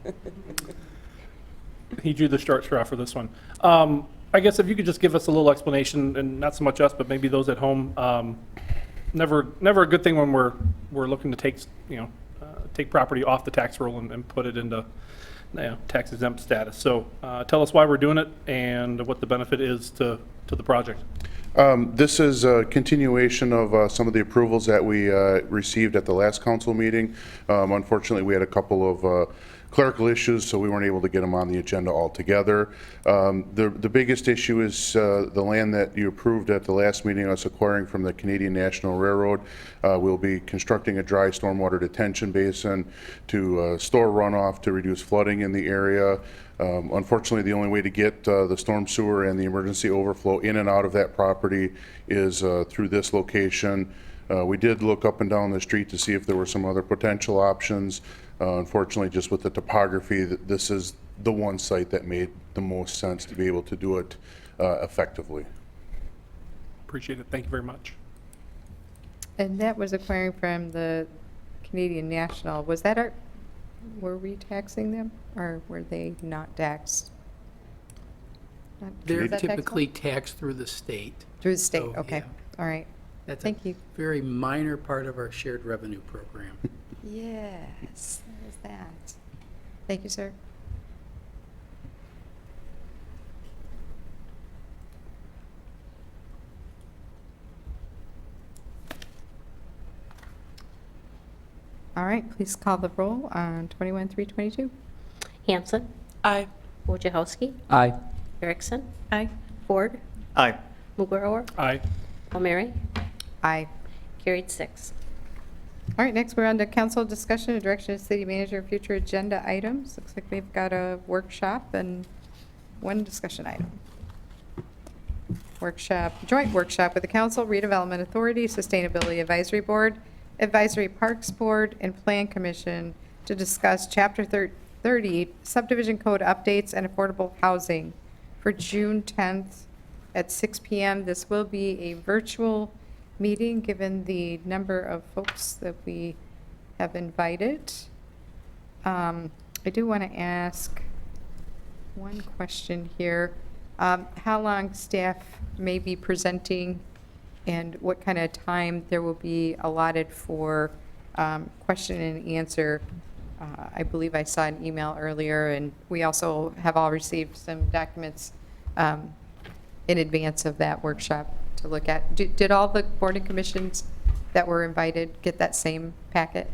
J: He drew the short straw for this one. I guess if you could just give us a little explanation, and not so much us, but maybe those at home. Never a good thing when we're looking to take property off the tax roll and put it into tax exempt status. So tell us why we're doing it and what the benefit is to the project.
T: This is a continuation of some of the approvals that we received at the last council meeting. Unfortunately, we had a couple of clerical issues, so we weren't able to get them on the agenda altogether. The biggest issue is the land that you approved at the last meeting, us acquiring from the Canadian National Railroad. We'll be constructing a dry stormwater detention basin to store runoff to reduce flooding in the area. Unfortunately, the only way to get the storm sewer and the emergency overflow in and out of that property is through this location. We did look up and down the street to see if there were some other potential options. Unfortunately, just with the topography, this is the one site that made the most sense to be able to do it effectively.
J: Appreciate it. Thank you very much.
A: And that was acquiring from the Canadian National. Was that were we taxing them, or were they not taxed?
H: They're
A: Was that
H: typically
A: taxable?
H: taxed through the state.
A: Through the state,
H: So,
A: okay.
H: yeah.
A: All right.
H: That's
A: Thank you.
H: very minor part of our shared revenue program.
A: Yes, there's that. Thank you, sir. All right, please call the roll on 21-322.
B: Hanson.
O: Aye.
B: Wojciechowski.
C: Aye.
B: Erickson.
O: Aye.
B: Ford.
L: Aye.
B: Mugarauer.
J: Aye.
B: O'Meara.
A: Aye.
B: Carried 6.
A: All right, next we're on to council discussion and direction of city manager and future agenda items. Looks like we've got a workshop and one discussion item. Joint workshop with the Council, Redevelopment Authority, Sustainability Advisory Board, Advisory Parks Board, and Plan Commission to discuss Chapter 30 subdivision code updates and affordable housing for June 10th at 6 p.m. This will be a virtual meeting, given the number of folks that we have invited. I do want to ask one question here. How long staff may be presenting, and what kind of time there will be allotted for question and answer? I believe I saw an email earlier, and we also have all received some documents in advance of that workshop to look at. Did all the board and commissions that were invited get that same packet?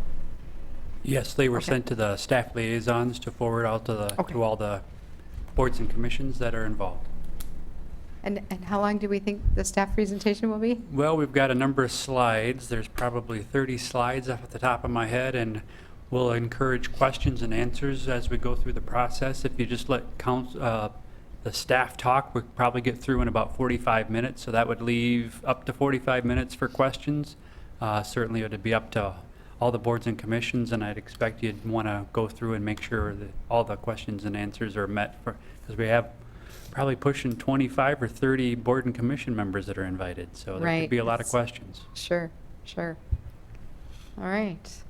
U: Yes, they were
A: Okay.
U: sent to the staff liaisons to forward out to
A: Okay.
U: to all the boards and commissions that are involved.
A: And how long do we think the staff presentation will be?
U: Well, we've got a number of slides. There's probably 30 slides off the top of my head, and we'll encourage questions and answers as we go through the process. If you just let the staff talk, we'll probably get through in about 45 minutes, so that would leave up to 45 minutes for questions. Certainly it would be up to all the boards and commissions, and I'd expect you'd want to go through and make sure that all the questions and answers are met, because we have probably pushing 25 or 30 board and commission members that are invited, so there
A: Right.
U: could be a lot of
A: That's-
U: questions.
A: Sure, sure. All right.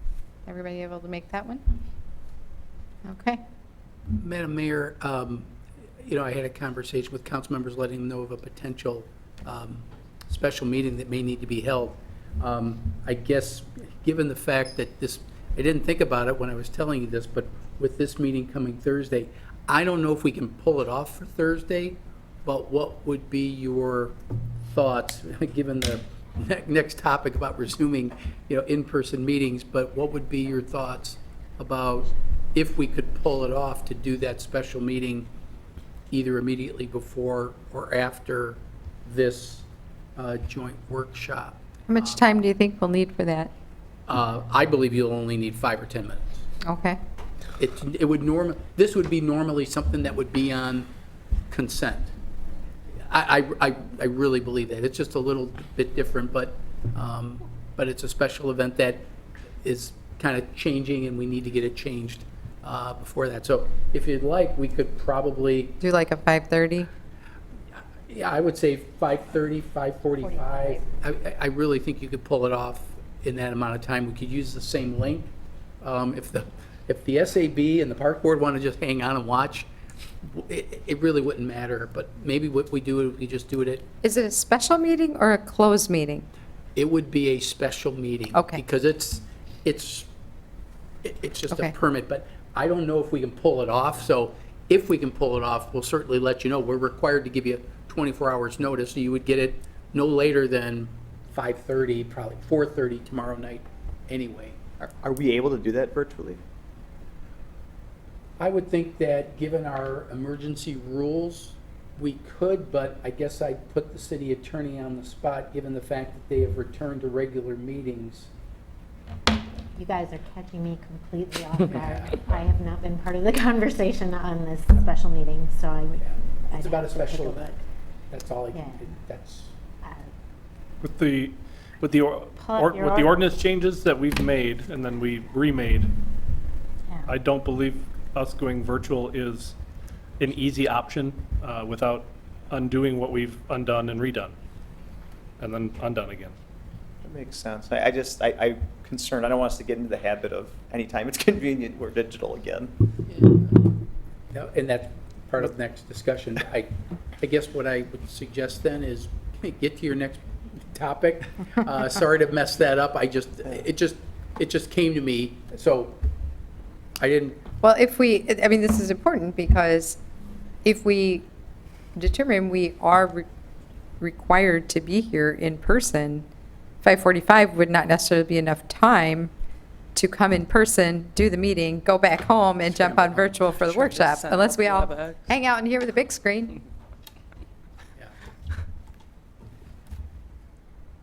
A: Everybody able to make that one? Okay.
H: Madam Mayor, I had a conversation with council members letting them know of a potential special meeting that may need to be held. I guess, given the fact that I didn't think about it when I was telling you this, but with this meeting coming Thursday, I don't know if we can pull it off for Thursday, but what would be your thoughts, given the next topic about resuming, in-person meetings, but what would be your thoughts about if we could pull it off to do that special meeting either immediately before or after this joint workshop?
A: How much time do you think we'll need for that?
H: I believe you'll only need 5 or 10 minutes.
A: Okay.
H: It would this would be normally something that would be on consent. I really believe that. It's just a little bit different, but it's a special event that is kind of changing, and we need to get it changed before that. So if you'd like, we could probably,
A: Do like a 5:30?
H: yeah, I would say 5:30, 5:45. I really think you could pull it off in that amount of time. We could use the same link. If the SAB and the park board want to just hang on and watch, it really wouldn't matter. But maybe what we do is we just do it at,
A: Is it a special meeting or a closed meeting?
H: it would be a special meeting.
A: Okay.
H: Because it's just a
A: Okay.
H: permit, but I don't know if we can pull it off. So if we can pull it off, we'll certainly let you know. We're required to give you 24 hours notice, so you would get it no later than 5:30, probably 4:30 tomorrow night anyway.
L: Are we able to do that virtually?
H: I would think that, given our emergency rules, we could, but I guess I'd put the city attorney on the spot, given the fact that they have returned to regular meetings.
I: You guys are catching me completely off guard. I have not been part of the conversation on this special meeting, so I would.
H: It's
I: I'd
H: about a
I: have to take
H: special
I: look.
H: event. That's all I
I: Yeah.
H: can, that's,
J: With the ordinance changes that we've made and then we remade,
I: Yeah.
J: I don't believe us going virtual is an easy option without undoing what we've undone and redone, and then undone again.
L: That makes sense. I'm concerned, I don't want us to get into the habit of anytime it's convenient, we're digital again.
H: no, and that's part of the next discussion. I guess what I would suggest then is get to your next topic. Sorry to mess that up. It just came to me, so I didn't.
A: Well, this is important because if we determine we are required to be here in person, 5:45 would not necessarily be enough time to come in person, do the meeting, go back home, and jump on virtual for the
O: Sure,
A: workshop,
O: just set
A: unless
O: up
A: we all
O: WebEx.
A: hang out in here with a big screen.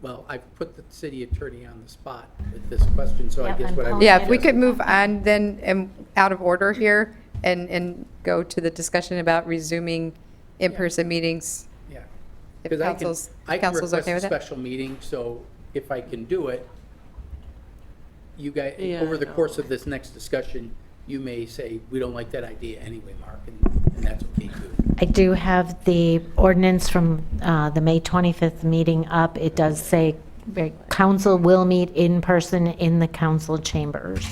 H: Well, I've put the city attorney on the spot with this question, so I
I: Yep,
H: guess
I: I'm
H: what I would.
I: calling
A: Yeah, if we
H: suggest-
A: could move on then, out of order here, and go to the discussion about resuming in-person meetings.
H: Yeah.
A: If
H: 'Cause I can
A: council's okay with
H: request a
A: it?
H: special meeting, so if I can do it, you guys,
O: Yeah,
H: over the
O: I know.
H: course of this next discussion, you may say, we don't like that idea anyway, Mark, and that's okay too.
I: I do have the ordinance from the May 25th meeting up. It does say council will meet in person in the council chambers.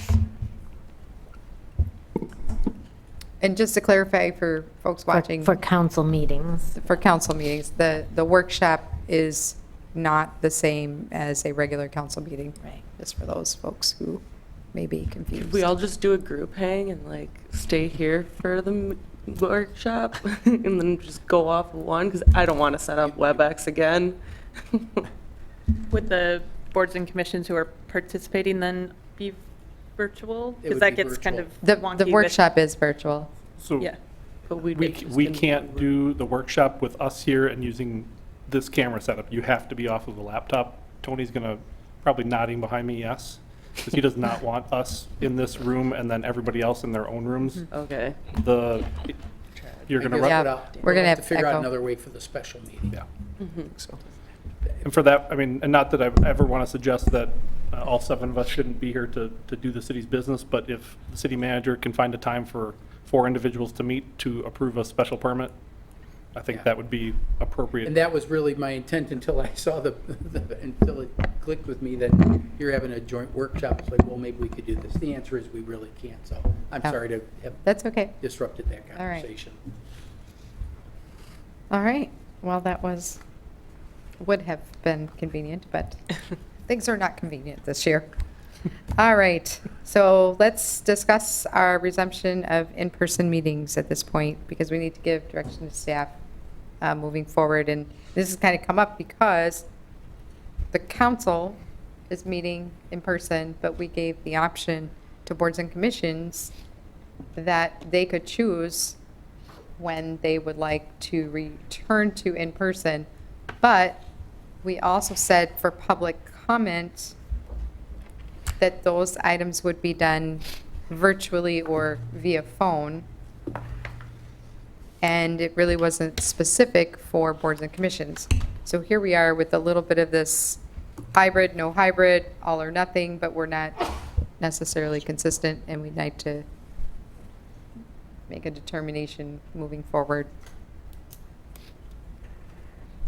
A: And just to clarify for folks watching.
I: For council meetings.
A: For council meetings, the workshop is not the same as a regular council meeting.
I: Right.
A: Just for those folks who may be confused.
O: We all just do a group hang and like stay here for the workshop and then just go off of one, because I don't want to set up WebEx again.
D: Would the boards and commissions who are participating then be virtual?
H: It
D: Because
H: would
D: that
H: be
D: gets kind of
A: The
D: wonky with-
A: workshop is virtual.
J: So
D: Yeah.
O: But we
J: we can't do the workshop with us here and using this camera setup. You have to be off of the laptop. Tony's gonna, probably nodding behind me, yes, because he does not want us in this room and then everybody else in their own rooms.
O: Okay.
J: You're
H: I
J: gonna
H: guess
J: run.
A: We're gonna have
H: to figure out
A: echo.
H: another way for the special meeting.
J: Yeah.
H: So,
J: And for that, and not that I ever want to suggest that all 7 of us shouldn't be here to do the city's business, but if the city manager can find a time for 4 individuals to meet to approve a special permit, I think
H: Yeah.
J: that would be appropriate.
H: And that was really my intent until I saw until it clicked with me that you're having a joint workshop. It's like, well, maybe we could do this. The answer is we really can't, so I'm
A: Oh.
H: sorry to have
A: That's okay.
H: disrupted that
A: All right.
H: conversation.
A: All right. Well, that would have been convenient, but things are not convenient this year. All right. So let's discuss our resumption of in-person meetings at this point, because we need to give direction to staff moving forward. And this has kind of come up because the council is meeting in person, but we gave the option to boards and commissions that they could choose when they would like to return to in-person. But we also said for public comment that those items would be done virtually or via phone. And it really wasn't specific for boards and commissions. So here we are with a little bit of this hybrid, no hybrid, all or nothing, but we're not necessarily consistent, and we'd like to make a determination moving forward.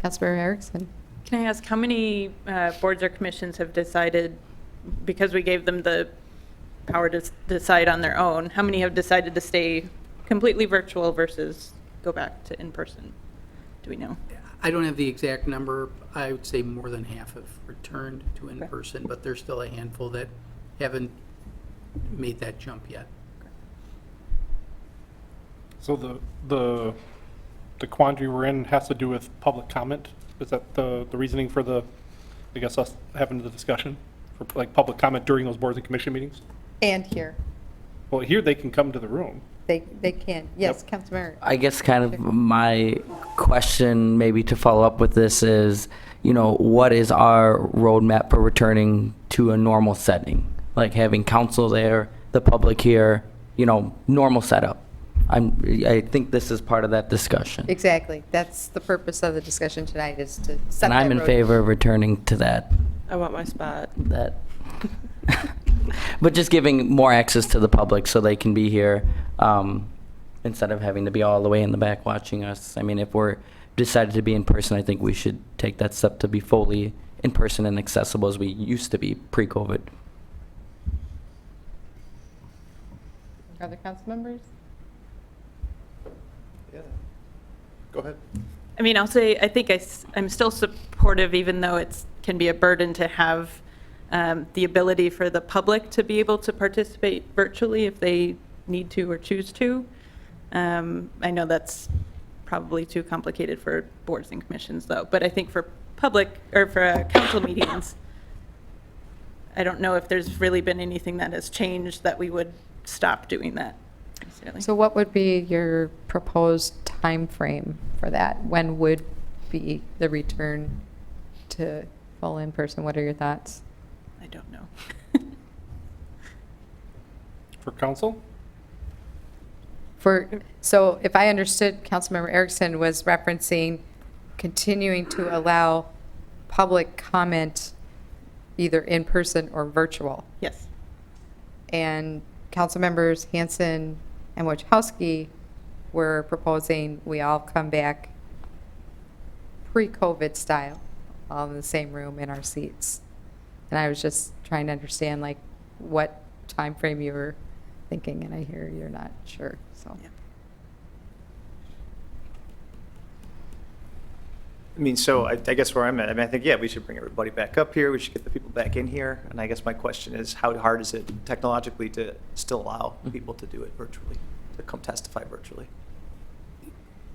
A: Councilmember Erickson.
D: Can I ask how many boards or commissions have decided, because we gave them the power to decide on their own, how many have decided to stay completely virtual versus go back to in-person? Do we know?
H: I don't have the exact number. I would say more than half have returned to in-person, but there's still a handful that haven't made that jump yet.
J: So the quandary we're in has to do with public comment? Is that the reasoning for the, I guess, us having the discussion? For like public comment during those boards and commission meetings?
A: And here.
J: Well, here they can come to the room.
A: They can. Yes, Councilmember.
G: I guess kind of my question maybe to follow up with this is, you know, what is our roadmap for returning to a normal setting? Like having council there, the public here, you know, normal setup. I think this is part of that discussion.
A: Exactly. That's the purpose of the discussion tonight, is to set
G: And I'm
A: that
G: in
A: road.
G: favor of returning to that.
O: I want my spot.
G: That. But just giving more access to the public so they can be here instead of having to be all the way in the back watching us. I mean, if we're decided to be in person, I think we should take that step to be fully in person and accessible as we used to be pre-COVID.
A: Other council members?
L: Go ahead.
D: I mean, I'll say, I think I'm still supportive, even though it can be a burden to have the ability for the public to be able to participate virtually if they need to or choose to. I know that's probably too complicated for boards and commissions, though. But I think for public, or for council meetings, I don't know if there's really been anything that has changed that we would stop doing that necessarily.
A: So what would be your proposed time frame for that? When would be the return to full in-person? What are your thoughts?
D: I don't know.
J: For council?
A: So if I understood, Councilmember Erickson was referencing continuing to allow public comment either in person or virtual.
D: Yes.
A: And council members Hanson and Wojciechowski were proposing we all come back pre-COVID style, all in the same room in our seats. And I was just trying to understand like what time frame you were thinking, and I hear you're not sure, so.
D: Yeah.
L: I mean, so I guess where I'm at, I mean, I think, yeah, we should bring everybody back up here. We should get the people back in here. And I guess my question is, how hard is it technologically to still allow people to do it virtually, to come testify virtually?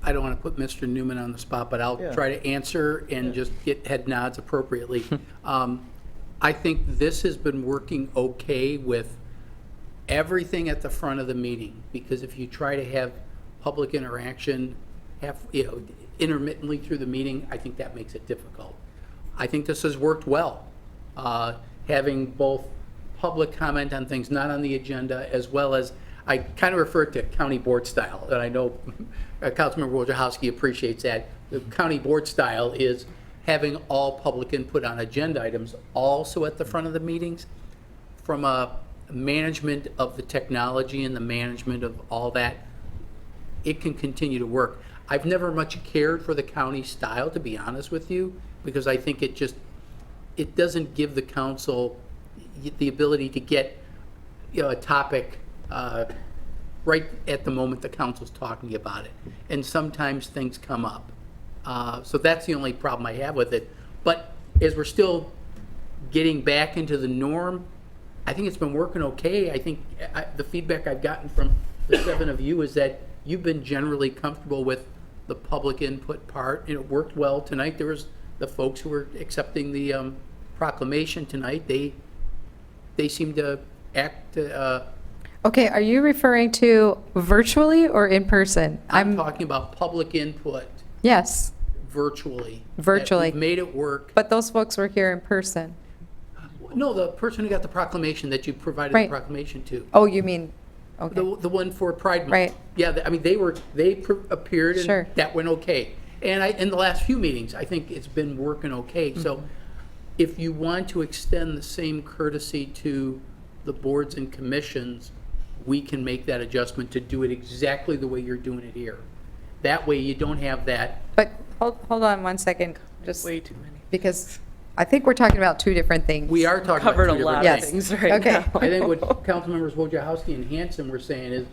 H: I don't want to put Mr. Newman on the spot, but I'll try to answer and just get head nods appropriately. I think this has been working okay with everything at the front of the meeting, because if you try to have public interaction, intermittently through the meeting, I think that makes it difficult. I think this has worked well, having both public comment on things not on the agenda, as well as, I kind of refer to county board style, and I know Councilmember Wojciechowski appreciates that. The county board style is having all public input on agenda items also at the front of the meetings. From a management of the technology and the management of all that, it can continue to work. I've never much cared for the county style, to be honest with you, because I think it doesn't give the council the ability to get, a topic right at the moment the council's talking about it. And sometimes things come up. So that's the only problem I have with it. But as we're still getting back into the norm, I think it's been working okay. I think the feedback I've gotten from the 7 of you is that you've been generally comfortable with the public input part, and it worked well tonight. There was the folks who were accepting the proclamation tonight. They seemed to act.
A: Okay, are you referring to virtually or in person?
H: I'm talking about public input.
A: Yes.
H: Virtually.
A: Virtually.
H: We've made it work.
A: But those folks were here in person.
H: No, the person who got the proclamation that you provided the
A: Right.
H: proclamation to.
A: Oh, you mean, okay.
H: The one for Pride Month.
A: Right.
H: Yeah, I mean, they appeared
A: Sure.
H: and that went okay. And in the last few meetings, I think it's been working okay. So if you want to extend the same courtesy to the boards and commissions, we can make that adjustment to do it exactly the way you're doing it here. That way you don't have that.
A: But hold on one second, just
O: Way too many.
A: because I think we're talking about two different things.
H: We are talking about
O: Covered
H: two
O: a lot
H: different
O: of
H: things.
O: things right
A: Okay.
O: now.
H: I think what Councilmembers Wojciechowski and Hanson were saying is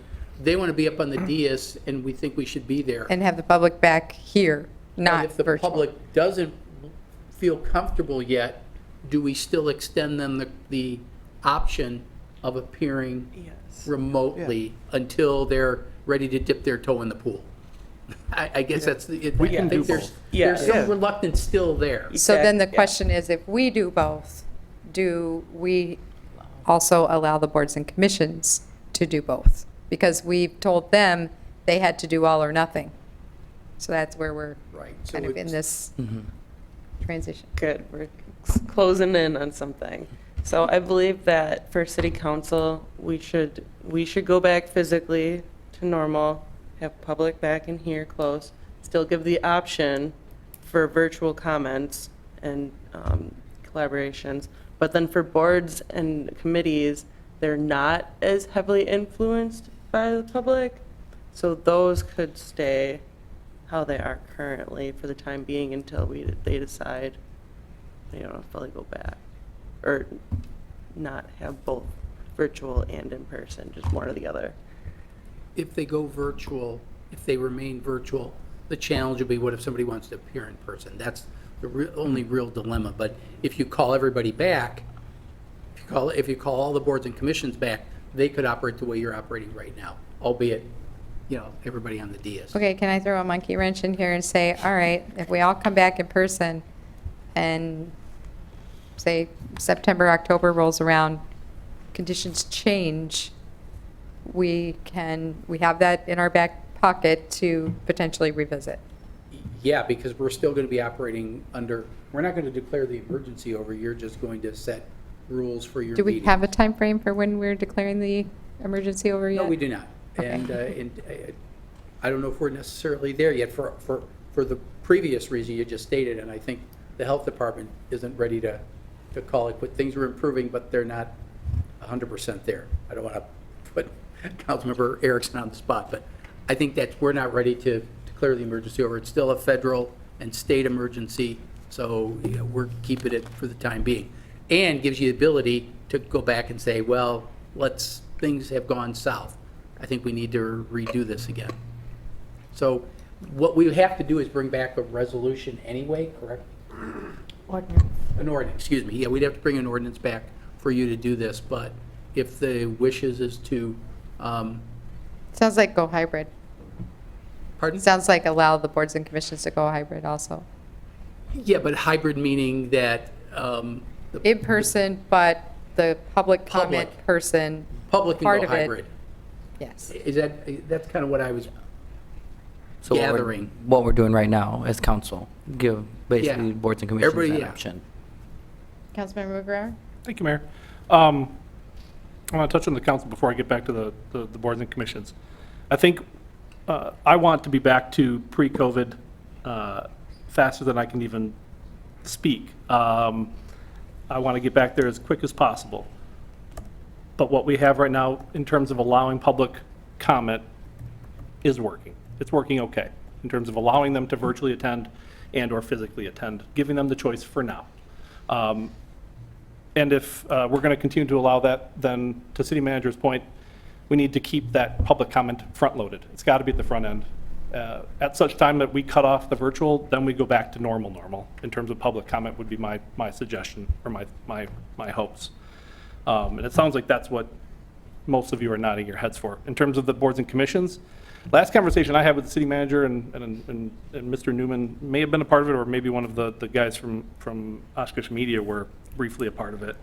H: they want to be up on the dais and we think we should be there.
A: And have the public back here,
H: But
A: not
H: if the
A: virtual.
H: public doesn't feel comfortable yet, do we still extend them the option of appearing
O: Yes.
H: remotely until they're ready to dip their toe in the pool? I guess that's the,
J: We
H: I
J: can
H: think
J: do
H: there's,
J: both.
H: there's
O: Yeah.
H: some reluctance still there.
A: So then the
O: Yeah.
A: question is, if we do both, do we also allow the boards and commissions to do both? Because we've told them they had to do all or nothing. So that's where we're
H: Right. So
A: kind of in
H: it's-
A: this transition.
O: Good, we're closing in on something. So I believe that for city council, we should go back physically to normal, have public back in here close, still give the option for virtual comments and collaborations. But then for boards and committees, they're not as heavily influenced by the public. So those could stay how they are currently for the time being until they decide, fully go back. Or not have both virtual and in person, just one or the other.
H: If they go virtual, if they remain virtual, the challenge will be what if somebody wants to appear in person? That's the only real dilemma. But if you call everybody back, if you call all the boards and commissions back, they could operate the way you're operating right now, albeit, everybody on the dais.
A: Okay, can I throw a monkey wrench in here and say, all right, if we all come back in person and say September, October rolls around, conditions change, we have that in our back pocket to potentially revisit.
H: Yeah, because we're still going to be operating under, we're not going to declare the emergency over, you're just going to set rules for your
A: Do we
H: meeting.
A: have a time frame for when we're declaring the emergency over yet?
H: No, we do not.
A: Okay.
H: And I don't know if we're necessarily there yet for the previous reason you just stated, and I think the health department isn't ready to call it, but things are improving, but they're not 100% there. I don't want to put Councilmember Erickson on the spot, but I think that we're not ready to declare the emergency over. It's still a federal and state emergency, so we're keeping it for the time being. And gives you the ability to go back and say, well, things have gone south. I think we need to redo this again. So what we have to do is bring back a resolution anyway, correct?
I: Ordinance.
H: An ordinance, excuse me. Yeah, we'd have to bring an ordinance back for you to do this, but if the wishes is to,
A: Sounds like go hybrid.
H: pardon?
A: Sounds like allow the boards and commissions to go hybrid also.
H: Yeah, but hybrid meaning that,
A: In person, but the public comment
H: Public.
A: person,
H: public
A: part
H: can
A: of
H: go
A: it.
H: hybrid.
A: Yes.
H: That's kind of what I was
G: So
H: gathering.
G: what we're doing right now as council, give basically
H: Yeah.
G: boards and commissions
H: Everybody,
G: that
H: yeah.
G: option.
A: Councilmember McGuire?
J: Thank you, Mayor. I want to touch on the council before I get back to the boards and commissions. I think I want to be back to pre-COVID faster than I can even speak. I want to get back there as quick as possible. But what we have right now in terms of allowing public comment is working. It's working okay in terms of allowing them to virtually attend and/or physically attend, giving them the choice for now. And if we're going to continue to allow that, then to city manager's point, we need to keep that public comment front-loaded. It's got to be at the front end. At such time that we cut off the virtual, then we go back to normal in terms of public comment would be my suggestion or my hopes. And it sounds like that's what most of you are nodding your heads for. In terms of the boards and commissions, last conversation I had with the city manager and Mr. Newman may have been a part of it, or maybe one of the guys from Oshkosh Media were briefly a part of it.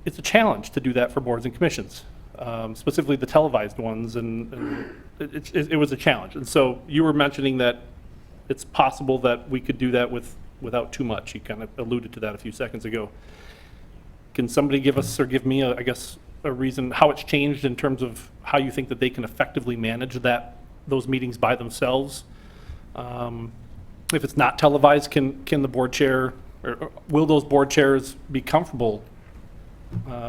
J: It's a challenge to do that for boards and commissions, specifically the televised ones, and it was a challenge. And so you were mentioning that it's possible that we could do that without too much. You kind of alluded to that a few seconds ago. Can somebody give us, or give me, I guess, a reason how it's changed in terms of how you think that they can effectively manage those meetings by themselves? If it's not televised, can the board chair, or will those board chairs be comfortable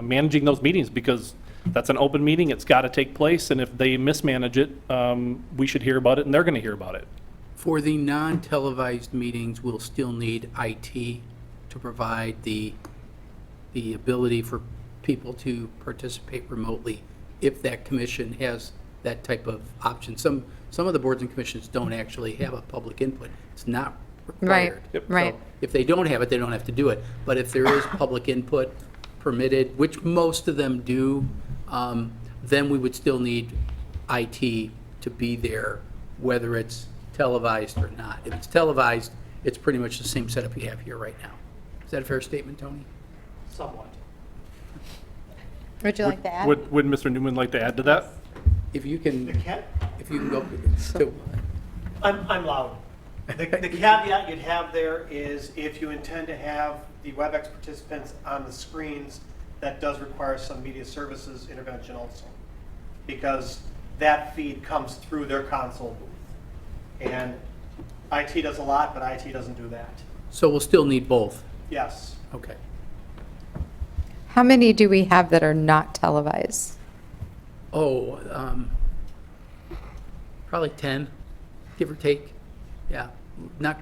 J: managing those meetings? Because that's an open meeting, it's got to take place, and if they mismanage it, we should hear about it, and they're going to hear about it.
H: For the non-televised meetings, we'll still need IT to provide the ability for people to participate remotely if that commission has that type of option. Some of the boards and commissions don't actually have a public input. It's not required.
A: Right.
H: So if they don't have it, they don't have to do it. But if there is public input permitted, which most of them do, then we would still need IT to be there, whether it's televised or not. If it's televised, it's pretty much the same setup you have here right now. Is that a fair statement, Tony?
K: Somewhat.
A: Would you like to add?
J: Would Mr. Newman like to add to that?
H: If you can go to,
C: I'm loud. The caveat you'd have there is if you intend to have the WebEx participants on the screens, that does require some media services intervention also, because that feed comes through their console booth. And IT does a lot, but IT doesn't do that.
H: so we'll still need both.
C: Yes.
H: Okay.
A: How many do we have that are not televised?
H: Oh, probably 10, give or take. Yeah, not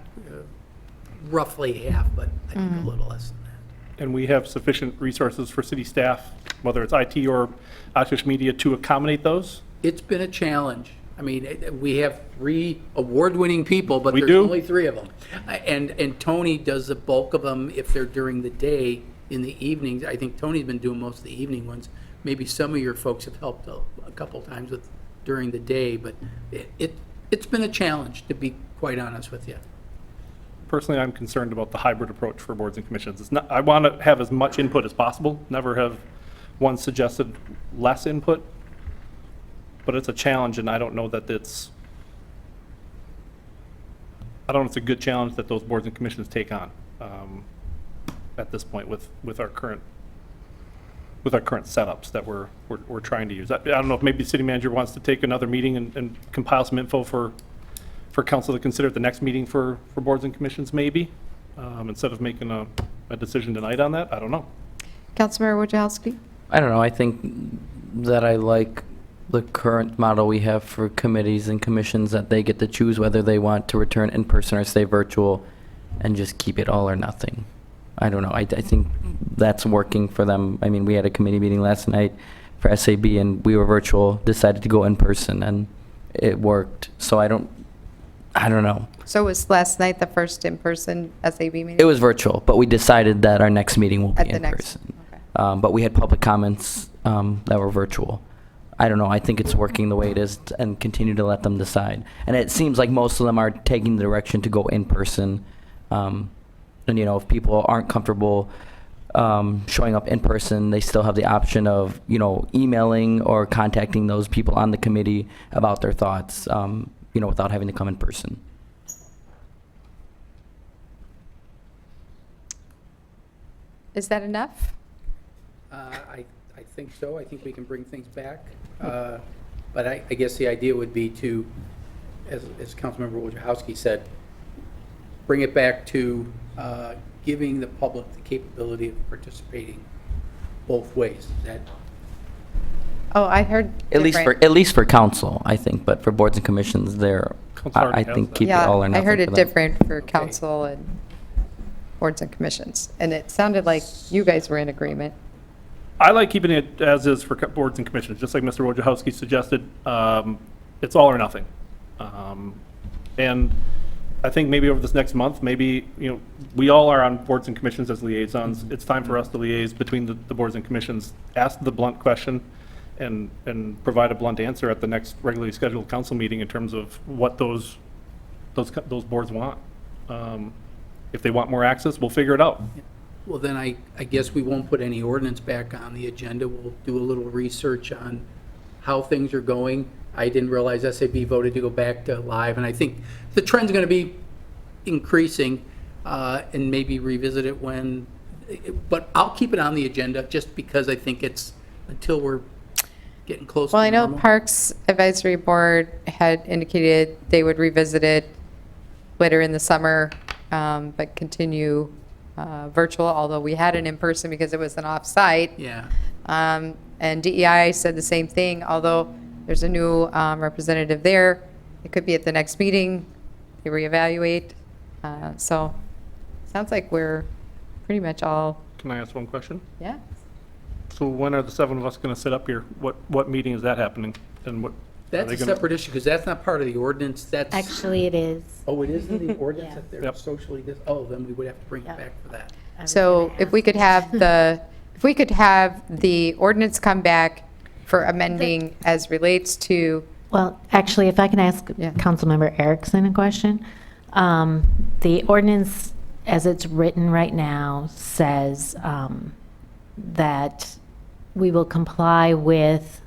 H: roughly half, but I think a little less than that.
J: And we have sufficient resources for city staff, whether it's IT or Oshkosh Media, to accommodate those?
H: It's been a challenge. I mean, we have 3 award-winning people, but
J: We
H: there's
J: do?
H: only 3 of them. And Tony does the bulk of them if they're during the day. In the evenings, I think Tony's been doing most of the evening ones. Maybe some of your folks have helped a couple times with during the day, but it's been a challenge, to be quite honest with you.
J: Personally, I'm concerned about the hybrid approach for boards and commissions. It's not, I want to have as much input as possible, never have one suggested less input, but it's a challenge, and I don't know that it's a good challenge that those boards and commissions take on at this point with our current setups that we're trying to use. I don't know if maybe the city manager wants to take another meeting and compile some info for council to consider at the next meeting for boards and commissions, maybe, instead of making a decision tonight on that. I don't know.
A: Councilmember Wojciechowski?
G: I don't know, I think that I like the current model we have for committees and commissions, that they get to choose whether they want to return in person or stay virtual and just keep it all or nothing. I don't know, I think that's working for them. I mean, we had a committee meeting last night for SAB and we were virtual, decided to go in person and it worked. So I don't know.
A: So was last night the first in-person SAB meeting?
G: It was virtual, but we decided that our next meeting will
A: At
G: be
A: the
G: in
A: next,
G: person.
A: okay.
G: But we had public comments that were virtual. I don't know, I think it's working the way it is and continue to let them decide. And it seems like most of them are taking the direction to go in person. And, you know, if people aren't comfortable showing up in person, they still have the option of, you know, emailing or contacting those people on the committee about their thoughts, you know, without having to come in person.
A: Is that enough?
H: I think so. I think we can bring things back. But I guess the idea would be to, as Councilmember Wojciechowski said, bring it back to giving the public the capability of participating both ways. Is that
A: Oh, I heard
G: At
A: different.
G: least for council, I think, but for boards and commissions,
J: Council already
G: I
J: has
G: think
J: that.
G: keep it
A: Yeah,
G: all or
A: I
G: nothing
A: heard
G: for
A: it
G: them.
A: different for council and boards and commissions. And it sounded like you guys were in agreement.
J: I like keeping it as is for boards and commissions, just like Mr. Wojciechowski suggested. It's all or nothing. And I think maybe over this next month, maybe, you know, we all are on boards and commissions as liaisons. It's time for us to liaise between the boards and commissions, ask the blunt question, and provide a blunt answer at the next regularly scheduled council meeting in terms of what those boards want. If they want more access, we'll figure it out.
H: Well, then I guess we won't put any ordinance back on the agenda. We'll do a little research on how things are going. I didn't realize SAB voted to go back to live, and I think the trend's going to be increasing, and maybe revisit it when but I'll keep it on the agenda just because I think it's until we're getting close to
A: Well, I know
H: normal.
A: Parks Advisory Board had indicated they would revisit it later in the summer, but continue virtual, although we had it in person because it was an off-site.
H: Yeah.
A: And DEI said the same thing, although there's a new representative there. It could be at the next meeting, they reevaluate. So, sounds like we're pretty much all,
J: Can I ask one question?
A: yeah.
J: So when are the 7 of us going to sit up here? What meeting is that happening? And what? are
H: That's
J: they
H: a
J: gonna-
H: separate issue, because that's not part of the ordinance, that's.
I: Actually, it is.
H: Oh, it is in the ordinance
I: Yeah.
H: that they're
J: Yep.
H: socially, then we would have to bring it
I: Yep.
H: back for that.
I: I was
A: So
I: gonna
A: if we
I: ask.
A: could have if we could have the ordinance come back for amending as relates to,
I: Well, actually, if I can ask
A: Yeah.
I: Councilmember Erickson a question. The ordinance, as it's written right now, says that we will comply with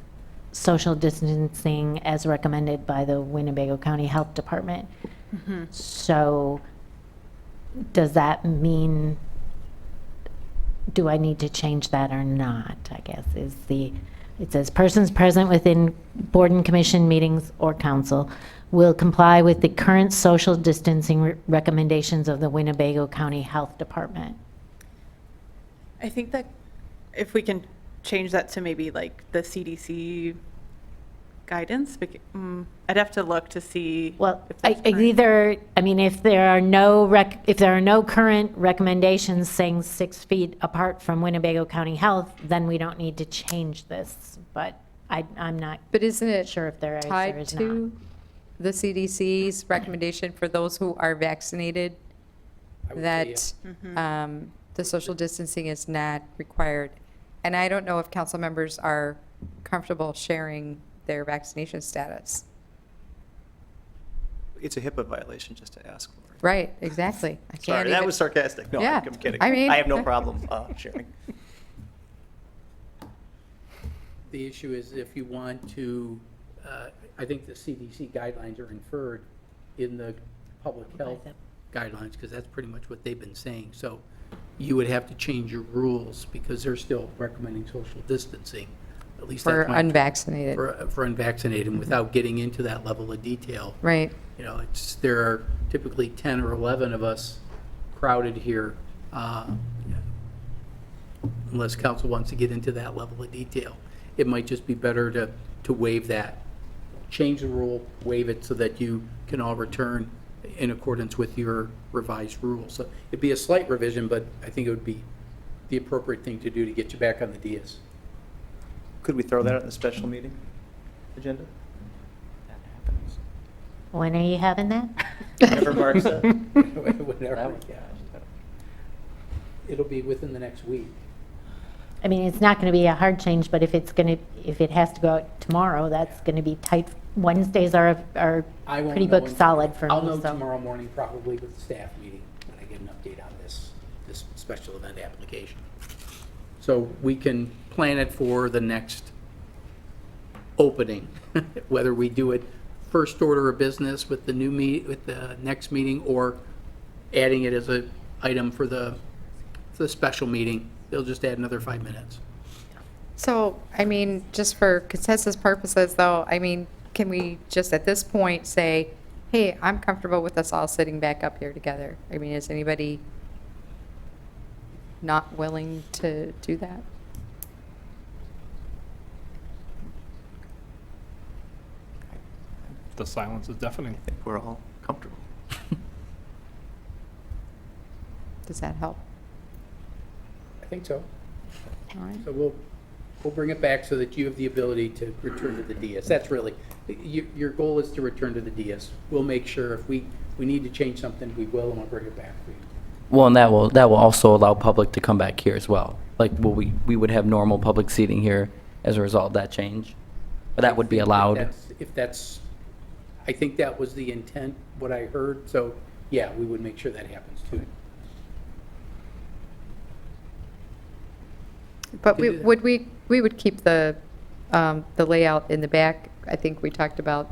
I: social distancing as recommended by the Winnebago County Health Department. So does that mean, do I need to change that or not, I guess, it says persons present within board and commission meetings or council will comply with the current social distancing recommendations of the Winnebago County Health Department.
D: I think that if we can change that to maybe like the CDC guidance, I'd have to look to see.
I: Well,
D: if that's current.
I: either, I mean, if there are no current recommendations saying 6 feet apart from Winnebago County Health, then we don't need to change this, but I'm not
A: but isn't it
I: sure if there is or
A: tied
I: is not.
A: to the CDC's recommendation for those who are vaccinated?
H: I would say
A: That the social distancing is not required. And I don't know if council members are comfortable sharing their vaccination status.
L: It's a HIPAA violation just to ask for it.
A: Right, exactly. I can't
L: Sorry, that
A: even-
L: was sarcastic. No,
A: Yeah,
L: I'm kidding.
A: I mean-
L: I have no problem sharing.
H: The issue is if you want to, I think the CDC guidelines are inferred in the public health guidelines, because that's pretty much what they've been saying. So you would have to change your rules, because they're still recommending social distancing, at least
A: For
H: that's my-
A: unvaccinated.
H: For unvaccinated, and without getting into that level of detail.
A: Right.
H: You know, there are typically 10 or 11 of us crowded here, unless council wants to get into that level of detail. It might just be better to waive that. Change the rule, waive it so that you can all return in accordance with your revised rules. So it'd be a slight revision, but I think it would be the appropriate thing to do to get you back on the dais.
L: Could we throw that on the special meeting agenda?
I: When are you having that?
L: Whenever Mark said.
H: Whenever, yeah. It'll be within the next week.
I: I mean, it's not going to be a hard change, but if it has to go out tomorrow, that's going to be tight. Wednesdays are
H: I won't
I: pretty
H: know
I: booked
H: until-
I: solid for me,
H: I'll know
I: so.
H: tomorrow morning, probably with the staff meeting, when I get an update on this special event application. So we can plan it for the next opening, whether we do it first order of business with the with the next meeting, or adding it as an item for the special meeting. They'll just add another 5 minutes.
A: So, I mean, just for consensus purposes, though, I mean, can we just at this point say, hey, I'm comfortable with us all sitting back up here together? I mean, is anybody not willing to do that?
J: The silence is deafening.
L: I think we're all comfortable.
A: Does that help?
H: I think so.
A: All right.
H: So we'll bring it back so that you have the ability to return to the dais. That's really, your goal is to return to the dais. We'll make sure if we need to change something, we will, and we'll bring it back for you.
G: Well, and that will also allow public to come back here as well. Like, we would have normal public seating here as a result of that change. But that would be allowed.
H: If that's, I think that was the intent, what I heard, so, yeah, we would make sure that happens too.
A: But
H: Can do that.
A: we would keep the layout in the back, I think we talked about,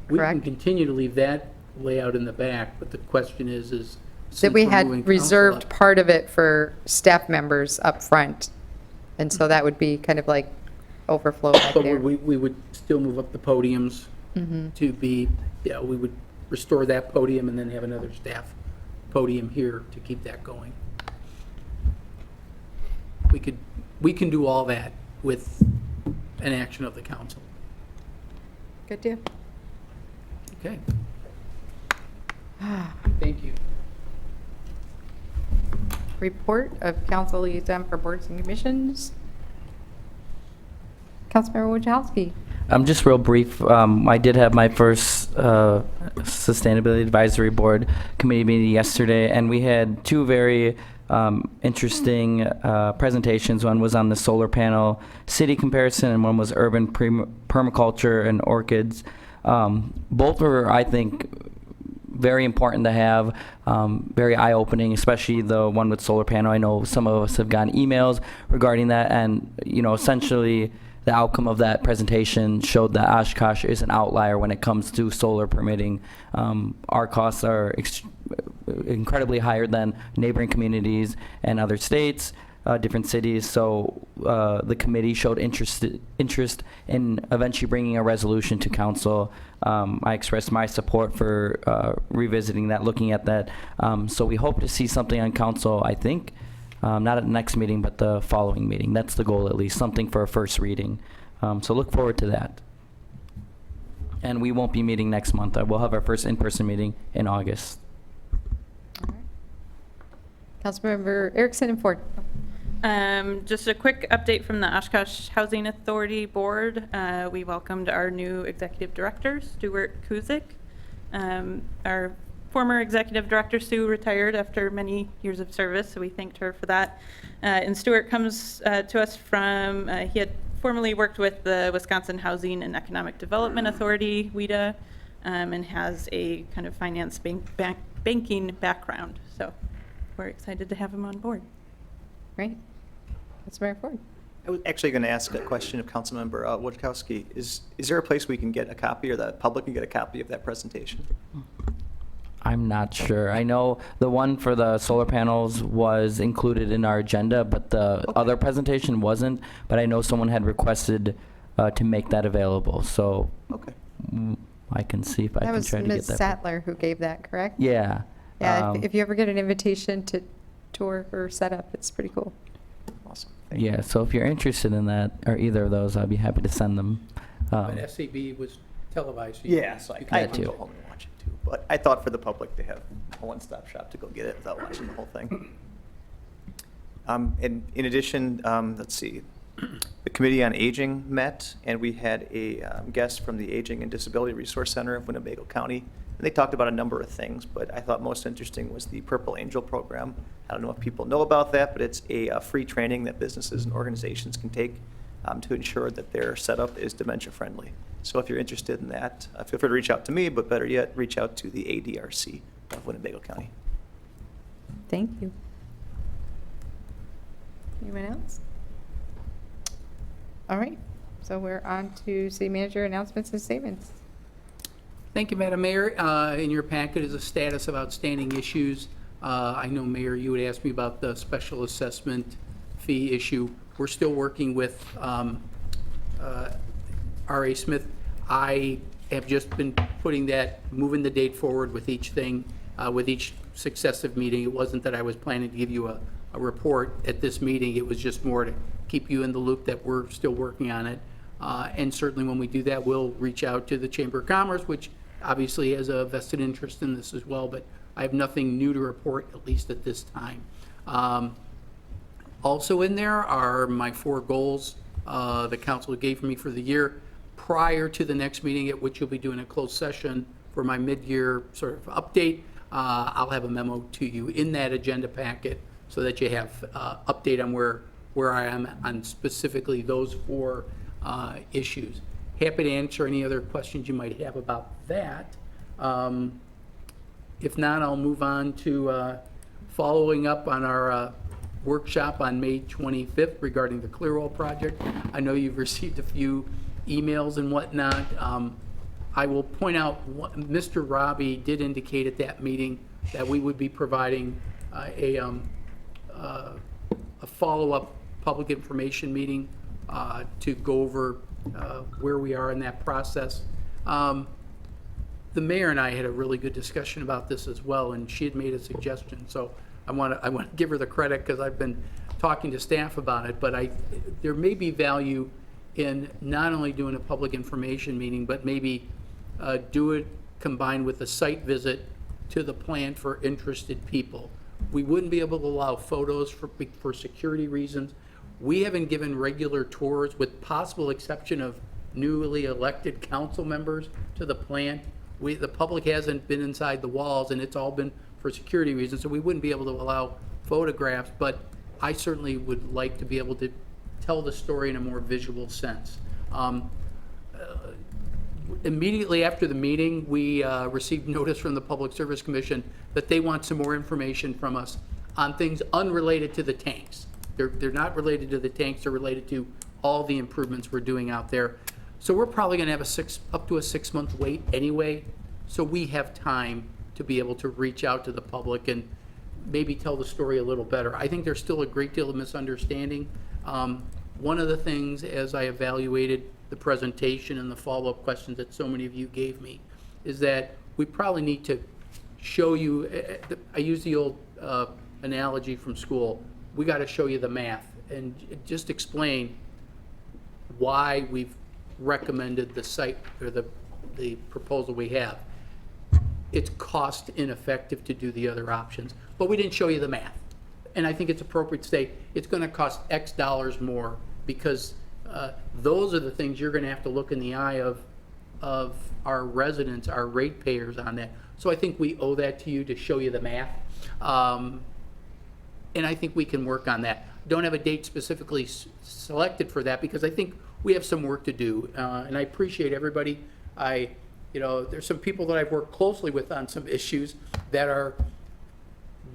H: We can
A: correct?
H: continue to leave that layout in the back, but the question is since
A: we
H: we're
A: had
H: moving council
A: reserved
H: up.
A: part of it for staff members up front. And so that would be kind of like overflow back
H: But
A: there.
H: we would still move up the podiums to be, yeah, we would restore that podium and then have another staff podium here to keep that going. We can do all that with an action of the council.
A: Good deal.
H: Okay. Thank you.
A: Report of council liaison for boards and commissions. Councilmember Wojciechowski.
G: Just real brief, I did have my first Sustainability Advisory Board committee meeting yesterday, and we had two very interesting presentations. One was on the solar panel city comparison, and one was urban permaculture and orchids. Both were, I think, very important to have, very eye-opening, especially the one with solar panel. I know some of us have gotten emails regarding that, and essentially the outcome of that presentation showed that Oshkosh is an outlier when it comes to solar permitting. Our costs are incredibly higher than neighboring communities and other states, different cities. So the committee showed interest in eventually bringing a resolution to council. I expressed my support for revisiting that, looking at that. So we hope to see something on council, I think, not at the next meeting, but the following meeting. That's the goal, at least, something for a first reading. So look forward to that. And we won't be meeting next month. We'll have our first in-person meeting in August.
A: Councilmember Erickson and Ford.
D: Just a quick update from the Oshkosh Housing Authority Board. We welcomed our new executive director, Stuart Kuzik. Our former executive director, Sue, retired after many years of service, so we thanked her for that. And Stuart comes to us from, he had formerly worked with the Wisconsin Housing and Economic Development Authority, WHEDA, and has a kind of finance banking background. So we're excited to have him on board.
A: Great. Councilmember Ford.
L: I was actually going to ask a question of Councilmember Wojciechowski. Is there a place we can get a copy, or the public can get a copy of that presentation?
G: I'm not sure. I know the one for the solar panels was included in our agenda, but the other presentation wasn't. But I know someone had requested to make that available, so I can see if I
A: That
G: can
A: was
G: try to get
A: Ms.
G: that.
A: Sattler who gave that, correct?
G: Yeah.
A: Yeah, if you ever get an invitation to tour her setup, it's pretty cool.
L: Awesome.
G: Yeah, so if you're interested in that, or either of those, I'd be happy to send them.
H: But SCB was televised. so
L: Yeah, so I
G: That
L: can
G: too.
L: go home and watch it too. But I thought for the public to have a one-stop shop to go get it without watching the whole thing. And in addition, let's see, the Committee on Aging met, and we had a guest from the Aging and Disability Resource Center of Winnebago County. And they talked about a number of things, but I thought most interesting was the Purple Angel program. I don't know if people know about that, but it's a free training that businesses and organizations can take to ensure that their setup is dementia-friendly. So if you're interested in that, feel free to reach out to me, but better yet, reach out to the ADRC of Winnebago County.
A: Thank you. Anyone else? All right, so we're on to city manager announcements and statements.
H: Thank you, Madam Mayor. In your packet is a status of outstanding issues. I know, Mayor, you would ask me about the special assessment fee issue. We're still working with R.A. Smith. I have just been moving the date forward with each thing, with each successive meeting. It wasn't that I was planning to give you a report at this meeting. It was just more to keep you in the loop that we're still working on it. And certainly when we do that, we'll reach out to the Chamber of Commerce, which obviously has a vested interest in this as well, but I have nothing new to report, at least at this time. Also in there are my 4 goals the council gave me for the year prior to the next meeting, at which you'll be doing a closed session for my mid-year sort of update. I'll have a memo to you in that agenda packet so that you have update on where I am on specifically those 4 issues. Happy to answer any other questions you might have about that. If not, I'll move on to following up on our workshop on May 25th regarding the Clearwell project. I know you've received a few emails and whatnot. I will point out, Mr. Robbie did indicate at that meeting that we would be providing a follow-up public information meeting to go over where we are in that process. The mayor and I had a really good discussion about this as well, and she had made a suggestion. So I want to give her the credit because I've been talking to staff about it. But there may be value in not only doing a public information meeting, but maybe do it combined with a site visit to the plant for interested people. We wouldn't be able to allow photos for security reasons. We haven't given regular tours, with possible exception of newly elected council members, to the plant. The public hasn't been inside the walls, and it's all been for security reasons, so we wouldn't be able to allow photographs, but I certainly would like to be able to tell the story in a more visual sense. Immediately after the meeting, we received notice from the Public Service Commission that they want some more information from us on things unrelated to the tanks. They're not related to the tanks, they're related to all the improvements we're doing out there. So we're probably gonna have up to a 6-month wait anyway, so we have time to be able to reach out to the public and maybe tell the story a little better. I think there's still a great deal of misunderstanding. One of the things, as I evaluated the presentation and the follow-up questions that so many of you gave me, is that we probably need to show you, I use the old analogy from school, we got to show you the math and just explain why we've recommended the site or the proposal we have. It's cost ineffective to do the other options, but we didn't show you the math. And I think it's appropriate to say it's going to cost X dollars more, because those are the things you're going to have to look in the eye of our residents, our ratepayers on that. So I think we owe that to you to show you the math. And I think we can work on that. Don't have a date specifically selected for that, because I think we have some work to do. And I appreciate everybody. There's some people that I've worked closely with on some issues that are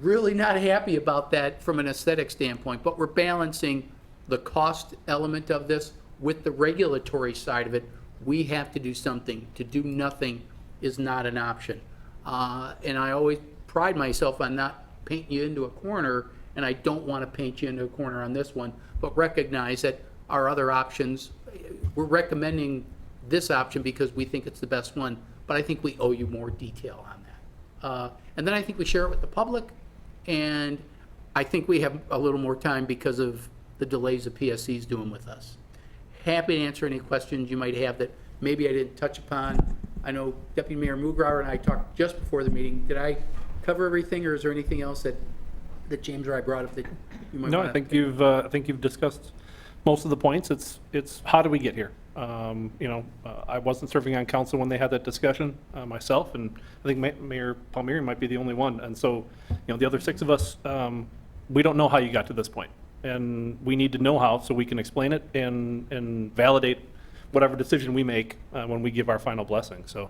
H: really not happy about that from an aesthetic standpoint, but we're balancing the cost element of this with the regulatory side of it. We have to do something. To do nothing is not an option. And I always pride myself on not painting you into a corner, and I don't want to paint you into a corner on this one, but recognize that our other options, we're recommending this option because we think it's the best one, but I think we owe you more detail on that. And then I think we share it with the public, and I think we have a little more time because of the delays the PSC is doing with us. Happy to answer any questions you might have that maybe I didn't touch upon. I know Deputy Mayor Mugrauer and I talked just before the meeting. Did I cover everything, or is there anything else that James or I brought up that you might
J: No,
H: want
J: I think you've discussed most of the points. It's how do we get here? I wasn't serving on council when they had that discussion myself, and I think Mayor Palmieri might be the only one. And so, the other 6 of us, we don't know how you got to this point, and we need to know how so we can explain it and validate whatever decision we make when we give our final blessing. So,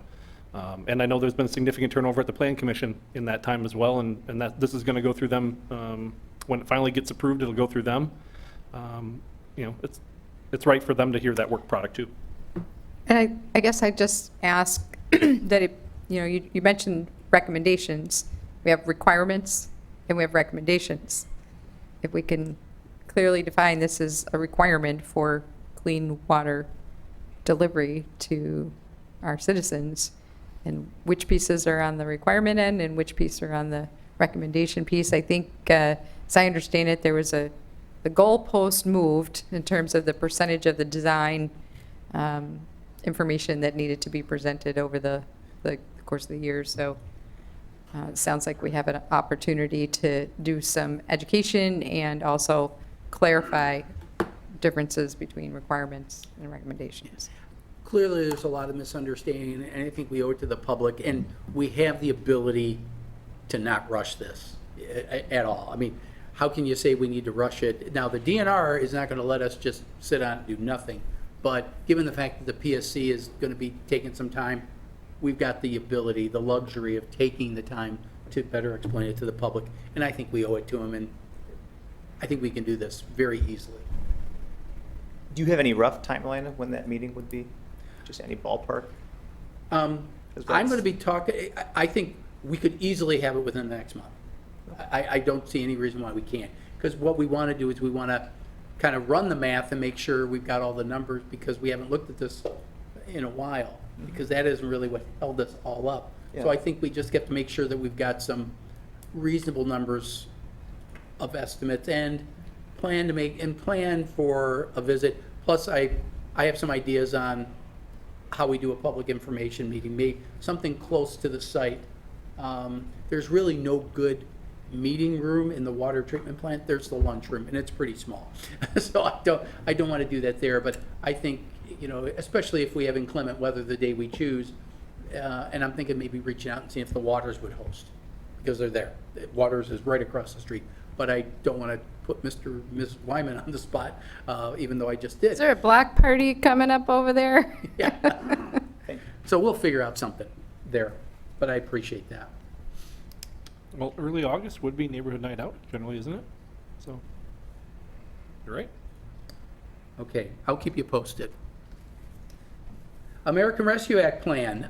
J: and I know there's been significant turnover at the Plan Commission in that time as well, and that this is going to go through them. When it finally gets approved, it'll go through them. It's right for them to hear that work product too.
A: And I guess I just ask that you mentioned recommendations. We have requirements and we have recommendations. If we can clearly define this as a requirement for clean water delivery to our citizens, and which pieces are on the requirement end and which pieces are on the recommendation piece. I think, as I understand it, there was the goalpost moved in terms of the percentage of the design information that needed to be presented over the course of the year. So it sounds like we have an opportunity to do some education and also clarify differences between requirements and recommendations.
H: Clearly, there's a lot of misunderstanding, and I think we owe it to the public, and we have the ability to not rush this at all. I mean, how can you say we need to rush it? Now, the DNR is not going to let us just sit on and do nothing, but given the fact that the PSC is going to be taking some time, we've got the ability, the luxury of taking the time to better explain it to the public, and I think we owe it to them, and I think we can do this very easily.
L: Do you have any rough timeline of when that meeting would be? Just any ballpark?
H: I'm going to be talking, I think we could easily have it within the next month. I don't see any reason why we can't. Because what we want to do is we want to kind of run the math and make sure we've got all the numbers, because we haven't looked at this in a while, because that isn't really what held us all up. So
L: Yeah.
H: I think we just have to make sure that we've got some reasonable numbers of estimates and plan for a visit. Plus, I have some ideas on how we do a public information meeting, maybe something close to the site. There's really no good meeting room in the water treatment plant. There's the lunchroom, and it's pretty small. So I don't want to do that there, but I think, you know, especially if we have inclement weather the day we choose, and I'm thinking maybe reaching out and seeing if the Waters would host, because they're there. Waters is right across the street, but I don't want to put Mr. and Ms. Wyman on the spot, even though I just did.
A: Is there a block party coming up over there?
H: Yeah. So we'll figure out something there, but I appreciate that.
J: Well, early August would be neighborhood night out, generally, isn't it? So, you're right.
H: Okay, I'll keep you posted. American Rescue Act plan.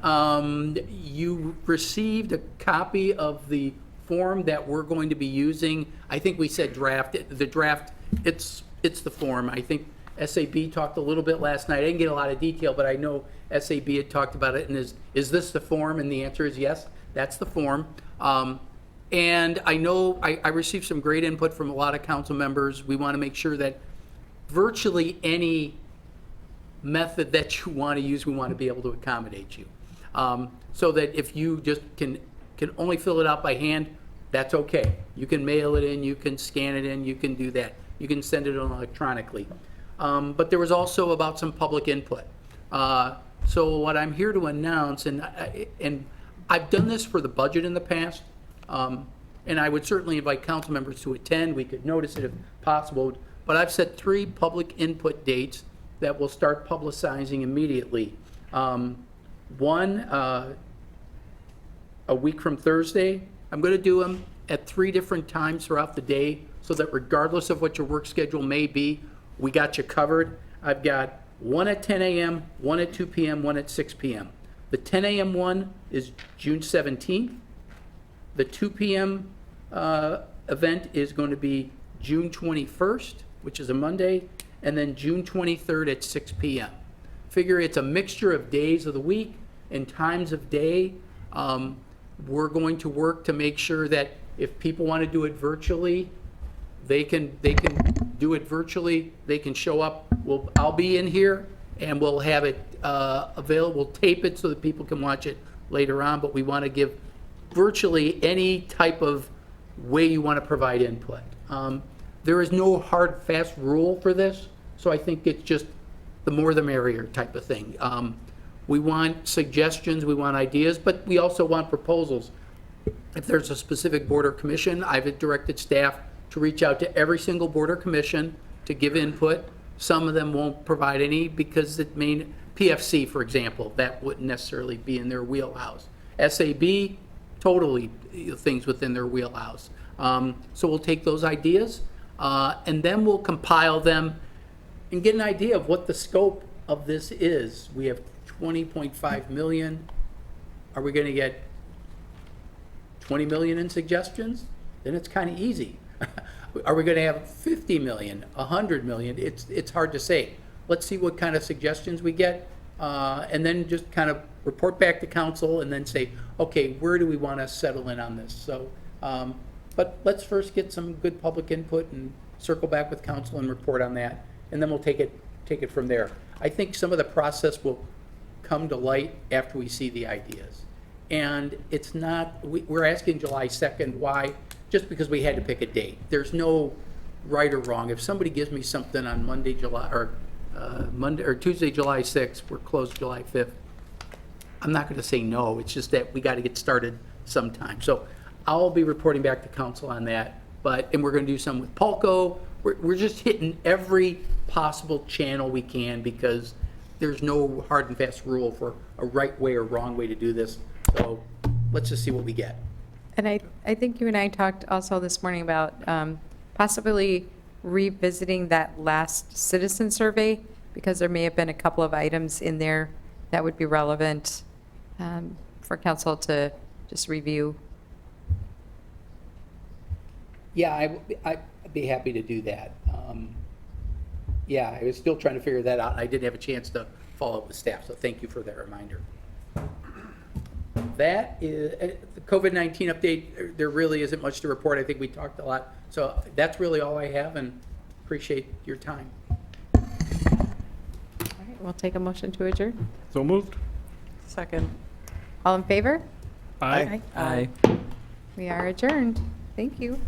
H: You received a copy of the form that we're going to be using. I think we said draft. The draft, it's the form. I think SAB talked a little bit last night. I didn't get a lot of detail, but I know SAB had talked about it. And is this the form? And the answer is yes, that's the form. And I know I received some great input from a lot of council members. We want to make sure that virtually any method that you want to use, we want to be able to accommodate you. So that if you just can only fill it out by hand, that's okay. You can mail it in, you can scan it in, you can do that. You can send it on electronically. But there was also about some public input. So what I'm here to announce, and I've done this for the budget in the past, and I would certainly invite council members to attend. We could notice it if possible, but I've set 3 public input dates that we'll start publicizing immediately. One, a week from Thursday. I'm going to do them at 3 different times throughout the day, so that regardless of what your work schedule may be, we got you covered. I've got one at 10 a.m., one at 2 p.m., one at 6 p.m. The 10 a.m. one is June 17th. The 2 p.m. Event is going to be June 21st, which is a Monday, and then June 23rd at 6 p.m. Figure it's a mixture of days of the week and times of day. We're going to work to make sure that if people want to do it virtually, they can do it virtually. They can show up. I'll be in here, and we'll have it available. We'll tape it so that people can watch it later on, but we want to give virtually any type of way you want to provide input. There is no hard, fast rule for this, so I think it's just the more the merrier type of thing. We want suggestions, we want ideas, but we also want proposals. If there's a specific board or commission, I've directed staff to reach out to every single board or commission to give input. Some of them won't provide any because it may, PFC, for example, that wouldn't necessarily be in their wheelhouse. SAB, totally things within their wheelhouse. So we'll take those ideas, and then we'll compile them and get an idea of what the scope of this is. We have 20.5 million. Are we going to get 20 million in suggestions? Then it's kind of easy. Are we going to have 50 million, 100 million? It's hard to say. Let's see what kind of suggestions we get, and then just kind of report back to council and then say, okay, where do we want to settle in on this? So, but let's first get some good public input and circle back with council and report on that, and then we'll take it from there. I think some of the process will come to light after we see the ideas. And it's not, we're asking July 2nd, why? Just because we had to pick a date. There's no right or wrong. If somebody gives me something on Monday, Tuesday, July 6th, we're closed July 5th, I'm not going to say no. It's just that we got to get started sometime. So I'll be reporting back to council on that. And we're going to do some with Pulco. We're just hitting every possible channel we can, because there's no hard and fast rule for a right way or wrong way to do this. So let's just see what we get.
A: And I think you and I talked also this morning about possibly revisiting that last citizen survey, because there may have been a couple of items in there that would be relevant for council to just review?
H: Yeah, I'd be happy to do that. Yeah, I was still trying to figure that out, and I didn't have a chance to follow up with staff, so thank you for that reminder. That is, the COVID-19 update, there really isn't much to report. I think we talked a lot. So that's really all I have, and appreciate your time.
A: All right, we'll take a motion to adjourn.
J: So moved.
O: Second.
A: All in favor?
J: Aye.
A: We are adjourned. Thank you.